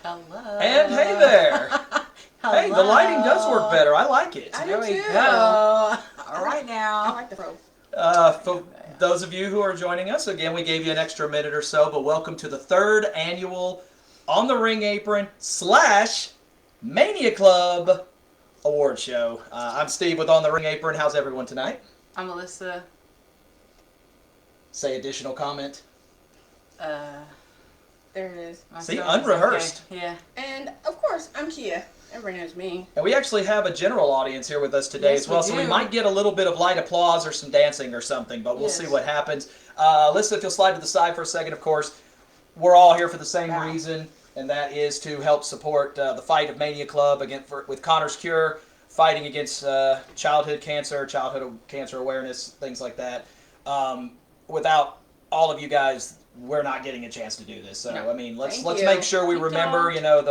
Hello. And hey there. Hello. Hey, the lighting does work better. I like it. I There do we too. go. All right I now. like the fro. For those of you who are joining us, again, we gave you an extra minute or so, but welcome to the third annual On the Ring Apron / Mania Club award show. I'm Steve with On the Ring Apron. How's everyone tonight? I'm Alyssa. Say additional comment. There it is. See, unrehearsed. Okay. Yeah. And of course, I'm Kia. Everybody knows me. And we actually have a general audience here with us today Yes, as well, we so we do. might get a little bit of light applause or some dancing or something, but we'll Yes. see what happens. Alyssa, if you'll slide to the side for a second, of course, we're all here for the same Wow. reason, and that is to help support the fight of Mania Club with Connor's Cure, fighting against childhood cancer awareness, things like that. Without all of you guys, we're not getting a chance to do this. So, No. I mean, let's Thank you. make sure we remember, you know,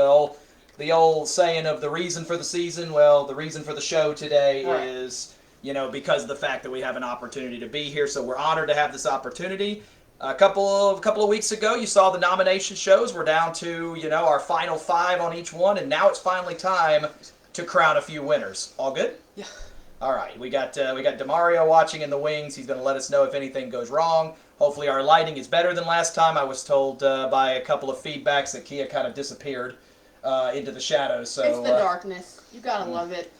the old saying of the reason for the season. Well, the reason for the show today Right. is, you know, because of the fact that we have an opportunity to be here. So we're honored to have this opportunity. A couple of weeks ago, you saw the nomination shows. We're down to, you know, our final 5 on each one, and now it's finally time to crown a few winners. All good? Yeah. All right. We got Demario watching in the wings. He's going to let us know if anything goes wrong. Hopefully our lighting is better than last time. I was told by a couple of feedbacks that Kia kind of disappeared into the shadows. So It's the darkness. You gotta love it.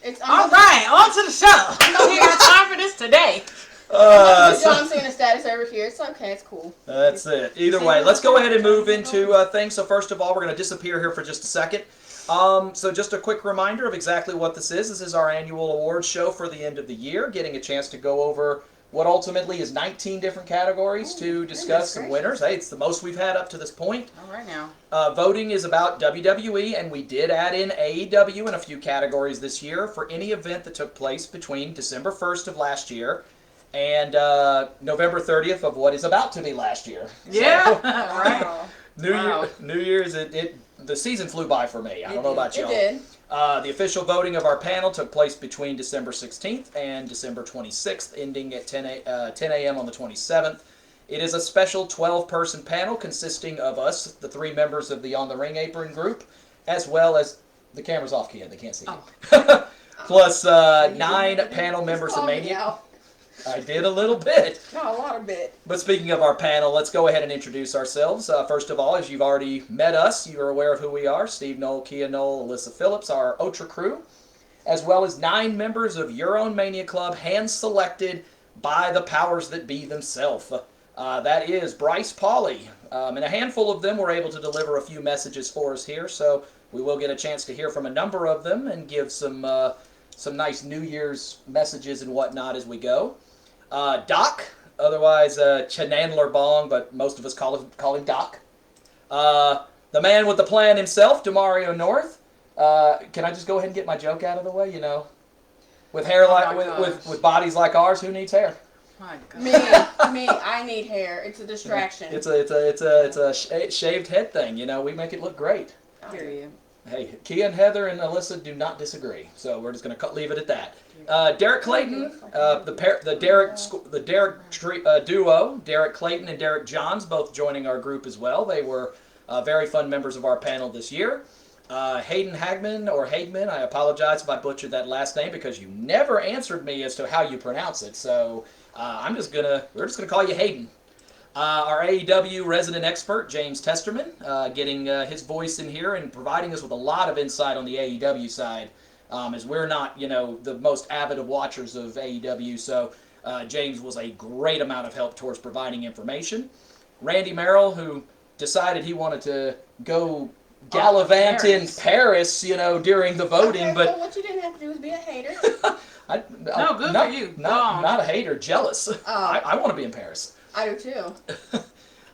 It's All right, on to the show. We got time for this today. John seeing a status over here. It's okay. It's cool. That's it. Either way, let's go ahead and move into things. So first of all, we're going to disappear here for just a second. So just a quick reminder of exactly what this is. This is our annual awards show for the end of the year, getting a chance to go over what ultimately is 19 different categories to discuss some winners. Hey, it's the most we've had up to this point. All right now. Voting is about WWE, and we did add in AEW in a few categories this year for any event that took place between December 1st of last year and November 30th of what is about to be last year. Yeah. So, All right. Wow. New Year's, the season flew by for me. I don't know about It y'all. did. The official voting of our panel took place between December 16th and December 26th, ending at 10 a.m. on the 27th. It is a special 12-person panel consisting of us, the 3 members of the On the Ring Apron group, as well as the camera's off, Kia. They can't see you. Plus 9 panel members of Mania. I did a little bit. Not a lot of bit. But speaking of our panel, let's go ahead and introduce ourselves. First of all, as you've already met us, you are aware of who we are. Steve Knoll, Kia Knoll, Alyssa Phillips, our OTRA crew, as well as 9 members of your own Mania Club, hand-selected by the powers that be themselves. That is Bryce Pauley. And a handful of them were able to deliver a few messages for us here, so we will get a chance to hear from a number of them and give some nice New Year's messages and whatnot as we go. Doc, otherwise Chanandler Bong, but most of us call him Doc. The man with the plan himself, Demario North. Can I just go ahead and get my joke out of the way? You know, with hair with bodies like ours, who needs hair? My God. Me. I need hair. It's a distraction. It's a shaved head thing. You know, we make it look great. Hear you. Hey, Kia and Heather and Alyssa do not disagree, so we're just going to leave it at that. Derek Clayton, the Derek duo, Derek Clayton and Derek Johns, both joining our group as well. They were very fun members of our panel this year. Hayden Hagman, or Hagman, I apologize if I butchered that last name because you never answered me as to how you pronounce it, so we're just gonna call you Hayden. Our AEW resident expert, James Testerman, getting his voice in here and providing us with a lot of insight on the AEW side, as we're not, you know, the most avid of watchers of AEW, so James was a great amount of help towards providing information. Randy Merrill, who decided he wanted to go gallivant in Paris, you know, during the voting, Okay, but well, what you didn't have to do was be a hater. No, good for you. Not a hater, jealous. I want to be in Paris. I do too.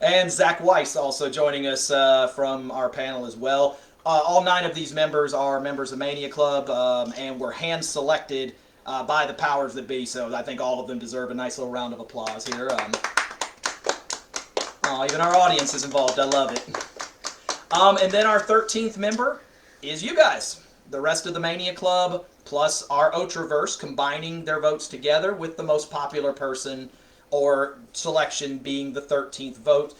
And Zach Weiss also joining us from our panel as well. All 9 of these members are members of Mania Club and were hand-selected by the powers that be, so I think all of them deserve a nice little round of applause here. Even our audience is involved. I love it. And then our 13th member is you guys, the rest of the Mania Club, plus our OTRAverse, combining their votes together with the most popular person or selection being the 13th vote.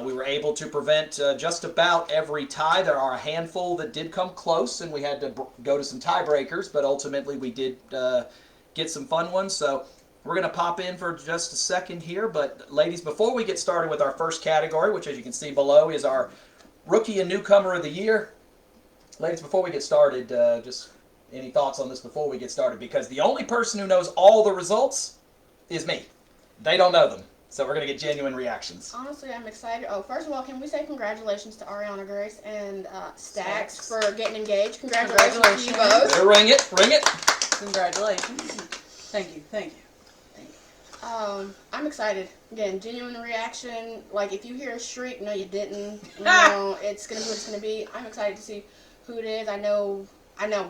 We were able to prevent just about every tie. There are a handful that did come close, and we had to go to some tiebreakers, but ultimately we did get some fun ones. So we're going to pop in for just a second here. But ladies, before we get started with our first category, which as you can see below is our Rookie and Newcomer of the Year. Ladies, before we get started, just any thoughts on this before we get started? Because the only person who knows all the results is me. They don't know them. So we're going to get genuine reactions. Honestly, I'm excited. Oh, first of all, can we say congratulations to Ariana Grace and Stax for getting engaged? Congratulations to you both. There, ring it, ring it. Congratulations. Thank you, thank you. I'm excited. Again, genuine reaction. Like, if you hear a shriek, no, you didn't. You know, it's going to be what it's going to be. I'm excited to see who it is. I know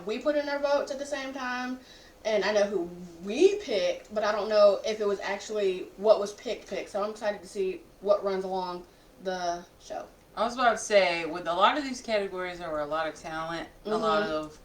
we put in our votes at the same time, and I know who we picked, but I don't know if it was actually what was picked. So I'm excited to see what runs along the show. I was about to say, with a lot of these categories, there were a lot of talent, a lot of,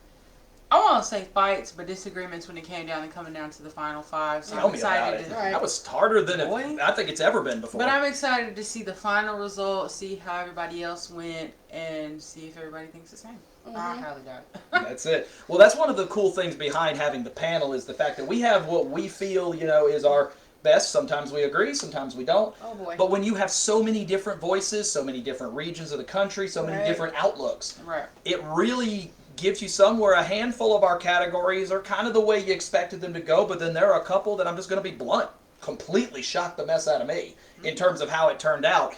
I want to say fights, but disagreements when it came down and coming down to the final five. So I'm excited. That was harder than I think it's ever been before. But I'm excited to see the final result, see how everybody else went, and see if everybody thinks the same. I highly doubt it. That's it. Well, that's one of the cool things behind having the panel is the fact that we have what we feel, is our best. Sometimes we agree, sometimes we don't. Oh boy. But when you have so many different voices, so many different regions of the country, so many different outlooks, it really gives you some where a handful of our categories are kind of the way you expected them to go, but then there are a couple that I'm just going to be blunt, completely shocked the mess out of me in terms of how it turned out.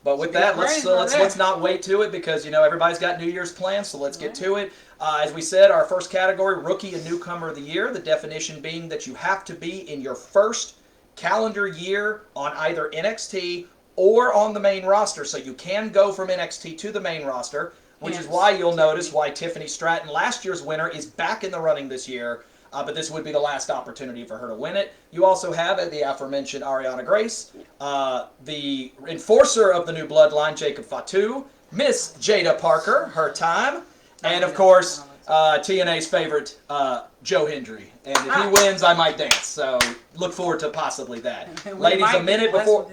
But with that, let's not wait to it because everybody's got New Year's plans, so let's get to it. As we said, our first category, Rookie and Newcomer of the Year, the definition being that you have to be in your first calendar year on either NXT or on the main roster. So you can go from NXT to the main roster, which is why you'll notice why Tiffany Stratton, last year's winner, is back in the running this year. But this would be the last opportunity for her to win it. You also have the aforementioned Ariana Grace, the enforcer of the new bloodline, Jacob Fatu, Miss Jada Parker, her time, and of course, TNA's favorite, Joe Hendry. And if he wins, I might dance. So look forward to possibly that. Ladies, a minute before,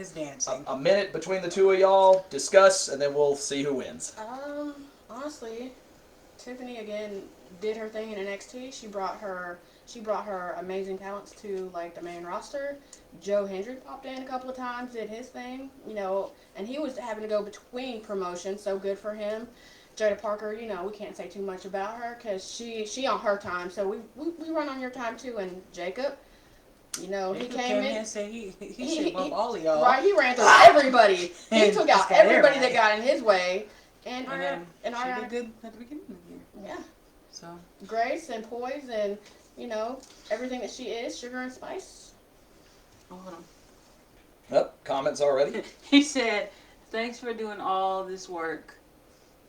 a minute between the two of y'all, discuss, and then we'll see who wins. Honestly, Tiffany again did her thing in NXT. She brought her amazing talents to the main roster. Joe Hendry popped in a couple of times, did his thing, and he was having to go between promotions, so good for him. Jada Parker, we can't say too much about her because she on her time, so we run on your time too. And Jacob, he came in and said he said all of y'all. Right, he ran through everybody. He took out everybody that got in his way. And she did good at the beginning of the year. Yeah. So grace and poise and everything that she is, sugar and spice. Oh, hold on. Oh, comments already. He said, "Thanks for doing all this work."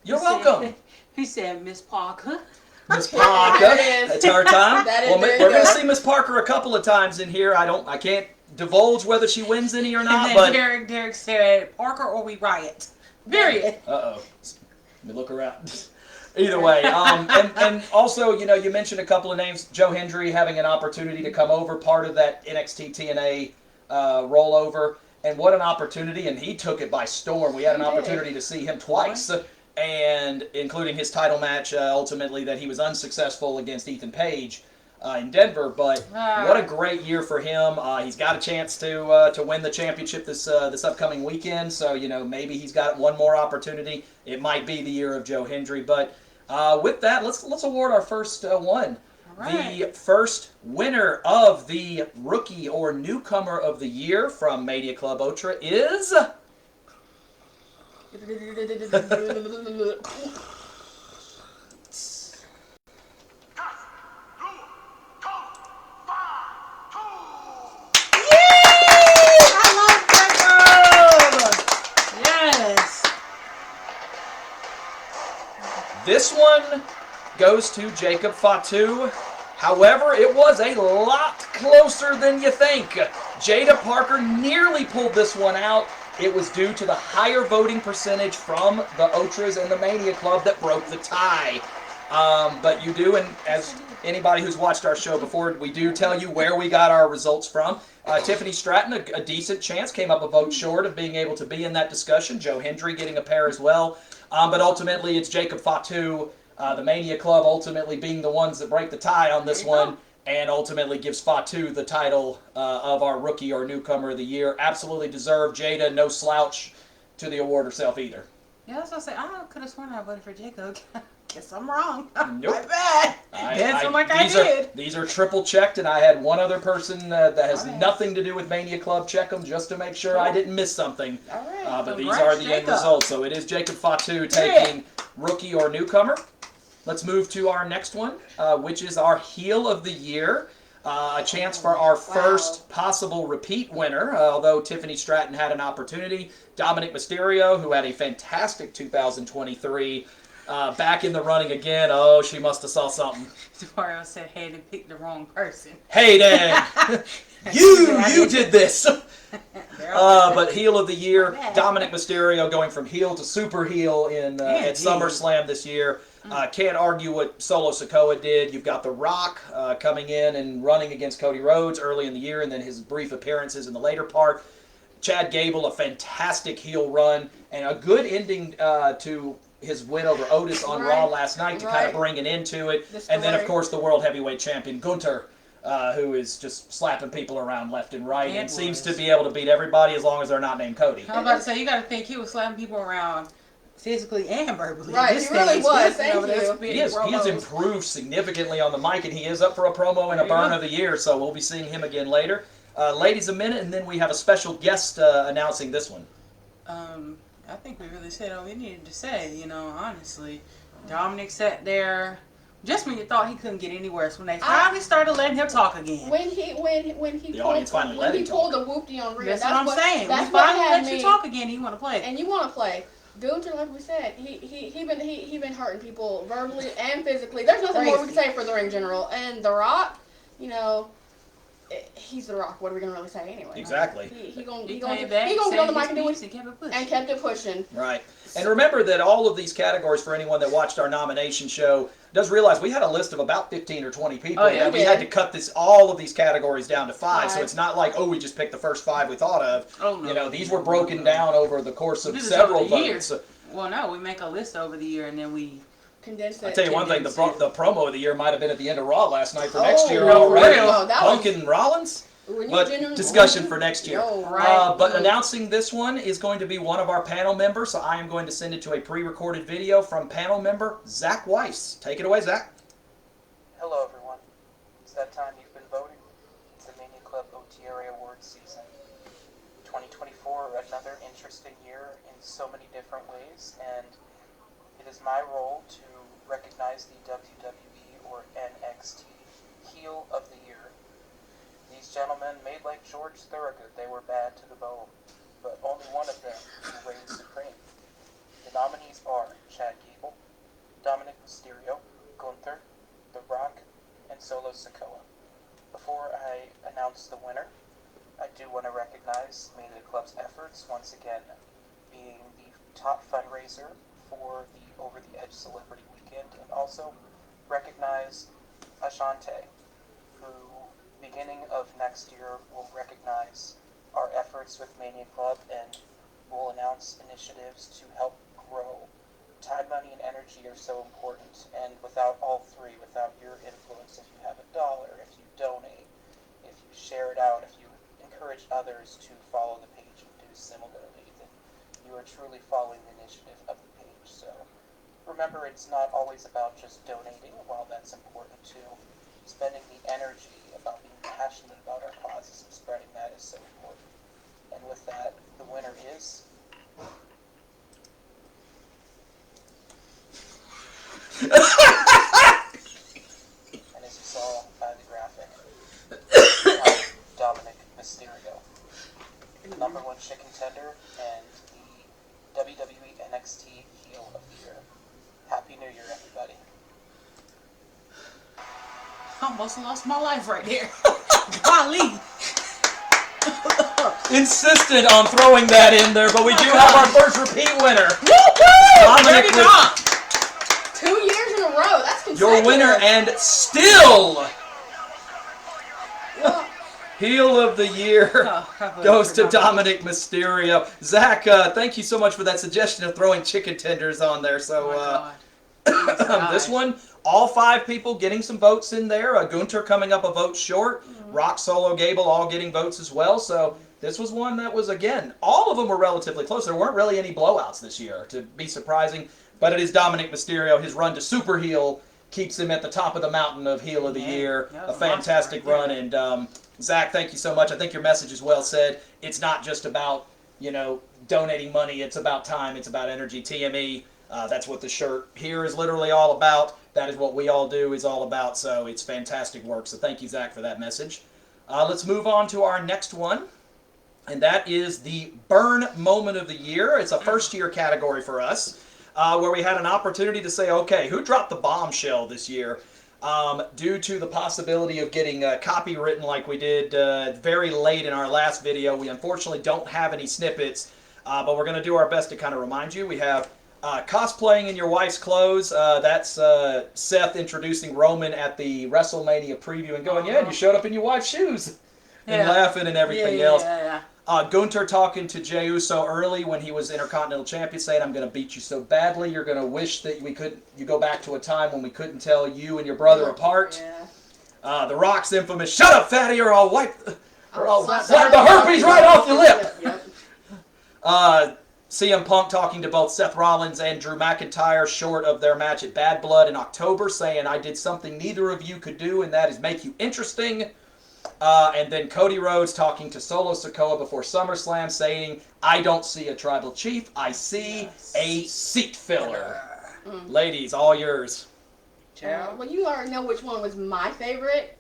You're welcome. He said, "Miss Parker." Miss Parker. That's our time. We're going to see Miss Parker a couple of times in here. I can't divulge whether she wins any or not. And then but Derek said, "Parker or we riot." Period. Uh-oh. Let me look around. Either way. And also, you mentioned a couple of names. Joe Hendry having an opportunity to come over, part of that NXT TNA rollover. And what an opportunity. And he took it by storm. We had an opportunity to see him twice. And including his title match, ultimately, that he was unsuccessful against Ethan Page in Denver. But what a great year for him. He's got a chance to win the championship this upcoming weekend. So, maybe he's got one more opportunity. It might be the year of Joe Hendry. But with that, let's award our first one. Right. The first winner of the Rookie or Newcomer of the Year from Mania Club OTRA is... This one goes to Jacob Fatu. However, it was a lot closer than you think. Jada Parker nearly pulled this one out. It was due to the higher voting percentage from the OTRAs and the Mania Club that broke the tie. But you do, and as anybody who's watched our show before, we do tell you where we got our results from. Tiffany Stratton, a decent chance, came up a vote short of being able to be in that discussion. Joe Hendry getting a pair as well. But ultimately, it's Jacob Fatu, the Mania Club, ultimately being the ones that break the tie on this one, and ultimately gives Fatu the title of our Rookie or Newcomer of the Year. Absolutely deserved. Jada, no slouch to the award herself either. Yeah, that's what I say. I could have sworn I voted for Jacob. Guess I'm wrong. Nope. My bad. These are triple checked, and I had one other person that has nothing to do with Mania Club check them just to make sure I didn't miss something. All right. But these are the end results. So it is Jacob Fatu taking Rookie or Newcomer. Let's move to our next one, which is our Heel of the Year. A chance for our first possible repeat winner, although Tiffany Stratton had an opportunity. Dominic Mysterio, who had a fantastic 2023, back in the running again. Oh, she must have saw something. Mario said, hey, they picked the wrong person. Hey, Dan! you did this! But Heel of the Year, Dominic Mysterio going from heel to super heel at SummerSlam this year. Can't argue what Solo Sikoa did. You've got The Rock coming in and running against Cody Rhodes early in the year, and then his brief appearances in the later part. Chad Gable, a fantastic heel run, and a good ending to his win over Otis on Raw last night to kind of bring an end to it. And then, of course, the World Heavyweight Champion, Gunther, who is just slapping people around left and right and seems to be able to beat everybody as long as they're not named Cody. I was about to say, you got to think he was slapping people around physically and verbally. Right, he really was. Thank you. He has improved significantly on the mic, and he is up for a promo and a burn of the year, so we'll be seeing him again later. Ladies, a minute, and then we have a special guest announcing this one. I think we really said all we needed to say, honestly. Dominic sat there just when you thought he couldn't get anywhere. So when they finally started letting him talk again. When he pulled the whoopty on Rhea. That's what I'm saying. That's we finally what let you talk again. You want to play. And you want to play. Gunther, like we said, he been hurting people verbally and physically. There's nothing more we can say for the ring general. And The Rock, he's The Rock. What are we gonna really say anyway? Exactly. He gonna get on the mic and do it and kept it pushing. Right. And remember that all of these categories, for anyone that watched our nomination show, does realize we had a list of about 15 or 20 people, and we had to cut all of these categories down to 5. So it's not like, we just picked the first 5 we thought of. Oh, no. These were broken down over the course of several votes. Well, no, we make a list over the year and then we condense it. I'll tell you one thing, the promo of the year might have been at the end of Raw last night for next year already. Punkin Rollins? But discussion for next year. But announcing this one is going to be one of our panel members, so I am going to send it to a pre-recorded video from panel member Zach Weiss. Take it away, Zach. Hello, everyone. It's that time you've been voting. It's the Mania Club OTRA Awards season. 2024, another interesting year in so many different ways, and it is my role to recognize the WWE or NXT Heel of the Year. These gentlemen made like George Thorogood. They were bad to the bone, but only one of them reigned supreme. The nominees are Chad Gable, Dominic Mysterio, Gunther, The Rock, and Solo Sikoa. Before I announce the winner, I do want to recognize Mania Club's efforts once again being the top fundraiser for the Over the Edge Celebrity Weekend, and also recognize Ashante, who beginning of next year will recognize our efforts with Mania Club and will announce initiatives to help grow. Time, money, and energy are so important, and without all three, without your influence, if you have $1, if you donate, if you share it out, if you encourage others to follow the page and do similarly, then you are truly following the initiative of the page. So remember, it's not always about just donating, while that's important too. Spending the energy about being passionate about our causes and spreading that is so important. And with that, the winner is... and as you saw by the graphic, Dominic Mysterio, number 1 chicken tender and the WWE NXT Heel of the Year. Happy New Year, everybody. I almost lost my life right there. Golly. Insisted on throwing that in there, but we do have our first repeat winner. Woo-hoo! Dominic 2 years in a row. That's Your winner and still heel of the year goes to Dominic Mysterio. Zach, thank you so much for that suggestion of throwing chicken tenders on there. So this one, all 5 people getting some votes in there. Gunter coming up a vote short. Rock, Solo, Gable all getting votes as well. So this was one that was, again, all of them were relatively close. There weren't really any blowouts this year, to be surprising. But it is Dominic Mysterio. His run to super heel keeps him at the top of the mountain of heel of the year. A fantastic run. And Zach, thank you so much. I think your message is well said. It's not just about, donating money. It's about time. It's about energy. TME, that's what the shirt here is literally all about. That is what we all do is all about. So it's fantastic work. So thank you, Zach, for that message. Let's move on to our next one. And that is the Burn Moment of the Year. It's a first-year category for us, where we had an opportunity to say, okay, who dropped the bombshell this year? Due to the possibility of getting copy written like we did very late in our last video, we unfortunately don't have any snippets, but we're going to do our best to kind of remind you. We have cosplaying in your wife's clothes. That's Seth introducing Roman at the WrestleMania preview and going, yeah, and you showed up in your wife's shoes, and laughing and everything else. Gunter talking to Jey Uso early when he was Intercontinental Champion, saying, I'm going to beat you so badly, you're going to wish that you go back to a time when we couldn't tell you and your brother apart. The Rock's infamous, shut up, fatty, or I'll wipe the herpes right off your lip. CM Punk talking to both Seth Rollins and Drew McIntyre short of their match at Bad Blood in October, saying, I did something neither of you could do, and that is make you interesting. And then Cody Rhodes talking to Solo Sikoa before SummerSlam, saying, I don't see a tribal chief, I see a seat filler. Ladies, all yours. Well, you already know which one was my favorite.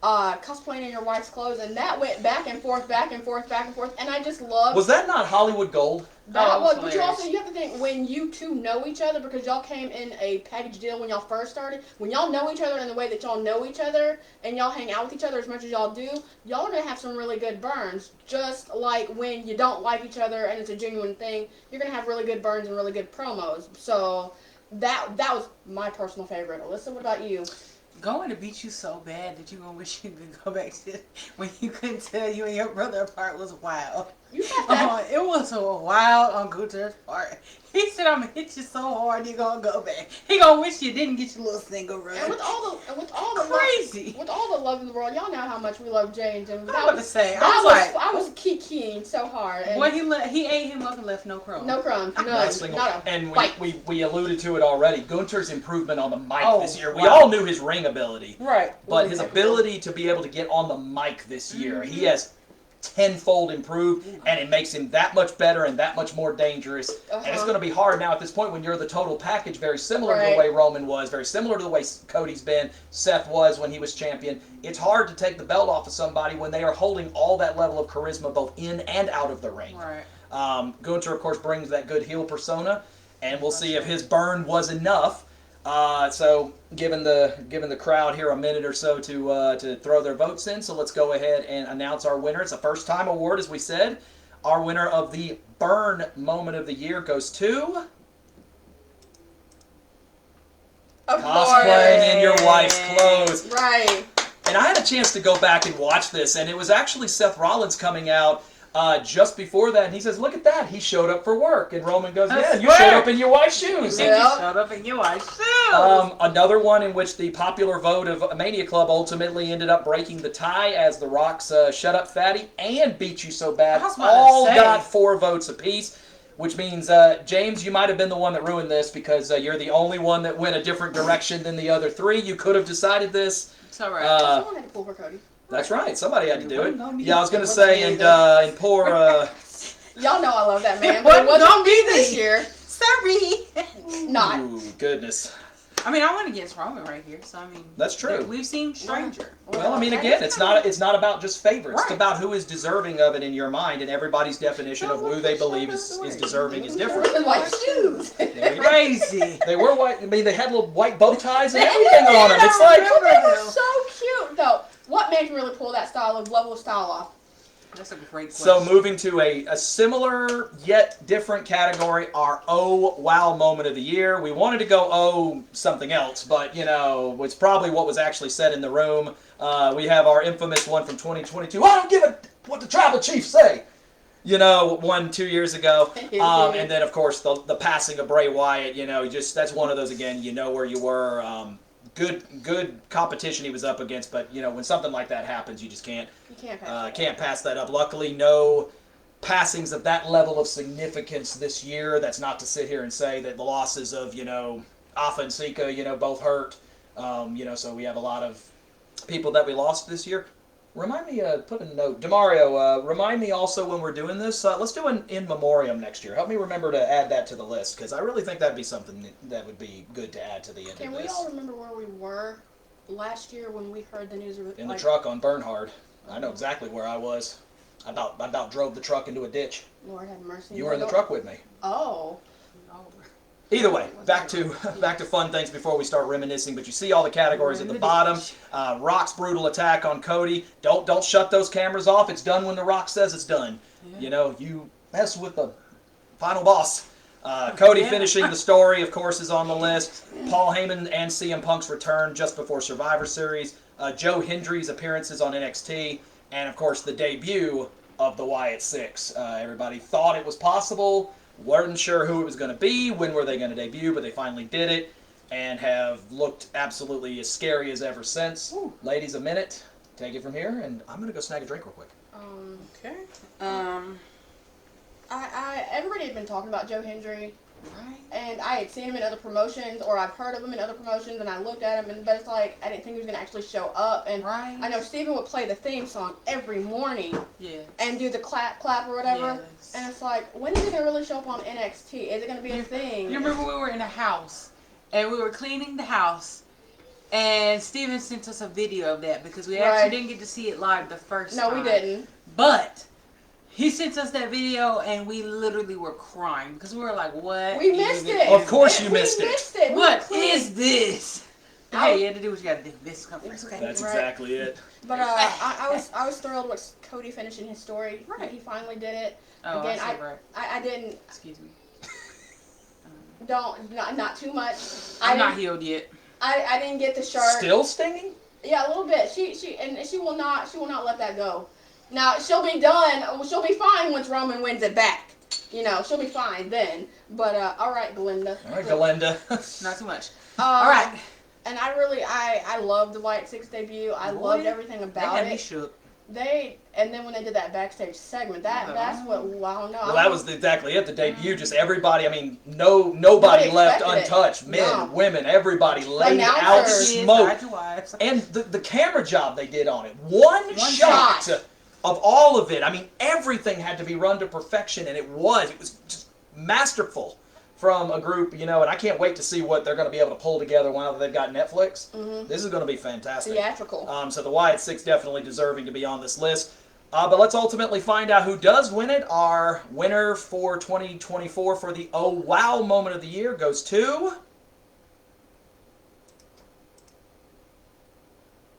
Cosplaying in your wife's clothes, and that went back and forth, and I just loved. Was that not Hollywood Gold? That was, but you also have to think when you two know each other, because y'all came in a package deal when y'all first started. When y'all know each other in the way that y'all know each other, and y'all hang out with each other as much as y'all do, y'all are gonna have some really good burns. Just like when you don't like each other and it's a genuine thing, you're gonna have really good burns and really good promos. So that was my personal favorite. Alyssa, what about you? Going to beat you so bad that you're going to wish you could go back to when you couldn't tell you and your brother apart was wild. You have that. It was a wild on Gunter's part. He said, I'm going to hit you so hard you're going to go back. He going to wish you didn't get your little single run. And with all the crazy. With all the love in the world, y'all know how much we love Jay and Jim. I was kikiing so hard. And boy, he ate him up and left no crumbs. No crumbs. And we alluded to it already. Gunter's improvement on the mic this year. We all knew his ring ability. Right. But his ability to be able to get on the mic this year, he has tenfold improved, and it makes him that much better and that much more dangerous. And it's going to be hard now at this point when you're the total package, very similar to the way Roman was, very similar to the way Cody's been, Seth was when he was champion. It's hard to take the belt off of somebody when they are holding all that level of charisma both in and out of the ring. Right. Gunter, of course, brings that good heel persona, and we'll see if his burn was enough. So giving the crowd here a minute or so to throw their votes in. So let's go ahead and announce our winner. It's a first-time award, as we said. Our winner of the Burn Moment of the Year goes to cosplaying in your wife's clothes. Right. And I had a chance to go back and watch this, and it was actually Seth Rollins coming out just before that, and he says, look at that, he showed up for work. And Roman goes, yeah, you showed up in your wife's shoes. You showed up in your wife's shoes. Another one in which the popular vote of Mania Club ultimately ended up breaking the tie as The Rock's Shut Up Fatty and Beat You So Bad all got 4 votes apiece. Which means, James, you might have been the one that ruined this because you're the only one that went a different direction than the other 3. You could have decided this. It's all right. Someone had to pull for Cody. That's right. Somebody had to do it. Yeah, I was going to say, and poor... Y'all know I love that man, but it wasn't me this year. Sorry. Not. Ooh, goodness. I mean, I went against Roman right here, so I mean... That's true. We've seen stranger. Well, I mean, again, it's not about just favorites. It's about who is deserving of it in your mind, and everybody's definition of who they believe is deserving is different. White shoes. Crazy. They were white. I mean, they had little white bow ties and everything on them. It's like... They were so cute, though. What man can really pull that level of style off? That's a great question. So moving to a similar yet different category, our Oh Wow Moment of the Year. We wanted to go Oh something else, but you know, it's probably what was actually said in the room. We have our infamous one from 2022. I don't give a what the tribal chiefs say. You know, 2 years ago. And then of course the passing of Bray Wyatt, you know, just that's one of those again, you know where you were. Good competition he was up against, but you know, when something like that happens, you just can't pass that up. Luckily, no passings of that level of significance this year. That's not to sit here and say that the losses of, you know, Afa and Sika, you know, both hurt. You know, so we have a lot of people that we lost this year. Remind me, put a note. Demario, remind me also when we're doing this, let's do an in memoriam next year. Help me remember to add that to the list, because I really think that'd be something that would be good to add to the end of this. Can we all remember where we were last year when we heard the news? In the truck on Bernhard. I know exactly where I was. I about drove the truck into a ditch. Lord have mercy. You were in the truck with me. Oh. Either way, back to fun things before we start reminiscing. But you see all the categories at the bottom. Rock's brutal attack on Cody. Don't shut those cameras off. It's done when the Rock says it's done. Yeah. You know, you mess with the final boss. Cody finishing the story, of course, is on the list. Paul Heyman and CM Punk's return just before Survivor Series. Joe Hendry's appearances on NXT. And, of course, the debut of the Wyatt Six. Everybody thought it was possible. Weren't sure who it was going to be, when were they going to debut, but they finally did it and have looked absolutely as scary as ever since. Ooh. Ladies, a minute. Take it from here, and I'm going to go snag a drink real quick. Okay. Everybody had been talking about Joe Hendry, Right. and I had seen him in other promotions, or I've heard of him in other promotions, and I looked at him, but it's like, I didn't think he was going to actually show up, and Right. I know Steven would play the theme song every morning, Yes. and do the clap or whatever, Yes. and it's like, when is it going to really show up on NXT? Is it going to be a thing? You remember we were in a house, and we were cleaning the house, and Steven sent us a video of that, because we actually didn't get to see it live the first time. No, we didn't. But he sent us that video, and we literally were crying, because we were like, what? We missed it. Of course you missed it. We missed it. What is this? Hey, you had to do what you got to do. This come first, okay? That's exactly it. But I was thrilled with Cody finishing his story. Right. He finally did it. Oh, Again, I said right. I didn't. Excuse me. Not too much. I'm not healed yet. I didn't get the shirt. Still stinging? Yeah, a little bit. She will not let that go. Now she'll be done. She'll be fine once Roman wins it back. You know, she'll be fine then. But all right, Glenda. All right, Glenda. Not too much. All right. And I loved the Wyatt Six debut. I loved everything about They it. had me shook. And then when they did that backstage segment, that's what, well, I don't know. Well, that was exactly it. The debut, just everybody. I mean, nobody left untouched. Men, women, everybody laid out smoke. And the camera job they did on it, one shot of all of it. I mean, everything had to be run to perfection, and it was just masterful from a group, you know. And I can't wait to see what they're going to be able to pull together now that they've got Netflix. Mm-hmm. This is going to be fantastic. Theatrical. So the Wyatt Six definitely deserving to be on this list. But let's ultimately find out who does win it. Our winner for 2024 for the Oh Wow Moment of the Year goes to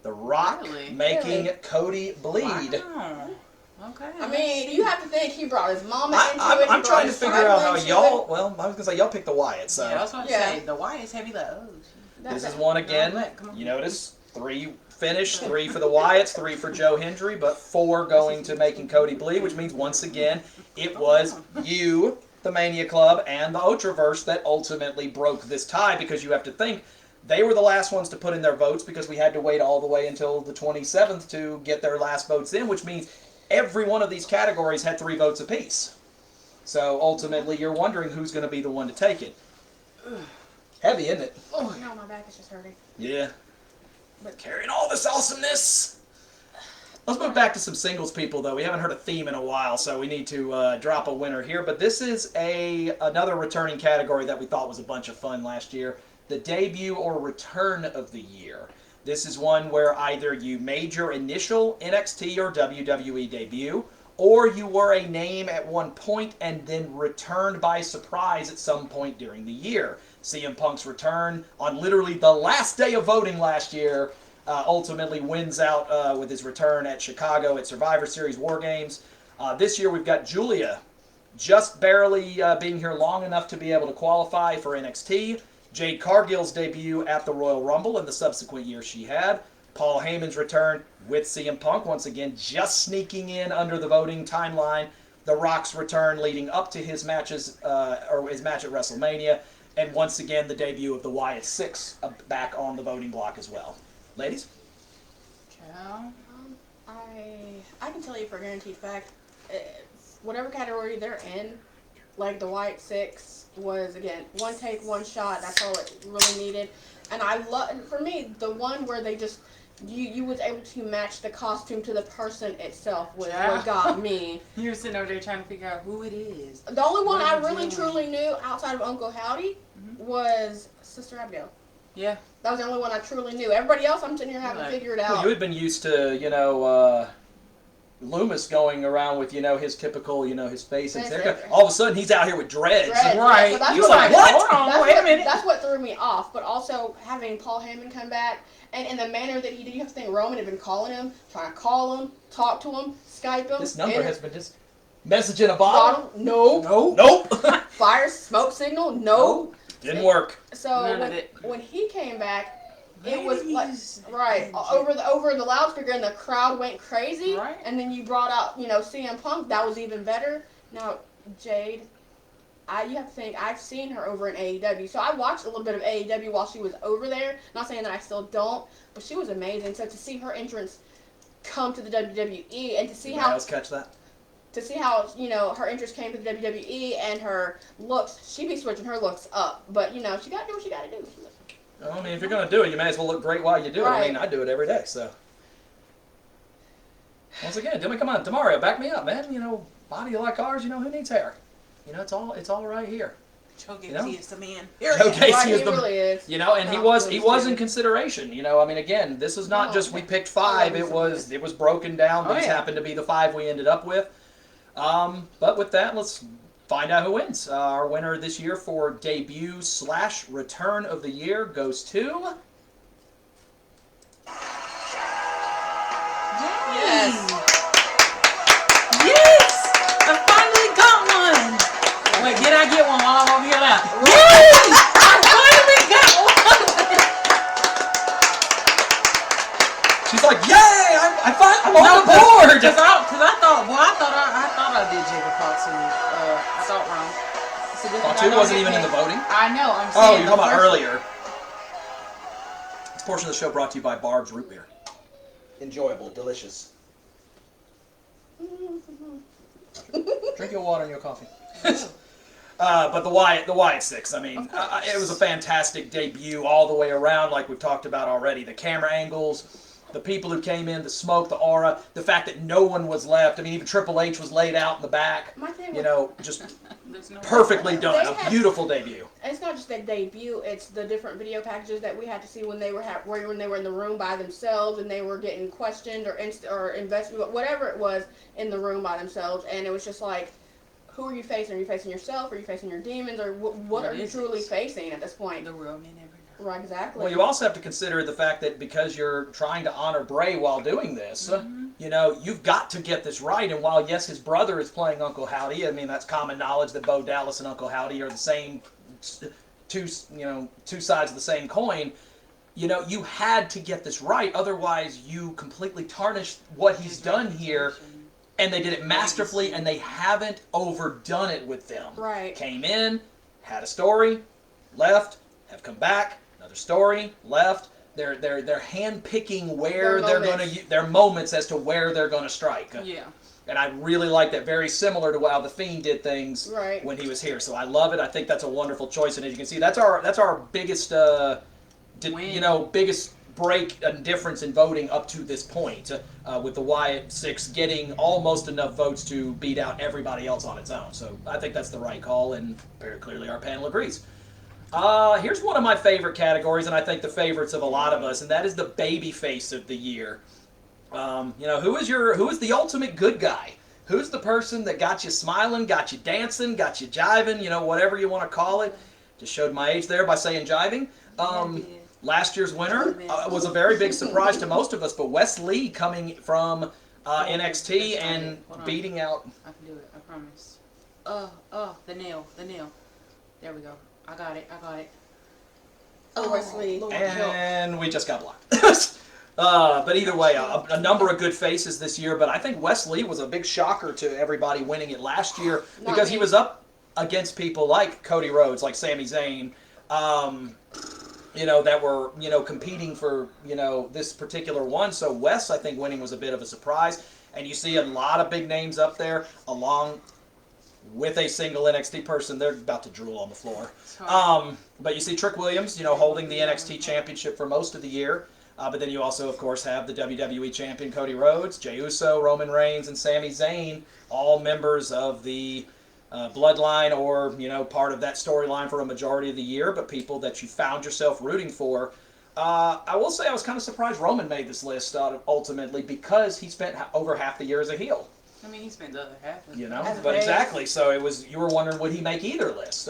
The Rock, making Cody bleed. Wow. Okay. I mean, you have to think he brought his mama into it. I'm trying to figure out how y'all. Well, I was gonna say y'all picked the Wyatt. So yeah, I was going to say the Wyatt's heavy low. This is one again. You notice 3 finished, 3 for the Wyatts, 3 for Joe Hendry, but 4 going to making Cody bleed, which means once again it was you, the Mania Club, and the OTRAverse that ultimately broke this tie, because you have to think they were the last ones to put in their votes, because we had to wait all the way until the 27th to get their last votes in, which means every one of these categories had 3 votes apiece. So ultimately you're wondering who's going to be the one to take it. Heavy, isn't it? Oh, no, my back is just hurting. Yeah. But carrying all this awesomeness. Let's move back to some singles people, though. We haven't heard a theme in a while, so we need to drop a winner here. But this is another returning category that we thought was a bunch of fun last year. The debut or return of the year. This is one where either you made your initial NXT or WWE debut, or you were a name at one point and then returned by surprise at some point during the year. CM Punk's return on literally the last day of voting last year ultimately wins out with his return at Chicago at Survivor Series War Games. This year we've got Julia just barely being here long enough to be able to qualify for NXT. Jade Cargill's debut at the Royal Rumble in the subsequent year she had. Paul Heyman's return with CM Punk, once again just sneaking in under the voting timeline. The Rock's return leading up to his matches, or his match at WrestleMania. And once again, the debut of the Wyatt Six back on the voting block as well. Ladies? Ciao. I can tell you for a guaranteed fact, whatever category they're in, like the White Six was, again, one take, one shot. That's all it really needed. And I love, for me, the one where they just, you was able to match the costume to the person itself was what got me. You were sitting over there trying to figure out who it is. The only one I really truly knew outside of Uncle Howdy was Sister Abigail. Yeah. That was the only one I truly knew. Everybody else, I'm sitting here having to figure it out. Well, you had been used to, Loomis going around with, his typical, his face and haircut. All of a sudden, he's out here with dreads. Right. So He was like, what? Hold on, wait a minute. That's what threw me off. But also, having Paul Heyman come back, and in the manner that he did, you have to think Roman had been calling him, trying to call him, talk to him, Skype him. This number has been just message in a bottle. No. Nope. Fire smoke signal. No. Didn't work. So when he came back, it was like over the loudspeaker, and the crowd went crazy. Right. And then you brought out CM Punk. That was even better. Now Jade, you have to think I've seen her over in AEW, so I watched a little bit of AEW while she was over there. Not saying that I still don't, but she was amazing. So to see her entrance come to the WWE and to see how else catch that? To see how her interest came to the WWE and her looks, she be switching her looks up. But she got to do what she got to do. Well, I mean, if you're going to do it, you may as well look great while you do it. I mean, I do it every day, so. Once again, come on, Demario, back me up, man. Body like ours, who needs hair? It's all right here. Joe Gacy is the man. Joe Gacy is the really is. and he was in consideration. I mean, again, this is not just we picked 5. It was broken down. These happened to be the 5 we ended up with. But with that, let's find out who wins. Our winner this year for debut / return of the year goes to... Yes! Yes! I finally got one! Wait, did I get one while I'm over here now? Yes! I finally got one! She's like, yay! I'm on the board! Because I thought I did Jacob Fox and I thought wrong. Fox wasn't even in the voting? I know, I'm saying you're talking about earlier. This portion of the show brought to you by Barb's Root Beer. Enjoyable, delicious. Drink your water and your coffee. But the Wyatt Six, I mean, it was a fantastic debut all the way around, like we've talked about already. The camera angles, the people who came in, the smoke, the aura, the fact that no one was left. I mean, even Triple H was laid out in the back. Just perfectly done. A beautiful debut. And it's not just that debut; it's the different video packages that we had to see when they were when they were in the room by themselves and they were getting questioned or invested, whatever it was, in the room by themselves. And it was just like, who are you facing? Are you facing yourself? Are you facing your demons? Or what are you truly facing at this point? The real men every night. Right, exactly. Well, you also have to consider the fact that because you're trying to honor Bray while doing this, you've got to get this right. And while, yes, his brother is playing Uncle Howdy, I mean, that's common knowledge that Bo Dallas and Uncle Howdy are the same, two sides of the same coin. You had to get this right. Otherwise, you completely tarnished what he's done here. And they did it masterfully, and they haven't overdone it with them. Right. Came in, had a story, left, have come back, another story, left. They're hand picking where they're going to their moments as to where they're going to strike. Yeah. And I really like that. Very similar to how the Fiend did things when he was here. So I love it. I think that's a wonderful choice. And as you can see, that's our biggest biggest break and difference in voting up to this point, with the Wyatt Six getting almost enough votes to beat out everybody else on its own. So I think that's the right call, and very clearly our panel agrees. Here's one of my favorite categories, and I think the favorites of a lot of us, and that is the babyface of the year. Who is the ultimate good guy? Who's the person that got you smiling, got you dancing, got you jiving, whatever you want to call it. Just showed my age there by saying jiving. last year's winner was a very big surprise to most of us, but Wes Lee coming from NXT and beating out. I can do it. I promise. The nail. There we go. I got it. Wes Lee. Lord, And we just got blocked. But either way, a number of good faces this year. But I think Wes Lee was a big shocker to everybody winning it last year because he was up against people like Cody Rhodes, like Sami Zayn, that were, competing for, this particular one. So Wes, I think, winning was a bit of a surprise. And you see a lot of big names up there along with a single NXT person. They're about to drool on the floor. But you see Trick Williams, holding the NXT championship for most of the year. But then you also, of course, have the WWE champion Cody Rhodes, Jey Uso, Roman Reigns, and Sami Zayn, all members of the bloodline or, part of that storyline for a majority of the year, but people that you found yourself rooting for. I will say I was kind of surprised Roman made this list ultimately because he spent over half the year as a heel. I mean, he spent the other half. But exactly. So you were wondering, would he make either list?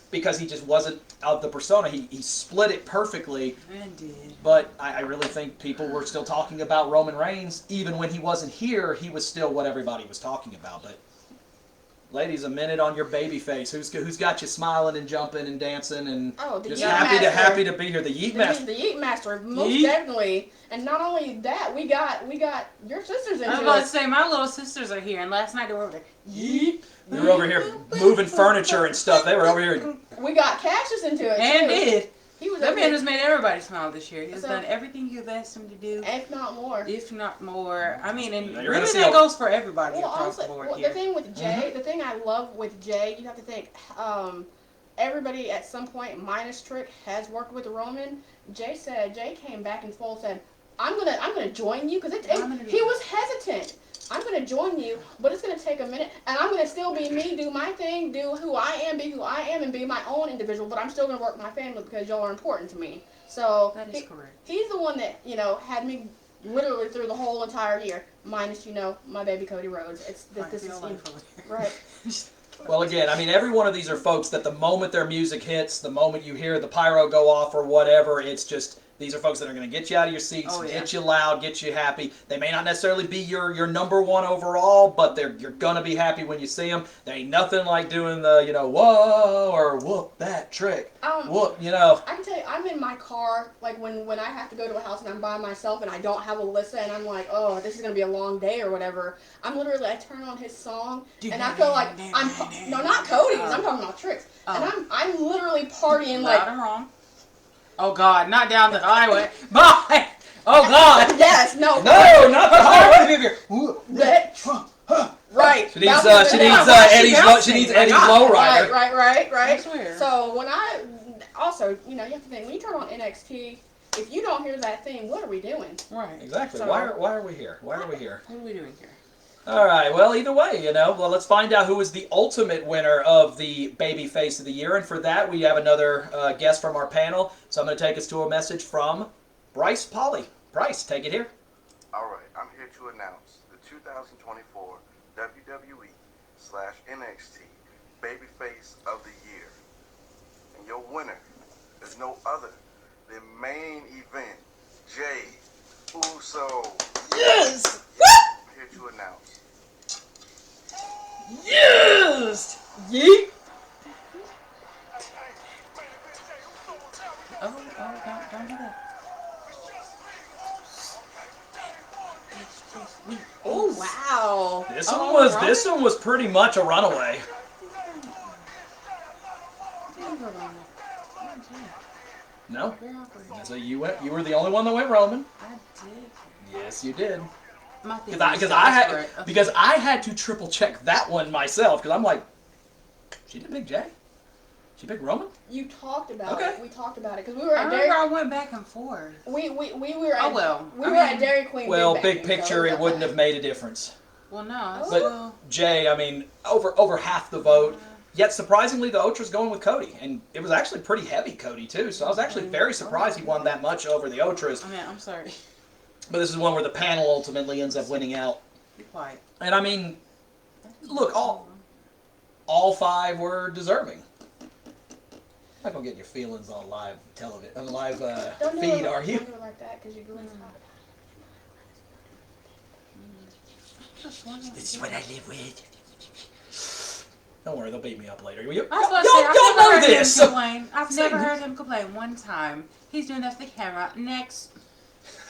Because he just wasn't of the persona. He split it perfectly. And did. But I really think people were still talking about Roman Reigns. Even when he wasn't here, he was still what everybody was talking about. But ladies, a minute on your baby face. Who's got you smiling and jumping and dancing and just happy to be here? The Yeet Master. The Yeet Master, most definitely. And not only that, we got your sisters into it. I was about to say, my little sisters are here, and last night they were over there. Yeet. They were over here moving furniture and stuff. They were over here. We got Cassius into it, and too. did. That man okay. has made everybody smile this year. He's done everything you've asked him to do. If not more. I mean, and You're really that goes for everybody across honestly, the board the here. thing with Jay, the thing I love with Jay, you have to think, everybody at some point, minus Trick, has worked with Roman. Jay came back and full said, I'm gonna join you, because he was hesitant. I'm going to join you, but it's going to take a minute, and I'm going to still be me, do my thing, do who I am, be who I am, and be my own individual, but I'm still going to work with my family because y'all are important to me. So that is correct. He's the one that, had me literally through the whole entire year, minus, my baby Cody Rhodes. This is right. Well, again, I mean, every one of these are folks that the moment their music hits, the moment you hear the pyro go off or whatever, it's just... These are folks that are going to get you out of your seats, get you loud, get you happy. They may not necessarily be your number one overall, but you're going to be happy when you see them. There ain't nothing like doing the, whoa, or whoop that trick. Whoop, I can tell you, I'm in my car, like when I have to go to a house and I'm by myself and I don't have Alyssa and I'm like, oh, this is going to be a long day or whatever. I turn on his song and I feel like no, not Cody's, I'm talking about Trick's. And I'm literally partying Loud and wrong. Oh God, not down the highway. Bye. Oh God. Yes, no. No, not the highway. Right. She needs Eddie's lowrider. Right. I swear. So when you have to think, when you turn on NXT, if you don't hear that theme, what are we doing? Right. Exactly. So, why are we here? What are we doing here? All right, well, either way, well, let's find out who is the ultimate winner of the Baby Face of the Year. And for that, we have another guest from our panel. So I'm going to take us to a message from Bryce Polly. Bryce, take it here. All right, I'm here to announce the 2024 WWE/NXT Babyface of the Year. And your winner is no other than main event, Jey Uso. Yes! Here to announce. Yes! Yeet! Don't do that. Oh wow! This one was pretty much a runaway. No? So you were the only one that went Roman. I did. Yes, you did. Because I had to triple check that one myself because I'm like, she did Big J? She picked Roman? You talked about it. We talked about it because we were at I went back and forth. We were at we were at Dairy Queen. Well, big picture, it wouldn't have made a difference. Well, no. But Jey, I mean, over half the vote. Yet surprisingly, the OTRA's going with Cody, and it was actually pretty heavy Cody too. So I was actually very surprised he won that much over the OTRAs. I mean, I'm sorry. But this is one where the panel ultimately ends up winning out. Be quiet. And I mean, look, all five were deserving. not gonna get your feelings on live television, on live Don't do feed, it, are you? Don't do it like that because you're going to This is what I live with. Don't worry, they'll beat me up later. Y'all I was about to say, y'all know I've never heard him this. complain. I've Say- never heard him complain one time. He's doing that for the camera. Next,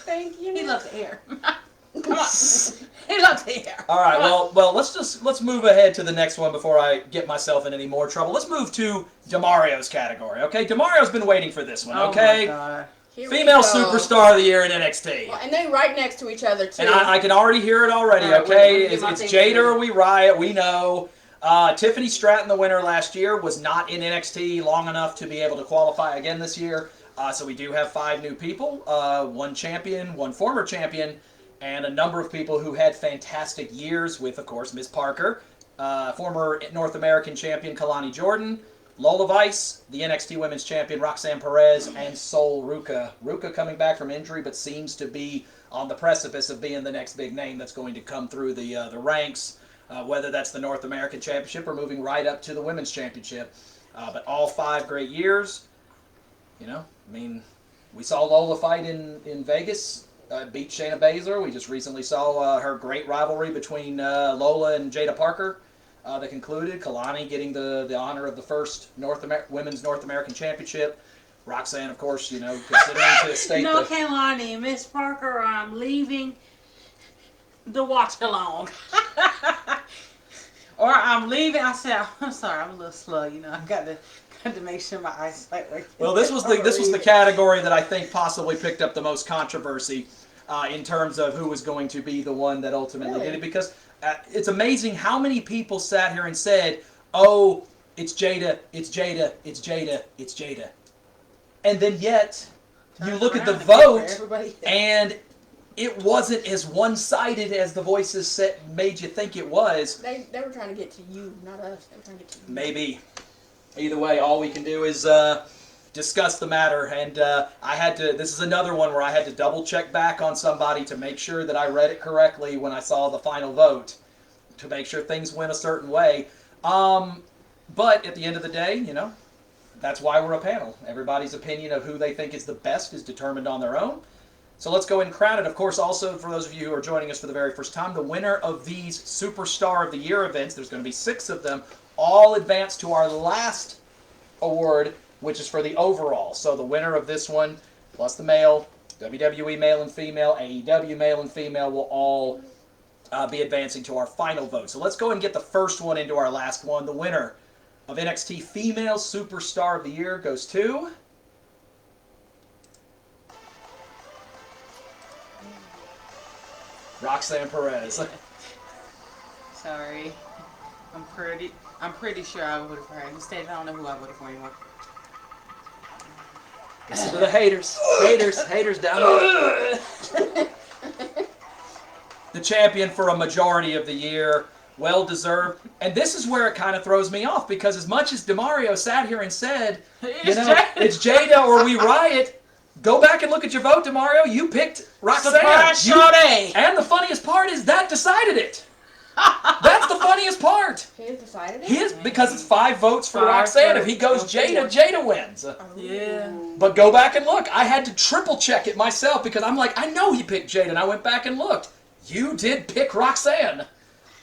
Thank you. he loves the air. Come on, he loves the air. All right, Come on. well, let's move ahead to the next one before I get myself in any more trouble. Let's move to Demario's category. Okay, Demario's been waiting for this one. Okay, Oh my God. Here we female go. superstar of the year in NXT. Well, and they right next to each other, too. And I can already hear it already, All right, okay? wait, let me get my It's thing Jada ready. or we riot, we know. Tiffany Stratton, the winner last year, was not in NXT long enough to be able to qualify again this year. So we do have 5 new people, one champion, one former champion, and a number of people who had fantastic years with, of course, Miss Parker, former North American champion Kalani Jordan, Lola Vice, the NXT Women's Champion Roxanne Perez, and Sol Ruka. Ruka coming back from injury, but seems to be on the precipice of being the next big name that's going to come through the ranks, whether that's the North American Championship or moving right up to the Women's Championship. But all 5 great years. You know, I mean, we saw Lola fight in Vegas, beat Shayna Baszler. We just recently saw her great rivalry between Lola and Jada Parker. That concluded. Kalani getting the honor of the first Women's North American Championship. Roxanne, of course, you know, considering to state No, that Kaylani, Miss Parker, I'm leaving the watch along. Or I'm leaving. I said, I'm sorry, I'm a little slow. You know, I got to make sure my eyesight works. Well, this was the category that I think possibly picked up the most controversy in terms of who was going to be the one that ultimately did it, because it's amazing how many people sat here and said, "Oh, it's Jada, it's Jada, it's Jada, it's Jada," and then yet you look at the vote and it wasn't as one-sided as the voices made you think it was. They were trying to get to you, not us. They were trying to get to you. Maybe. Either way, all we can do is discuss the matter. And I had to. This is another one where I had to double check back on somebody to make sure that I read it correctly when I saw the final vote, to make sure things went a certain way. But at the end of the day, you know, that's why we're a panel. Everybody's opinion of who they think is the best is determined on their own. So let's go ahead and crown it. Of course, also, for those of you who are joining us for the very first time, the winner of these Superstar of the Year events, there's going to be 6 of them, all advance to our last award, which is for the overall. So the winner of this one, plus the male, WWE male and female, AEW male and female, will all be advancing to our final vote. So let's go ahead and get the first one into our last one. The winner of NXT Female Superstar of the Year goes to... Roxanne Perez. Sorry, I'm pretty sure I would have heard. Instead, I don't know who I would have won. Listen to the haters. Haters down there. The champion for a majority of the year. Well deserved. And this is where it kind of throws me off, because as much as Demario sat here and said, you know, it's Jada or we riot, go back and look at your vote, Demario. You picked Roxanne. Surprise, Sade. And the funniest part is that decided it. That's the funniest part. His decided it? Because it's 5 votes for 5 Roxanne. If he votes. goes Jada, Jada wins. Yeah. But go back and look. I had to triple check it myself because I'm like, I know he picked Jada, and I went back and looked. You did pick Roxanne.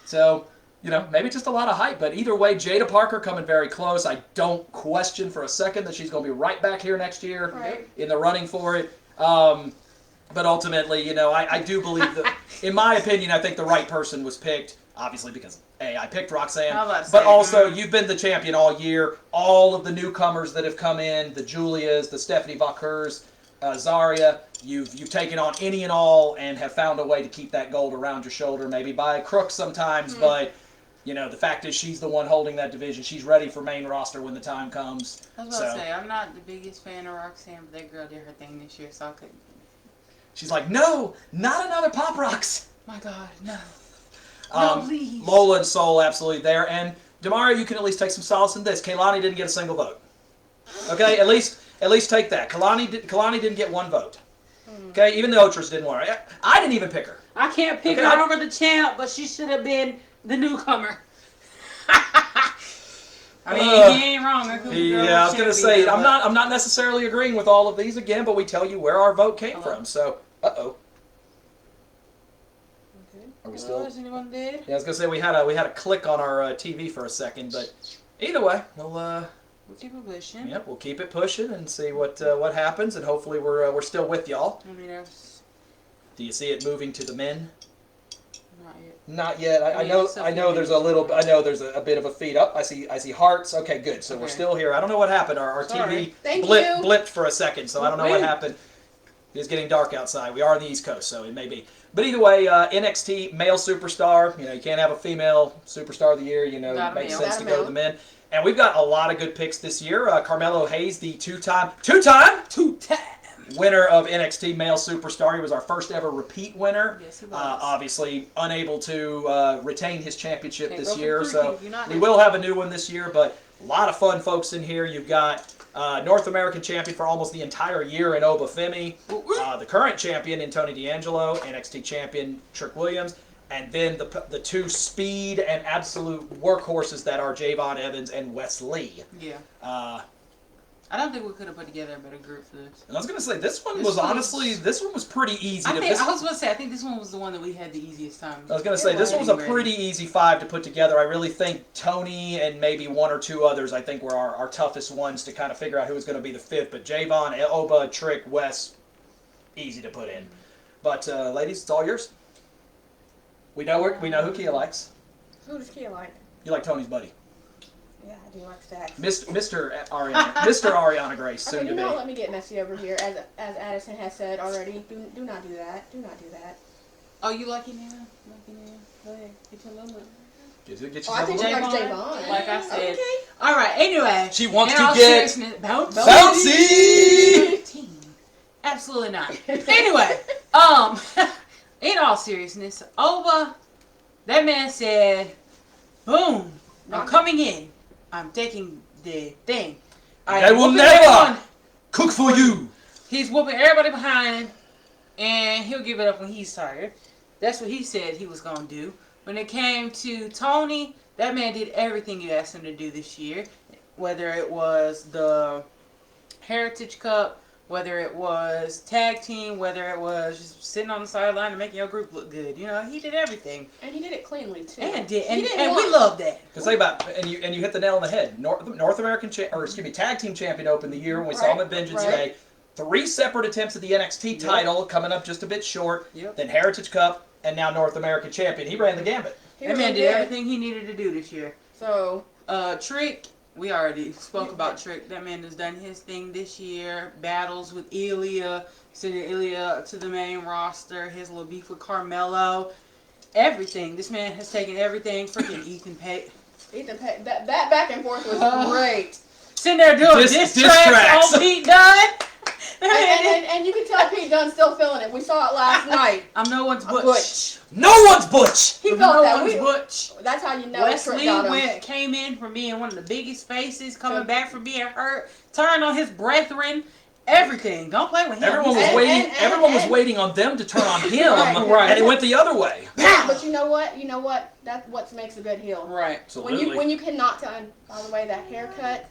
So, you know, maybe just a lot of hype. But either way, Jada Parker coming very close. I don't question for a second that she's going to be right back here next year in the running for it. But ultimately, you know, I do believe that, in my opinion, I think the right person was picked. Obviously, because, A, I picked Roxanne. But also, you've been the champion all year. All of the newcomers that have come in, the Julias, the Stephanie Vakers, Zarya, you've taken on any and all and have found a way to keep that gold around your shoulder, maybe by a crook sometimes, but, you know, the fact is she's the one holding that division. She's ready for main roster when the time comes. I was about to say, I'm not the biggest fan of Roxanne, but that girl did her thing this year, so I couldn't. She's like, no, not another Pop Rocks. My God, no. No, please. Lola and Sol absolutely there. And Demario, you can at least take some solace in this. Kaylani didn't get a single vote. Okay, at least take that. Kalani didn't get 1 vote. Okay, even the OTRAs didn't want her. I didn't even pick her. I can't pick her over the champ, but she should have been the newcomer. I mean, he ain't wrong. Yeah, I was gonna say I'm not necessarily agreeing with all of these again, but we tell you where our vote came from. So, Okay. Are we still? Is anyone dead? Yeah, I was gonna say we had a click on our TV for a second, but either way, We'll keep it pushing. Yep, we'll keep it pushing and see what happens, and hopefully we're still with y'all. I mean, there's Do you see it moving to the men? not yet. Not yet. I Yeah, know. so I know. There's a little. I know there's a bit of a feed up. I see hearts. Okay, good. So we're Okay. still here. I don't know what happened. Our Sorry. TV Thank you. blipped for a second, so I don't know what Wait. happened. It's getting dark outside. We are on the East Coast, so it may be. But either way, NXT male superstar. You can't have a female superstar of the year. It Got a makes male. sense Got to a go to male. the men. And we've got a lot of good picks this year. Carmelo Hayes, the two-time winner of NXT Male Superstar. He was our first ever repeat winner. Yes, he was. Obviously unable to retain his championship Can't this go for year, three, so you're not we in. will have a new one this year. But a lot of fun folks in here. You've got North American champion for almost the entire year in Oba Femi, the current champion in Tony D'Angelo, NXT champion Trick Williams, and then the two speed and absolute workhorses that are Javon Evans and Wes Lee. Yeah. I don't think we could have put together a better group for this. And I was going to say, this one This was one's- honestly, this one was pretty easy. I to think this, I was going to say I think this one was the one that we had the easiest time. I was going to say, this one was a pretty easy 5 to put together. I really think Tony and maybe 1 or 2 others, I think, were our toughest ones to kind of figure out who was going to be the 5th. But Javon, Oba, Trick, Wes, easy to put in. But, ladies, it's all yours. We know who Kia likes. Who does Kia like? You like Tony's buddy. Yeah, I do like Stacks. Mr. Ariana Grace, Okay, soon to do be. not let me get messy over here. As Addison has said already, do not do that. Do not do that. Oh, you lucky now? Go ahead. Get your little one. Get Oh, I yourself think a she little- likes Javon? Javon. Like I said. Okay. All right. Anyway. She wants in to all get seriousness- bouncy. bouncy. Absolutely not. Anyway, in all seriousness, Oba, that man said, "Boom, I'm coming in. I'm taking the thing. I will whooping never everyone." cook for you." He's whooping everybody behind, and he'll give it up when he's tired. That's what he said he was gonna do. When it came to Tony, that man did everything you asked him to do this year. Whether it was the Heritage Cup, whether it was tag team, whether it was just sitting on the sideline and making your group look good. He did everything. And he did it cleanly too. And He didn't we want- love that. Because think about, and you hit the nail on the head. North American tag team champion opened the year when we saw him at Vengeance Right. Day. 3 separate attempts at the NXT title, coming up just a bit short. Yep. Then Heritage Cup, and now North American champion. He ran the gambit. He That really man did everything he needed to do this year. So Trick, we already spoke about Trick. That man has done his thing this year. Battles with Ilya, sending Ilya to the main roster. His little beef with Carmelo. Everything. This man has taken everything. Freaking Ethan Pate. that back and forth was great. Sitting there doing Diss diss tracks tracks. on Pete Dunne. And you can tell Pete Dunne's still feeling it. We saw it last night. I'm no one's Butch. Butch. No one's Butch. He I'm felt no that. one's Butch. That's how you know Trick Wesley got him. came in from being one of the biggest faces, coming back from being hurt, turned on his brethren, everything. Don't play with him. Everyone was He's- waiting. Everyone was waiting on them to turn on him, Right. and it went the other way. But you know what? That's what makes a good heel. Right. Absolutely. When you cannot tell. By the way, that haircut.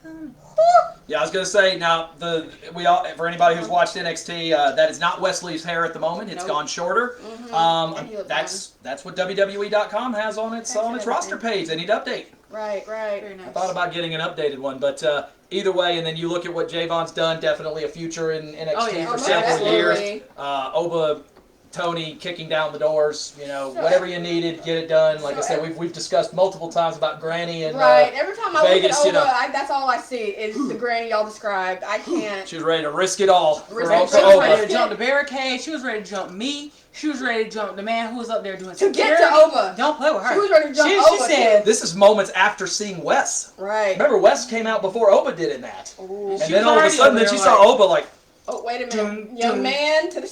Yeah, I was gonna say now for anybody who's watched NXT, that is not Wesley's hair at the moment. It's Nope. gone shorter. And he looked That's what WWE.com has on its roster page. They need to update. Right. Very I nice. thought about getting an updated one, but either way, and then you look at what Javon's done. Definitely a future in NXT Oh, yeah. for Oh, several absolutely. years. Oba, Tony kicking down the doors. Whatever you needed, get it done. Like I said, we've discussed multiple times about Granny and Right. Every time I Vegas, look at Oba, that's all I see is the granny y'all described. I can't. she was ready to risk it all for Risk it. She was ready Oba. to jump the barricade. She was ready to jump me. She was ready to jump the man who was up there doing To get security. to Oba. Don't play with her. She was ready to jump She Oba, said, This is moments after seeing Wes. Right. Remember, Wes came out before Oba did in that. Ooh. And She then was all of a already sudden, over then she there saw like- Oba like, Oh, wait a minute. Dum, Young dum. man to the I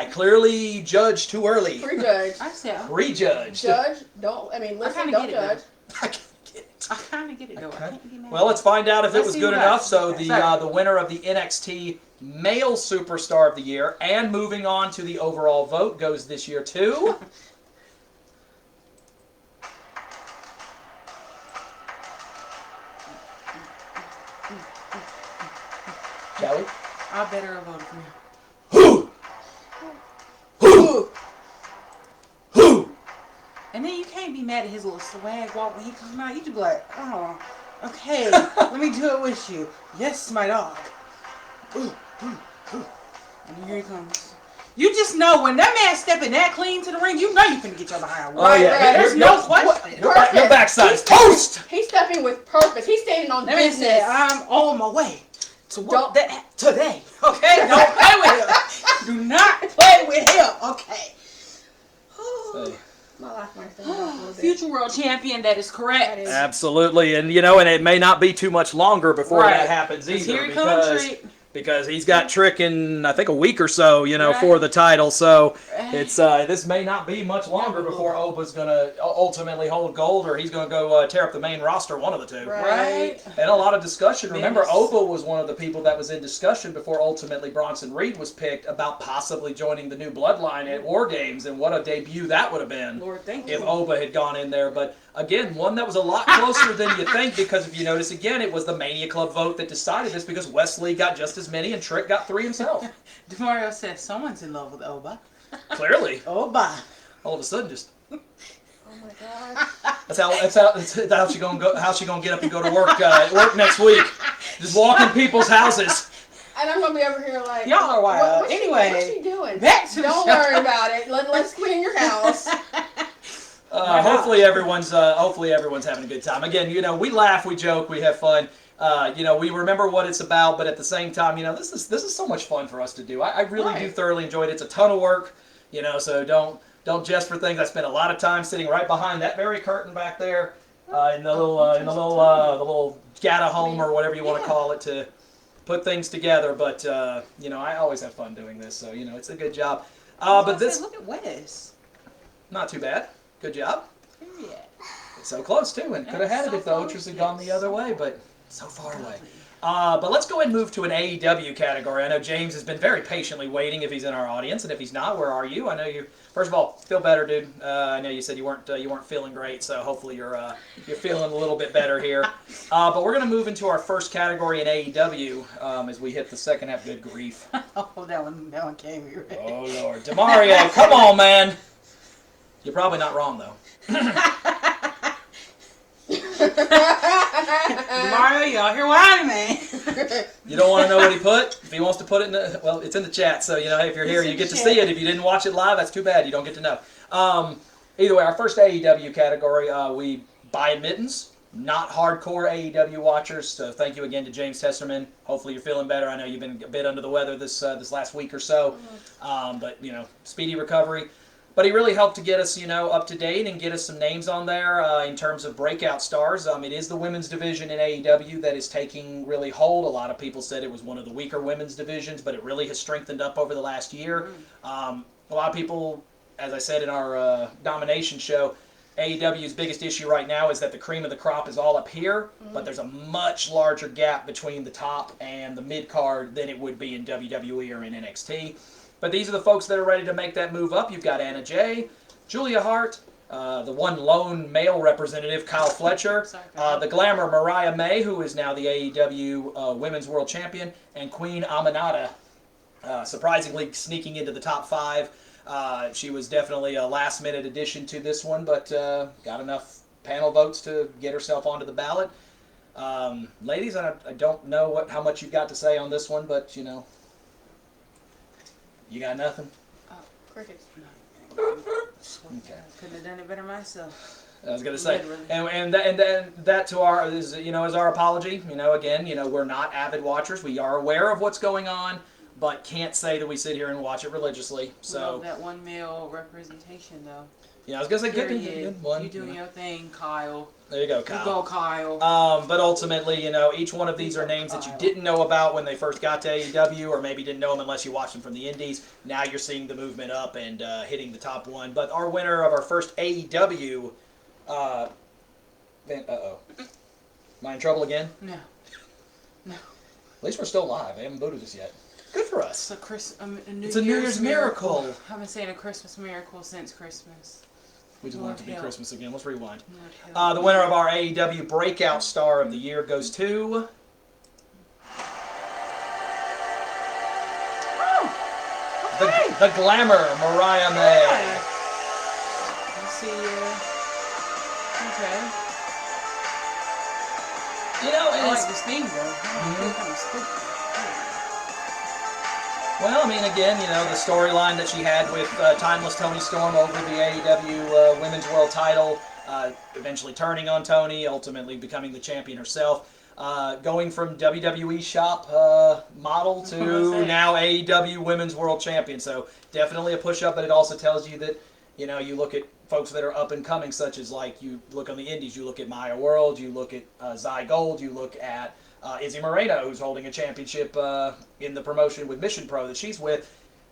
side. clearly judged too early. Prejudge. I said, Prejudged. Judge, don't, listen, kinda don't get it, judge. I can't get it. I kind of get it though. I can't be mad. Well, let's find out if it Let's was see good who enough. got it. So Okay. the winner of the NXT Male Superstar of the Year and moving on to the overall vote goes this year to... Shall we? I better have voted for him. Who? Who? Who? And then you can't be mad at his little swag walk when he comes out. You just be like, oh, okay, let me do it with you. Yes, my dog. Ooh, ooh, ooh. And here he comes. You just know when that man stepping that clean to the ring, you know you finna get your behind. Oh, yeah. There's no question. Your backside is toast. He's stepping with purpose. He's standing on Let me business. say, I'm on my way to work that today. Okay? Don't play with him. Do not play with him. Okay. Hey. My life might stand off a little bit. Future world champion, that is correct. That is- Absolutely, and and it may not be too much longer before Right. that happens either. Here he comes, Trick. Because he's got Trick in, I think, a week or so, Right. for the title. So Right. it's this may not be much longer before Opa's going to ultimately hold gold, or he's going to go tear up the main roster, one of the two. Right. And a lot of discussion. Remember, Yes. Opa was one of the people that was in discussion before ultimately Bronson Reed was picked about possibly joining the new Bloodline at War Games, and what a debut that would have been Lord, thank if you. Opa had gone in there. But again, one that was a lot closer than you think, because if you notice again, it was the Mania Club vote that decided this, because Wesley got just as many and Trick got 3 himself. DeMario says someone's in love with Oba. Clearly. Oba. All of a sudden, just Oh my god. that's how she gonna go. How she gonna get up and go to work next week? Just walking people's houses. And I'm gonna be over here like, Y'all are wild. What's Anyway, she doing? back to the Don't show. worry about it. Let's clean your house. Hopefully everyone's having a good time. Again, we laugh, we joke, we have fun. We remember what it's about, but at the same time, this is so much fun for us to do. I really do thoroughly enjoy it. It's a ton of work, so don't jest for things. I spent a lot of time sitting right behind that very curtain back there, in the little gata home or whatever you want to call it, to put things together. But I always have fun doing this, so it's a good job. But this, Look at Wes. not too bad. Good job. Period. So close too, and could have had it if the Otras had gone the other way, but so far away. But let's go ahead and move to an AEW category. I know James has been very patiently waiting if he's in our audience, and if he's not, where are you? I know you. First of all, feel better, dude. I know you said you weren't feeling great, so hopefully you're feeling a little bit better here. But we're gonna move into our first category in AEW as we hit the second half. Good grief! Oh, that one came here. Oh Lord, DeMario, come on, man. You're probably not wrong though. Mario, y'all here whining, man. You don't want to know what he put? If he wants to put it in it's in the chat. So, hey, if you're here, you get to see it. If you didn't watch it live, that's too bad. You don't get to know. Either way, our first AEW category, we buy admittance. Not hardcore AEW watchers. So thank you again to James Tesserman. Hopefully you're feeling better. I know you've been a bit under the weather this last week or so. But, speedy recovery. But he really helped to get us, up to date and get us some names on there in terms of breakout stars. It is the women's division in AEW that is taking really hold. A lot of people said it was one of the weaker women's divisions, but it really has strengthened up over the last year. A lot of people, as I said in our nomination show, AEW's biggest issue right now is that the cream of the crop is all up here, but there's a much larger gap between the top and the mid-card than it would be in WWE or in NXT. But these are the folks that are ready to make that move up. You've got Anna Jay, Julia Hart, the one lone male representative, Kyle Fletcher, the glamour Mariah May, who is now the AEW Women's World Champion, and Queen Aminata, surprisingly sneaking into the top 5. She was definitely a last-minute addition to this one, but got enough panel votes to get herself onto the ballot. Ladies, I don't know how much you've got to say on this one, but, you got nothing? Crickets. Okay. Couldn't have done it better myself. I was gonna say, Literally. and that to our is our apology. Again, we're not avid watchers. We are aware of what's going on, but can't say that we sit here and watch it religiously. So Love that one male representation, though. I was gonna say Period. good one. You doing your thing, Kyle. There you go, You Kyle. go, Kyle. But ultimately, each one of these are names that you didn't know about when they first got to AEW, or maybe didn't know them unless you watched them from the indies. Now you're seeing the movement up and hitting the top 1. But our winner of our first AEW, Am I in trouble again? No. At least we're still live. They haven't booted us yet. Good for us. It's a New It's a New Year's miracle. I've been saying a Christmas miracle since Christmas. We just want it to be Lord help. Christmas again. Let's rewind. Lord help. The winner of our AEW Breakout Star of the Year goes to The Glamour, Mariah May. Let's see. Okay. You know, I and like it's, this theme though. well, I mean, again, you know, the storyline that she had with Timeless Toni Storm over the AEW Women's World Title, eventually turning on Toni, ultimately becoming the champion herself. Going from WWE shop model to now AEW Women's World Champion. So definitely a push up, but it also tells you that, you know, you look at folks that are up and coming, such as like you look on the indies, you look at Maya World, you look at Zai Gold, you look at Izzy Moreno, who's holding a championship in the promotion with Mission Pro that she's with.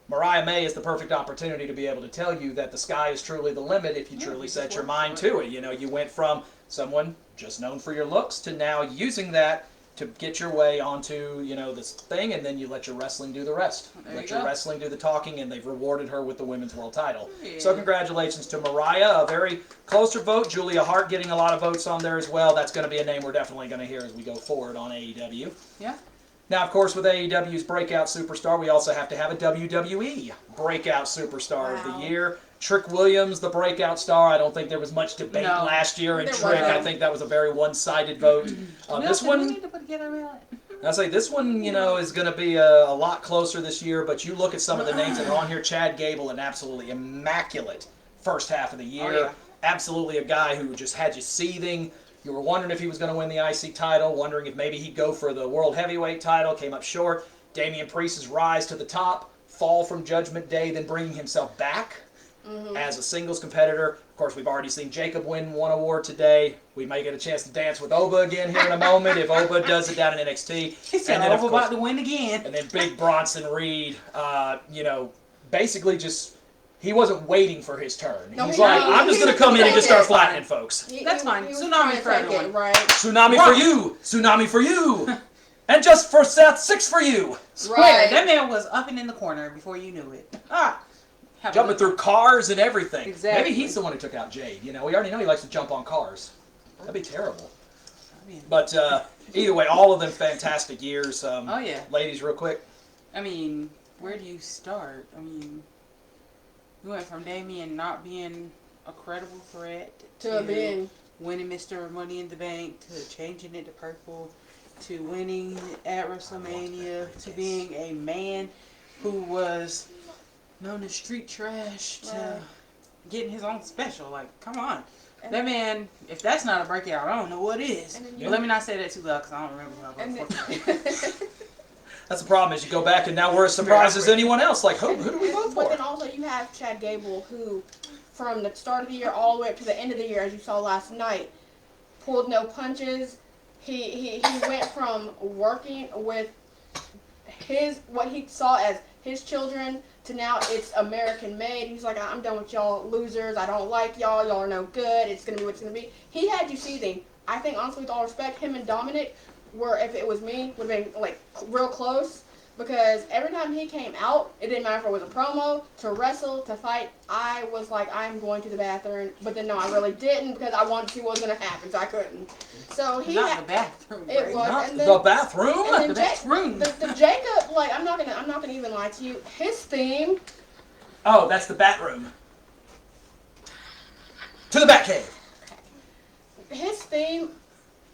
Mariah May is the perfect opportunity to be able to tell you that the sky is truly the limit if you truly set your mind to it. You know, you went from someone just known for your looks to now using that to get your way onto, you know, this thing, and then you let your wrestling do the rest. Let your wrestling do the talking, and they've rewarded her with the Women's World Title. Yeah. So congratulations to Mariah. A very closer vote. Julia Hart getting a lot of votes on there as well. That's going to be a name we're definitely going to hear as we go forward on AEW. Yeah. Now, of course, with AEW's Breakout Superstar, we also have to have a WWE Breakout Superstar of the Year. Trick Williams, the breakout star. I don't think there was much debate last year in Trick. I think that was a very one-sided vote. This one, we need to put together a ballot. I say this one, you know, is going to be a lot closer this year. But you look at some of the names that are on here. Chad Gable, an absolutely immaculate first half of the year. Oh, yeah. Absolutely a guy who just had you seething. You were wondering if he was going to win the IC title, wondering if maybe he'd go for the World Heavyweight title. Came up short. Damian Priest's rise to the top, fall from Judgment Day, then bringing himself back as a singles competitor. Of course, we've already seen Jacob win one award today. We may get a chance to dance with Oba again here in a moment if Oba does it down in NXT. He said Oba about to win again. And then Big Bronson Reed, you know, basically just, he wasn't waiting for his turn. No, He's he- like, he- I'm just he going to was come in and just start trying to- flattening folks. That's fine. He was Tsunami trying to for take everyone. it, right? Tsunami for you! Tsunami for you! And just for Seth, 6 for you! Swear, Right. that man was up and in the corner before you knew it. Jumping through cars and everything. Exactly. Maybe he's the one who took out Jade. You know, we already know he likes to jump on cars. That'd be terrible. I mean, But either way, all of them fantastic years. oh yeah. Ladies, real quick. I mean, where do you start? I mean, we went from Damien not being a credible threat To being winning Mr. Money in the Bank, to changing it to purple, to winning at WrestleMania, to being a man who was known as street trash, to getting his own special. Like, come on. That man, if that's not a breakout, I don't know what is. But let me not say that too loud because I don't remember who I voted for. That's the problem, is you go back and now we're as surprised as anyone else. Like, who do we vote But for? then also you have Chad Gable, who, from the start of the year all the way up to the end of the year, as you saw last night, pulled no punches. He went from working with what he saw as his children to now it's American made. He's like, I'm done with y'all losers. I don't like y'all. Y'all are no good. It's gonna be what it's gonna be. He had you seething. I think honestly, with all respect, him and Dominic were, if it was me, would have been like real close. Because every time he came out, it didn't matter if it was a promo, to wrestle, to fight, I was like, I'm going to the bathroom. But then no, I really didn't because I wanted to see what was going to happen, so I couldn't. So he Not had, the bathroom. it Ray. was, Not and then, the bathroom? and then The Ja- bathroom. the Jacob, like, I'm not gonna even lie to you. His theme, Oh, that's the bat room. To the bat cave. his theme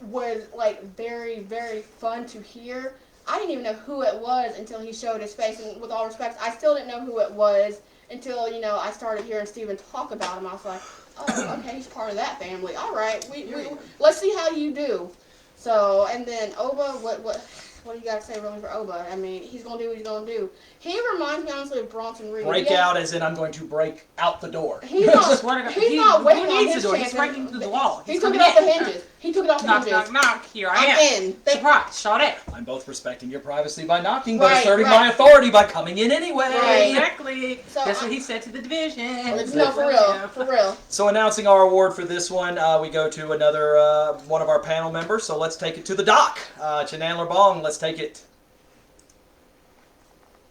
was like very, very fun to hear. I didn't even know who it was until he showed his face, and with all respect, I still didn't know who it was until, I started hearing Steven talk about him. I was like, oh, okay, he's part of that family. All right, we let's see how you do. So, and then Oba, what do you got to say really for Oba? I mean, he's going to do what he's going to do. He reminds me honestly of Bronson Reed. Break out as in I'm going to break out the door. He's not, Swear to God, he's not waiting who on needs his the door? chance. He's breaking through the wall. He He's took it coming off the in. hinges. He took it off the Knock, hinges. knock, knock. Here I I'm am. in. Surprise. Shot it. I'm both respecting your privacy by knocking, but Right, asserting right. my authority by coming in anyway. Right. Exactly. So That's I- what he said to the division. No, for real. For real. So announcing our award for this one, we go to another one of our panel members. So let's take it to the doc. Chenandler Bong, let's take it.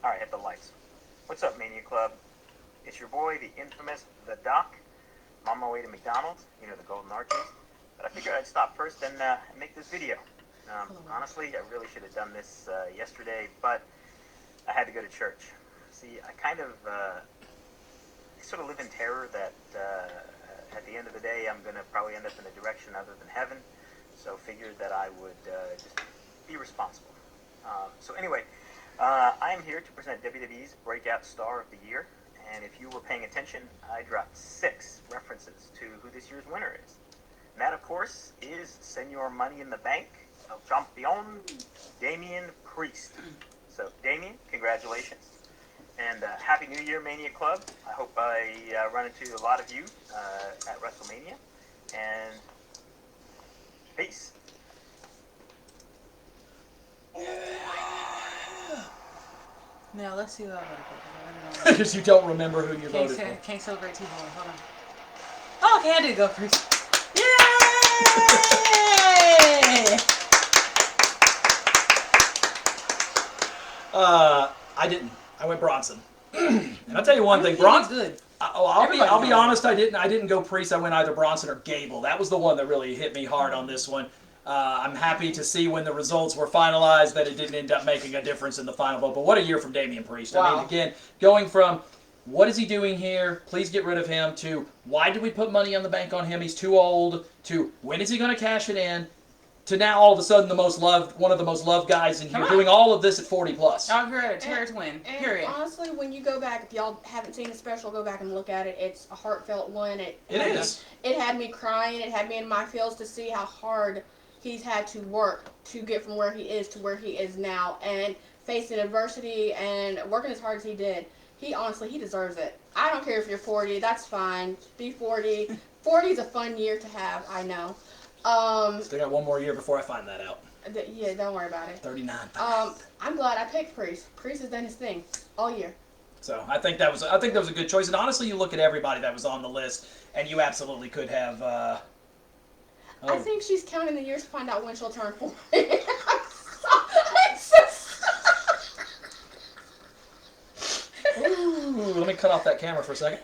All right, hit the lights. What's up, Mania Club? It's your boy, the infamous The Doc. I'm on my way to McDonald's, the Golden Arches. But I figured I'd stop first and make this video. Honestly, I really should have done this yesterday, but I had to go to church. See, I kind of sort of live in terror that at the end of the day, I'm going to probably end up in a direction other than heaven. So figured that I would just be responsible. So anyway, I am here to present WWE's Breakout Star of the Year. And if you were paying attention, I dropped 6 references to who this year's winner is. And that, of course, is Senor Money in the Bank, El Champion, Damian Priest. So, Damian, congratulations. And Happy New Year, Mania Club. I hope I run into a lot of you at WrestleMania. And peace. Now, let's see who I voted for. Because you don't remember who you voted for. Can't celebrate too hard. Hold on. Oh, okay, I did go first. Yay! I didn't. I went Bronson. And I'll tell you one thing, Bronson. Good. I'll be honest. I didn't go Priest. I went either Bronson or Gable. That was the one that really hit me hard on this one. I'm happy to see when the results were finalized that it didn't end up making a difference in the final vote. But what a year from Damian Priest. Wow. I mean, again, going from what is he doing here? Please get rid of him. To why did we put money on the bank on him? He's too old. To when is he going to cash it in? To now all of a sudden one of the most loved guys in here, doing all of this at 40 plus. I've heard a Terror's win. Period. Honestly, when you go back, if y'all haven't seen the special, go back and look at it. It's a heartfelt one. It is. It had me crying. It had me in my feels to see how hard he's had to work to get from where he is to where he is now, and facing adversity and working as hard as he did. He deserves it. I don't care if you're 40. That's fine. Be 40. 40 is a fun year to have. I know. Still got one more year before I find that out. Yeah, don't worry about it. 39. I'm glad I picked Priest. Priest has done his thing all year. So I think that was a good choice. And honestly, you look at everybody that was on the list, and you absolutely could have. I think she's counting the years to find out when she'll turn 40. Ooh, let me cut off that camera for a second.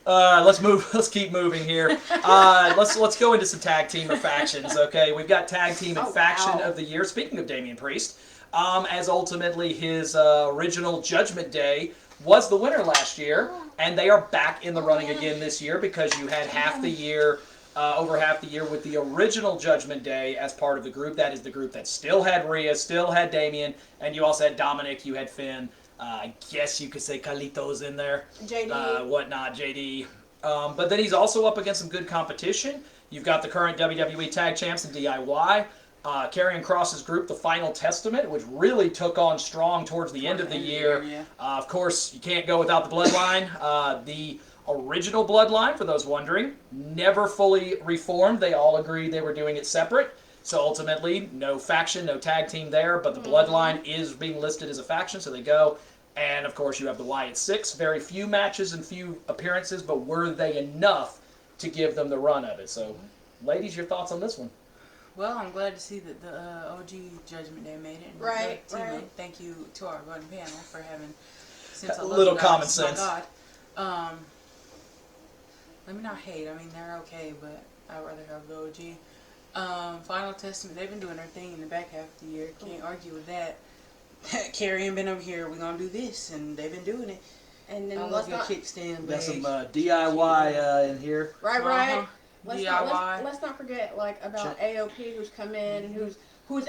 Let's move. Let's keep moving here. Let's go into some tag team or factions. Okay, we've got tag team and faction of the year. Speaking of Damian Priest, as ultimately his original Judgment Day was the winner last year, and they are back in the running again this year because you had half the year. Over half the year with the original Judgment Day as part of the group. That is the group that still had Rhea, still had Damian, and you also had Dominic, you had Finn. I guess you could say Carlito's in there. JD. Whatnot, JD. But then he's also up against some good competition. You've got the current WWE Tag Champs in DIY. Karrion Kross's group, The Final Testament, which really took on strong towards the end of the year. Yeah. Of course, you can't go without the Bloodline. The original Bloodline, for those wondering, never fully reformed. They all agreed they were doing it separate. So ultimately, no faction, no tag team there, but the Bloodline is being listed as a faction, so they go. And of course, you have the Wyatt Six. Very few matches and few appearances, but were they enough to give them the run of it? So, ladies, your thoughts on this one? Well, I'm glad to see that the OG Judgment Day made it. And right. Thank you to our voting panel for having since a little common sense. My God. Let me not hate. I mean, they're okay, but I'd rather have the OG. Final Testament, they've been doing their thing in the back half of the year. Can't argue with that. Carrion been over here, we're going to do this, and they've been doing it. And then let's go kickstand. Got some DIY in here. Right. DIY. Let's not forget about AOP, who's come in and who's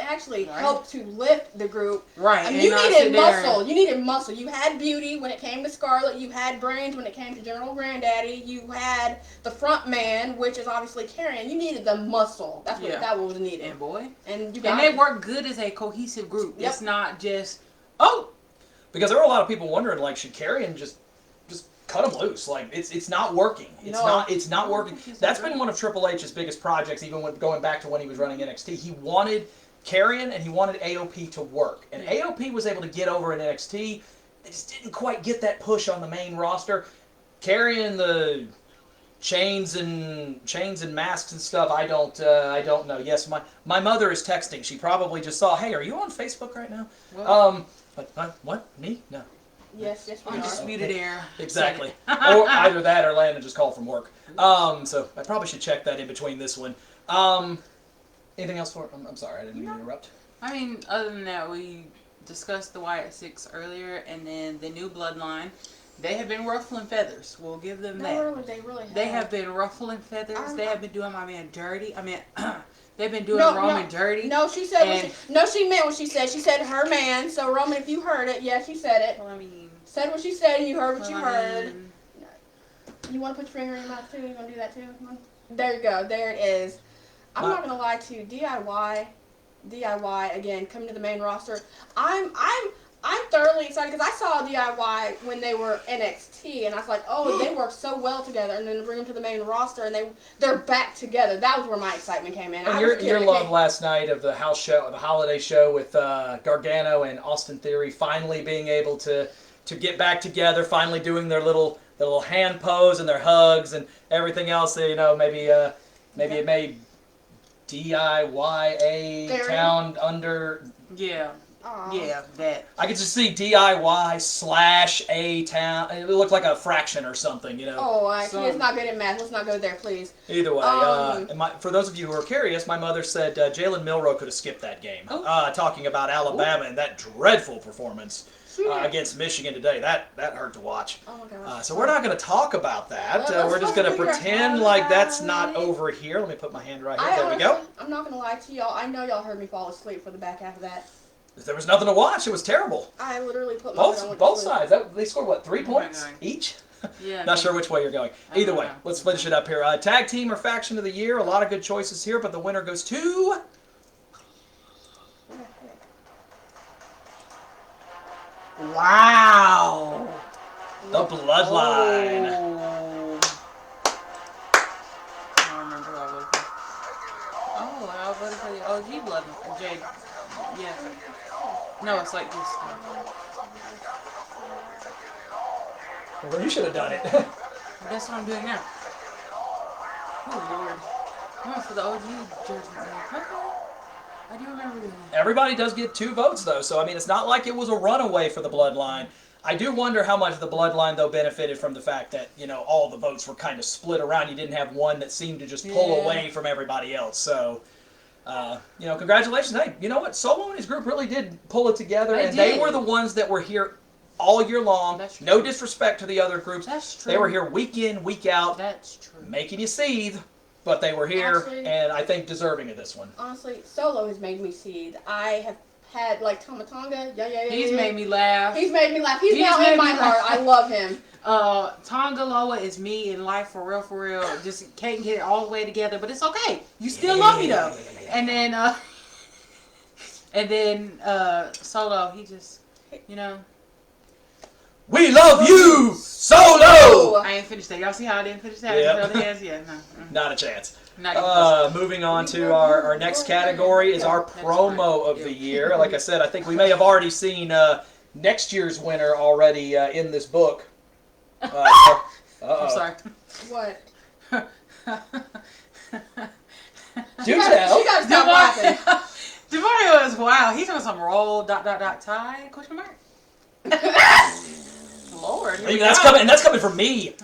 actually helped to lift the group. Right. I mean, you needed muscle. You needed muscle. You had beauty when it came to Scarlett. You had brains when it came to General Granddaddy. You had the front man, which is obviously Karrion. You needed the muscle. That's what that was needed. And boy. And they work good as a cohesive group. Yep. It's not just because there were a lot of people wondering, like, should Karrion just cut him loose? Like, it's not working. It's not working. That's been one of Triple H's biggest projects, even going back to when he was running NXT. He wanted Karrion and he wanted AOP to work, and AOP was able to get over in NXT. They just didn't quite get that push on the main roster. Karrion, the chains and masks and stuff. I don't know. Yes, my mother is texting. She probably just saw. Hey, are you on Facebook right now? What? Me? No. Yes, we are. Undisputed Era. Exactly. Or either that or Landon just called from work. So I probably should check that in between this one. Anything else for? I'm sorry, I didn't mean to interrupt. I mean, other than that, discussed the Wyatt Six earlier, and then the new bloodline. They have been ruffling feathers. We'll give them that. They really have. They have been ruffling feathers. They have been doing my man dirty. I mean, they've been doing No, Roman dirty. No, she said. She meant what she said. She said her man. So Roman, if you heard it, yeah, she said it. Well, I mean, Said what she said, and you heard what you I heard. mean, You want to put your finger in your mouth too? You want to do that too? There you go. There it is. I'm not gonna lie to you. DIY again coming to the main roster. I'm thoroughly excited because I saw DIY when they were NXT, and I was like, oh, they work so well together, and then to bring them to the main roster, and they're back together. That was where my excitement came in. And your love last night of the house show, the holiday show with Gargano and Austin Theory finally being able to get back together, finally doing their little hand pose and their hugs and everything else. Maybe it made DIYA town under. yeah. Aww. Yeah, that. I could just see DIY/A town. It looked like a fraction or something, Oh, it's not good at math. Let's not go there, please. Either way, for those of you who are curious, my mother said Jalen Milroe could have skipped that game. Talking about Alabama and that dreadful performance against Michigan today. That hurt to watch. Oh my gosh. So we're not going to talk about that. We're just going to pretend like that's not over here. Let me put my hand right here. There we go. I'm not going to lie to y'all. I know y'all heard me fall asleep for the back half of that. There was nothing to watch. It was terrible. I literally put my head on Both sides. They scored, 3 points each? Yeah. Not sure which way you're going. Either way, let's finish it up here. Tag team or faction of the year. A lot of good choices here, but the winner goes to... Wow. The Bloodline. Oh. I don't remember who I voted for. Oh, I voted for the OG Bloodline. Jade. Yeah. No, it's like this. Well, you should have done it. That's what I'm doing now. Oh, Lord. I went for the OG Judgment. Okay. I do remember doing that. Everybody does get 2 votes, though, so, it's not like it was a runaway for the Bloodline. I do wonder how much the Bloodline, though, benefited from the fact that, all the votes were kind of split around. You didn't have one that seemed to just pull away from everybody else, so... congratulations. Hey, you know what? Solo and his group really did pull it together, they were the ones that were here all year long. That's true. No disrespect to the other groups. That's true. They were here week in, week out. That's true. Making you seethe, but they were here, Honestly, and I think deserving of this one. Honestly, Solo has made me seethe. I have had, Tomatonga. Yeah. He's made me laugh. He's made me laugh. He's now in my heart. I love him. Tonga Loa is me in life for real. Just can't get it all the way together, but it's okay. You still love me though. And then Solo, he just, We love you, Solo! I ain't finished that. Y'all see how I didn't finish that? Yep. Yeah, no. Not a chance. Not even close. Moving on to our next category is our promo of the year. Like I said, I think we may have already seen next year's winner already in this book. I'm sorry. What? Do tell. She got to stop laughing. DeMario is wow. He's doing some roll ... tie ? Lord, That's coming from me.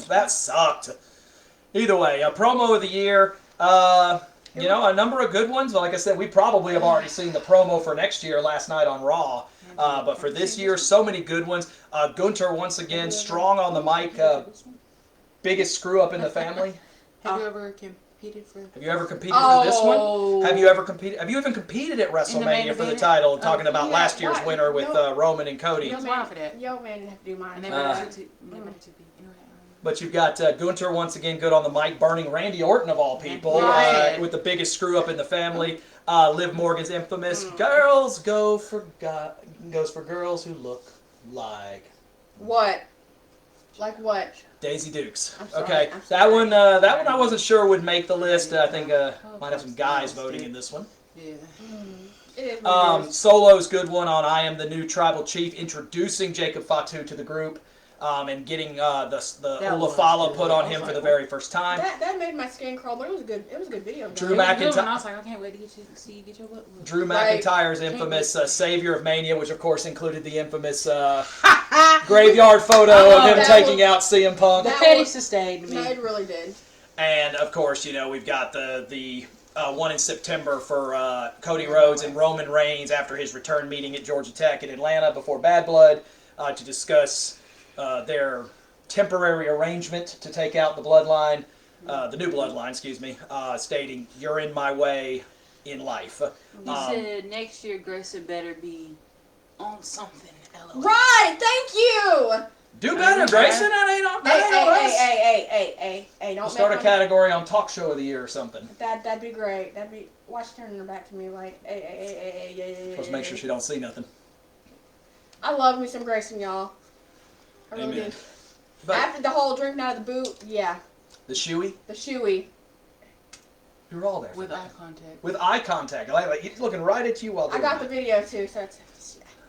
That sucked. Either way, a promo of the year. A number of good ones. But like I said, we probably have already seen the promo for next year last night on Raw. But for this year, so many good ones. Gunther once again strong on the mic. Biggest screw up in the family. Have you ever competed for? Have you ever competed for this one? Have you ever competed? Have you even competed at WrestleMania for the title? Talking about last year's winner with Roman and Cody. Yo, man for that. Yo, man, didn't have to do mine. But you've got Gunther once again good on the mic, burning Randy Orton of all people with the biggest screw up in the family. Liv Morgan's infamous "Girls goes for girls who look like What? Like what? Daisy Dukes." I'm sorry, Okay, I'm that sorry. one I wasn't sure would make the list. I think might have some guys voting in this one. Yeah. It is what it is. Solo's good one on "I Am the New Tribal Chief," introducing Jacob Fatu to the group. And getting the Olafala put on him for the very first time. That made my skin crawl, but it was a good video. Drew I was McIntyre. like, I can't wait to see you get your butt whooped. Drew McIntyre's infamous Savior of Mania, which of course included the infamous graveyard photo of him taking out CM Punk. The petty sustained me. No, it really did. And of course, we've got the one in September for Cody Rhodes and Roman Reigns after his return meeting at Georgia Tech in Atlanta before Bad Blood to discuss their temporary arrangement to take out the bloodline, the new bloodline, excuse me, stating, "You're in my way in life." You said next year Grayson better be on something. LOL. Right, thank you. Do better, Grayson. That ain't on us. Hey, don't Start a make category on Talk Show of the Year or something. That'd be great. Watch her turning her back to me like, hey. Let's make sure she don't see nothing. I love me some Grayson, y'all. I really Amen. do. But After the whole drinking out of the boot, yeah, the shoey, the shoey. we were all there. With eye contact. With eye contact. Like he's looking right at you while doing I got the that. video too, so it's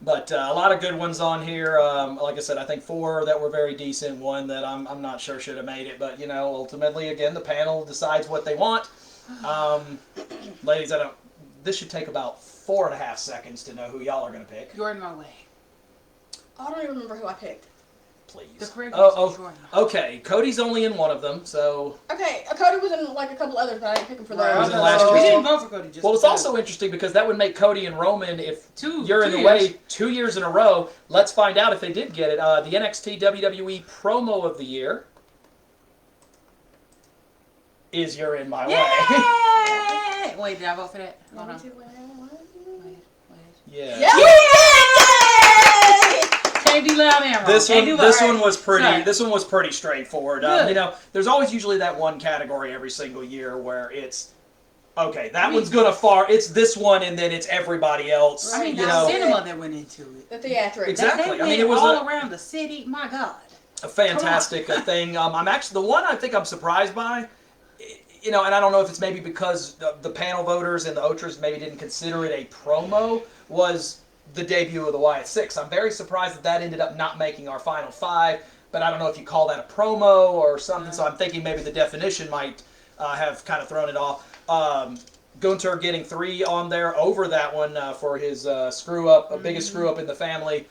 But a lot of good ones on here. Like I said, I think 4 that were very decent. One that I'm not sure should have made it. But, you know, ultimately, again, the panel decides what they want. Ladies, this should take about 4.5 seconds to know who y'all are going to pick. You're in my way. I don't even remember who I picked. Please. The correct Oh, answer is you're in my way. okay. Cody's only in one of them, so... Okay, Cody was in like a couple others, but I didn't pick him for those. He was in last We year. didn't vote for Cody. Just Well, it's because. also interesting because that would make Cody and Roman, if Two you're in the years. way 2 years in a row, let's find out if they did get it. The NXT WWE Promo of the Year is You're in My Way. Yay! Wait, did I vote for that? Hold on. Wait. Yeah. Yay! Can't be loud and wrong. This Can't one, do this right. one was pretty. Sorry. This one was pretty straightforward. Good. You know, there's always usually that one category every single year where it's okay. That I mean- one's gonna far. It's this one, and then it's everybody else. I mean, you the know, cinema that went into it. The theatrics. Exactly. They I mean, went it was all around the city. My God. a fantastic thing. I'm actually the one I think I'm surprised by. You know, and I don't know if it's maybe because the panel voters and the OTRAs maybe didn't consider it a promo, was the debut of the Wyatt Six. I'm very surprised that ended up not making our final 5, but I don't know if you call that a promo or something, so I'm thinking maybe the definition might have kind of thrown it off. Gunther getting 3 on there over that one for his screw-up, biggest screw-up in the family.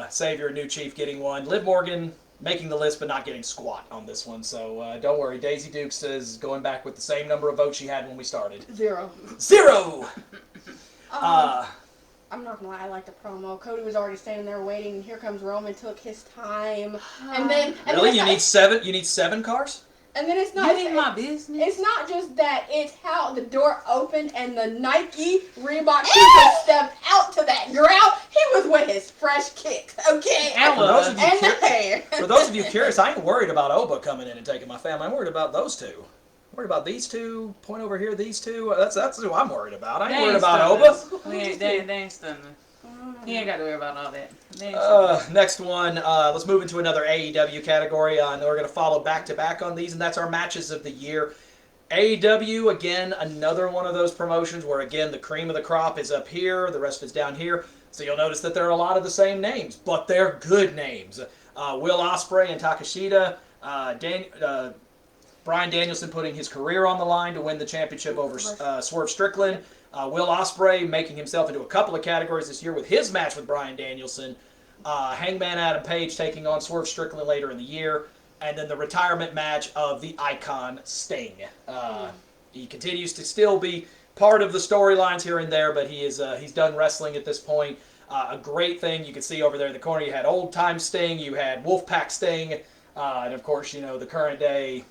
Savior, new chief getting 1. Liv Morgan making the list but not getting squat on this one, so don't worry. Daisy Dukes is going back with the same number of votes she had when we started. 0. 0! I'm not gonna lie, I like the promo. Cody was already standing there waiting, and here comes Roman, took his time, and then Really? it's You not- need 7? You need 7 cars? and then it's not. You ain't my business. It's not just that; it's how the door opened and the Nike Reebok shoes stepped out to that ground. He was with his fresh kicks, okay? And For those of you And cur- there. For those of you curious, I ain't worried about Oba coming in and taking my family. I'm worried about those 2. I'm worried about these 2. Point over here, these 2. That's who I'm worried about. I ain't worried about Oba. They ain't stunning. He ain't got to worry about all that. They ain't stunning. Next one, let's move into another AEW category, and we're going to follow back-to-back on these, and that's our matches of the year. AEW, again, another one of those promotions where, again, the cream of the crop is up here, the rest is down here. So you'll notice that there are a lot of the same names, but they're good names. Will Ospreay and Takeshita, Bryan Danielson putting his career on the line to win the championship over Swerve Strickland. Will Ospreay making himself into a couple of categories this year with his match with Bryan Danielson. Hangman Adam Page taking on Swerve Strickland later in the year. And then the retirement match of the Icon Sting. He continues to still be part of the storylines here and there, but he's done wrestling at this point. A great thing you can see over there in the corner. You had old time Sting, you had Wolfpack Sting, and of course, you know, the current day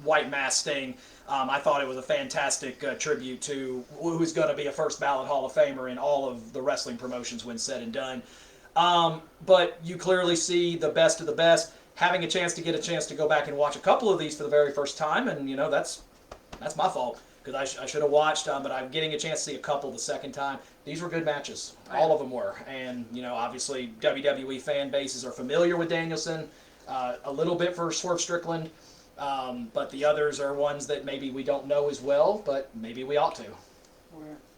White Mask Sting. I thought it was a fantastic tribute to who's going to be a first ballot Hall of Famer in all of the wrestling promotions when said and done. But you clearly see the best of the best. Having a chance to go back and watch a couple of these for the very first time, and you know that's my fault because I should have watched, but I'm getting a chance to see a couple the second time. These were good matches, all of them were, and you know obviously WWE fan bases are familiar with Danielson, a little bit for Swerve Strickland, but the others are ones that maybe we don't know as well, but maybe we ought to.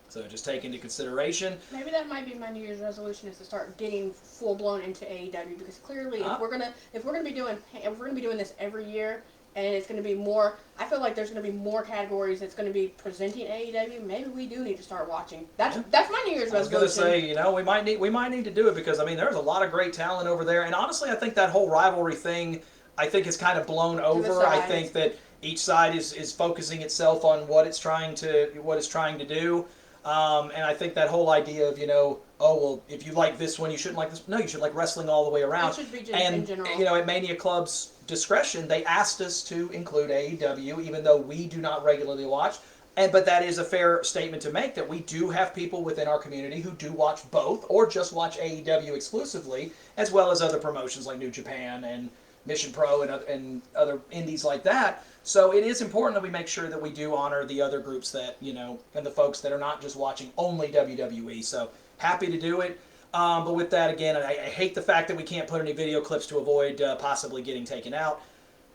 So just take into consideration. Maybe that might be my New Year's resolution is to start getting full blown into AEW because clearly if we're gonna be doing this every year and it's gonna be more, I feel like there's gonna be more categories that's gonna be presenting AEW. Maybe we do need to start watching. That's my New Year's I was resolution. going to say, you know, we might need to do it because I mean there's a lot of great talent over there, and honestly I think that whole rivalry thing I think is kind of blown over. I sides. think that Each side is focusing itself on what it's trying to do. And I think that whole idea of, oh, well, if you like this one, you shouldn't like this. No, you should like wrestling all the way around. It should be just and, in general. at Mania Club's discretion, they asked us to include AEW, even though we do not regularly watch. But that is a fair statement to make, that we do have people within our community who do watch both, or just watch AEW exclusively, as well as other promotions like New Japan and Mission Pro and other indies like that. So it is important that we make sure that we do honor the other groups that, and the folks that are not just watching only WWE. So happy to do it. But with that, again, I hate the fact that we can't put any video clips to avoid possibly getting taken out.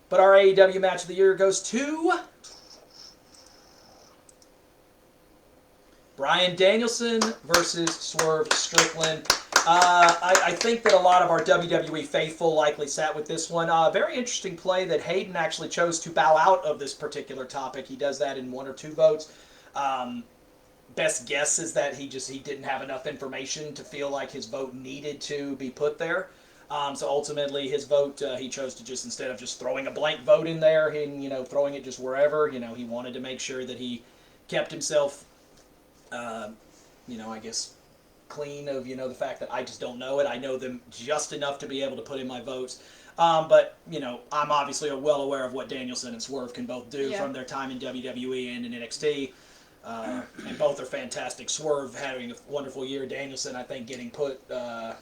But our AEW match of the year goes to Bryan Danielson versus Swerve Strickland. I think that a lot of our WWE faithful likely sat with this one. Very interesting play that Hayden actually chose to bow out of this particular topic. He does that in 1 or 2 votes. Best guess is that he didn't have enough information to feel like his vote needed to be put there. So ultimately, his vote, he chose to just, instead of just throwing a blank vote in there and throwing it just wherever, he wanted to make sure that he kept himself, I guess, clean of the fact that I just don't know it. I know them just enough to be able to put in my votes. But I'm obviously well aware of what Danielson and Swerve can both do from their time in WWE and in NXT. And both are fantastic. Swerve having a wonderful year. Danielson, I think, getting a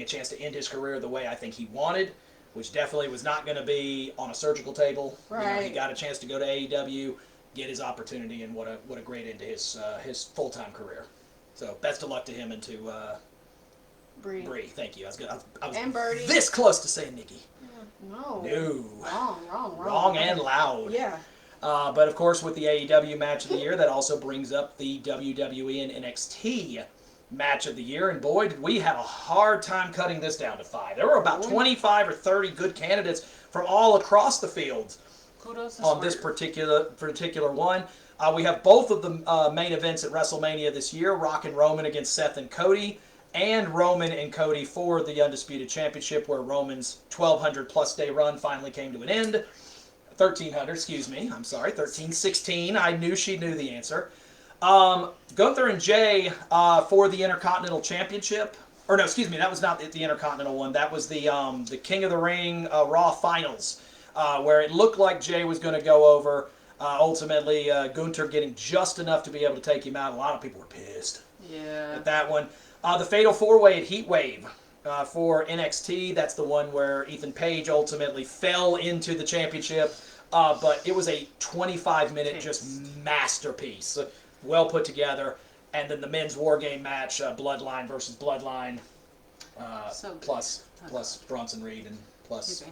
chance to end his career the way I think he wanted, which definitely was not going to be on a surgical table. Right. He got a chance to go to AEW, get his opportunity, and what a great end to his full-time career. So best of luck to him and to Bree. Thank you. I was And Birdie. this close to saying Nikki. No. No. Wrong. Wrong and loud. Yeah. But of course, with the AEW match of the year, that also brings up the WWE and NXT match of the year. And boy, did we have a hard time cutting this down to 5. There were about 25 or 30 good candidates from all across the field on this particular one. We have both of the main events at WrestleMania this year, Rock and Roman against Seth and Cody, and Roman and Cody for the Undisputed Championship, where Roman's 1,200-plus day run finally came to an end. 1,300, excuse me. I'm sorry, 1,316. I knew she knew the answer. Gunther and Jay for the Intercontinental Championship. Or no, excuse me, that was not the Intercontinental one. That was the King of the Ring Raw Finals, where it looked like Jay was going to go over. Ultimately, Gunther getting just enough to be able to take him out. A lot of people were pissed at that one. The Fatal 4-Way at Heat Wave for NXT. That's the one where Ethan Page ultimately fell into the championship. But it was a 25-minute just masterpiece. Well put together. And then the men's War Game match, Bloodline versus Bloodline, plus Bronson Reed and plus,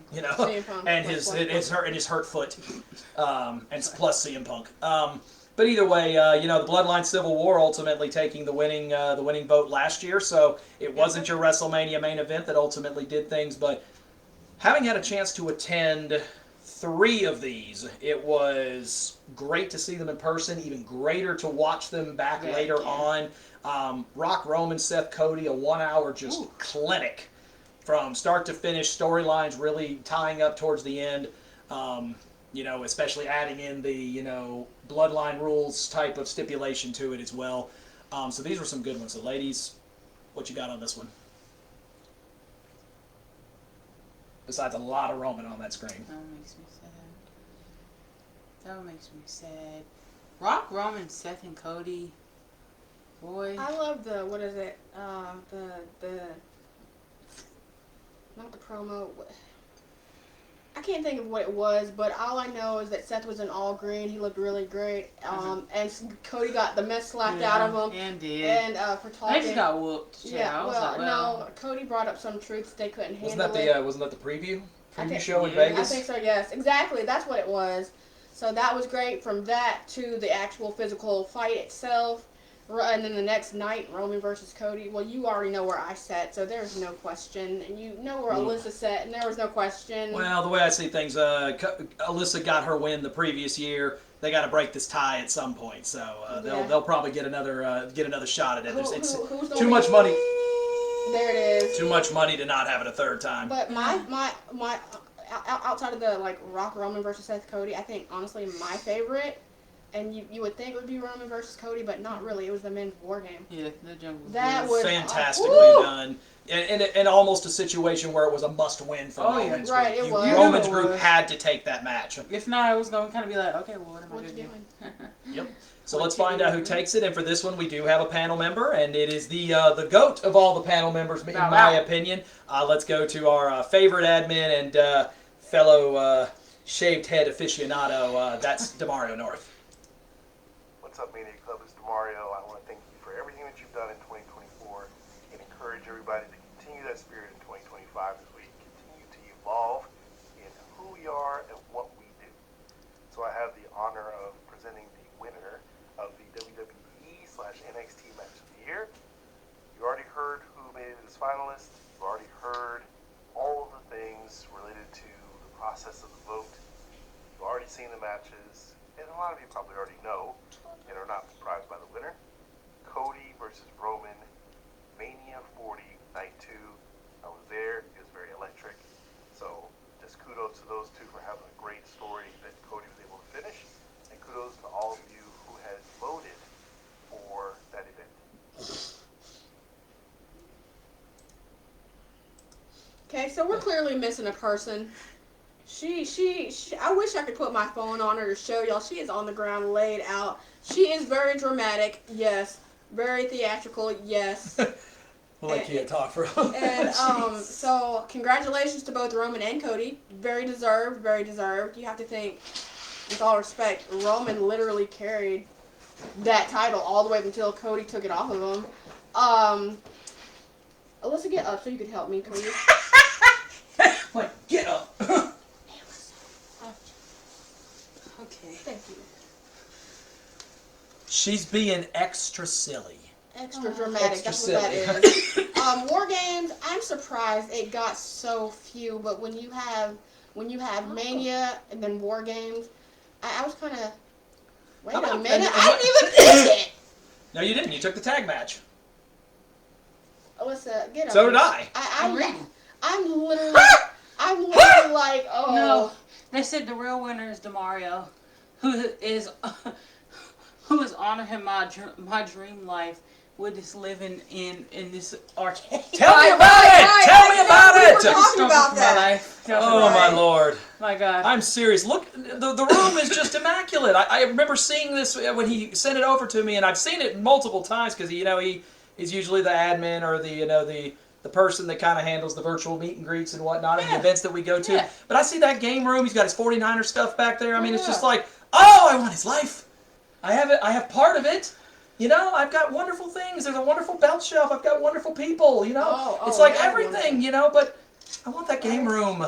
and his hurt foot, and plus CM Punk. But either way, the Bloodline Civil War ultimately taking the winning vote last year. So it wasn't your WrestleMania main event that ultimately did things. But having had a chance to attend 3 of these, it was great to see them in person. Even greater to watch them back later on. Rock, Roman, Seth, Cody, a 1-hour just clinic from start to finish. Storylines really tying up towards the end. Especially adding in the, bloodline rules type of stipulation to it as well. So these were some good ones. So ladies, what you got on this one? Besides a lot of Roman on that screen. That makes me sad. Rock, Roman, Seth, and Cody. Boy. I love the, what is it? Not the promo. I can't think of what it was, but all I know is that Seth was in all green. He looked really great. And Cody got the mess slapped out of him. And did. And for talking. They just got whooped. Yeah, no, Cody brought up some truths they couldn't handle. Wasn't that the preview show in Vegas? I think so, yes. Exactly, that's what it was. So that was great. From that to the actual physical fight itself. And then the next night, Roman versus Cody. Well, you already know where I sat, so there's no question. And you know where Alyssa sat, and there was no question. Well, the way I see things, Alyssa got her win the previous year. They got to break this tie at some point, so they'll probably get another shot at it. It's too much money. There it is. Too much money to not have it a third time. But my outside of the like Rock Roman versus Seth Cody, I think honestly my favorite, and you would think it would be Roman versus Cody, but not really. It was the men's war game. Yeah, the jungle. That was fantastically done. And almost a situation where it was a must-win for Oh, yeah. Roman's Right, group. it was. Roman's It group was. had to take that match. If not, I was going to kind of be like, okay, well, what am I What you going to do? doing? Yep. So let's find out who takes it. And for this one, we do have a panel member, and it is the GOAT of all the panel members, in Bow, my bow. opinion. Let's go to our favorite admin and fellow shaved head aficionado. That's Demario North. What's up, Mania Club? It's Demario. I want to thank you for everything that you've done in 2024 and encourage everybody to continue that spirit in 2025 as we continue to evolve in who we are and what we do. So I have the honor of presenting the winner of the WWE/NXT Match of the Year. You already heard who made it as finalists. You've already heard all of the things related to the process of the vote. You've already seen the matches, and a lot of you probably already know and are not surprised by the winner. Cody versus Roman, Mania 40, Night 2. I was there. It was very electric. So just kudos to those two for having a great story that Cody was able to finish. And kudos to all of you who had voted for that event. Okay, so we're clearly missing a person. She I wish I could put my phone on her to show y'all. She is on the ground laid out. She is very dramatic, yes. Very theatrical, yes. Well, I can't talk for And so congratulations to both Roman and Cody. Very deserved, very deserved. You have to think, with all respect, Roman literally carried that title all the way up until Cody took it off of him. Alyssa, get up so you could help me, please. Like, get up. Okay. Thank you. She's being extra silly. Extra dramatic. Extra That's what that is. War Games. I'm surprised it got so few, but when you have Mania and then War Games, I was kind of wait How a about- minute. and I didn't even pick it. No, you didn't. You took the tag match. Alyssa, get up. So did I. I'm reading. I'm literally like, oh. No, they said the real winner is Demario, who is honoring my dream life with this living in this arcade. Tell me Right, about it! right, Tell right. me about We it! were talking about that. My life. Oh my lord! My God. I'm serious. Look, the room is just immaculate. I remember seeing this when he sent it over to me, and I've seen it multiple times because he is usually the admin or the person that kind of handles the virtual meet and greets and whatnot and the events that we go to. Yeah. But I see that game room. He's got his 49er stuff back there. I mean, it's Yeah. just like, oh, I want his life. I have it. I have part of it. You know, I've got wonderful things. There's a wonderful belt shelf. I've got wonderful people. You know, Oh, it's like that's everything. wonderful. You know, but I want that game room.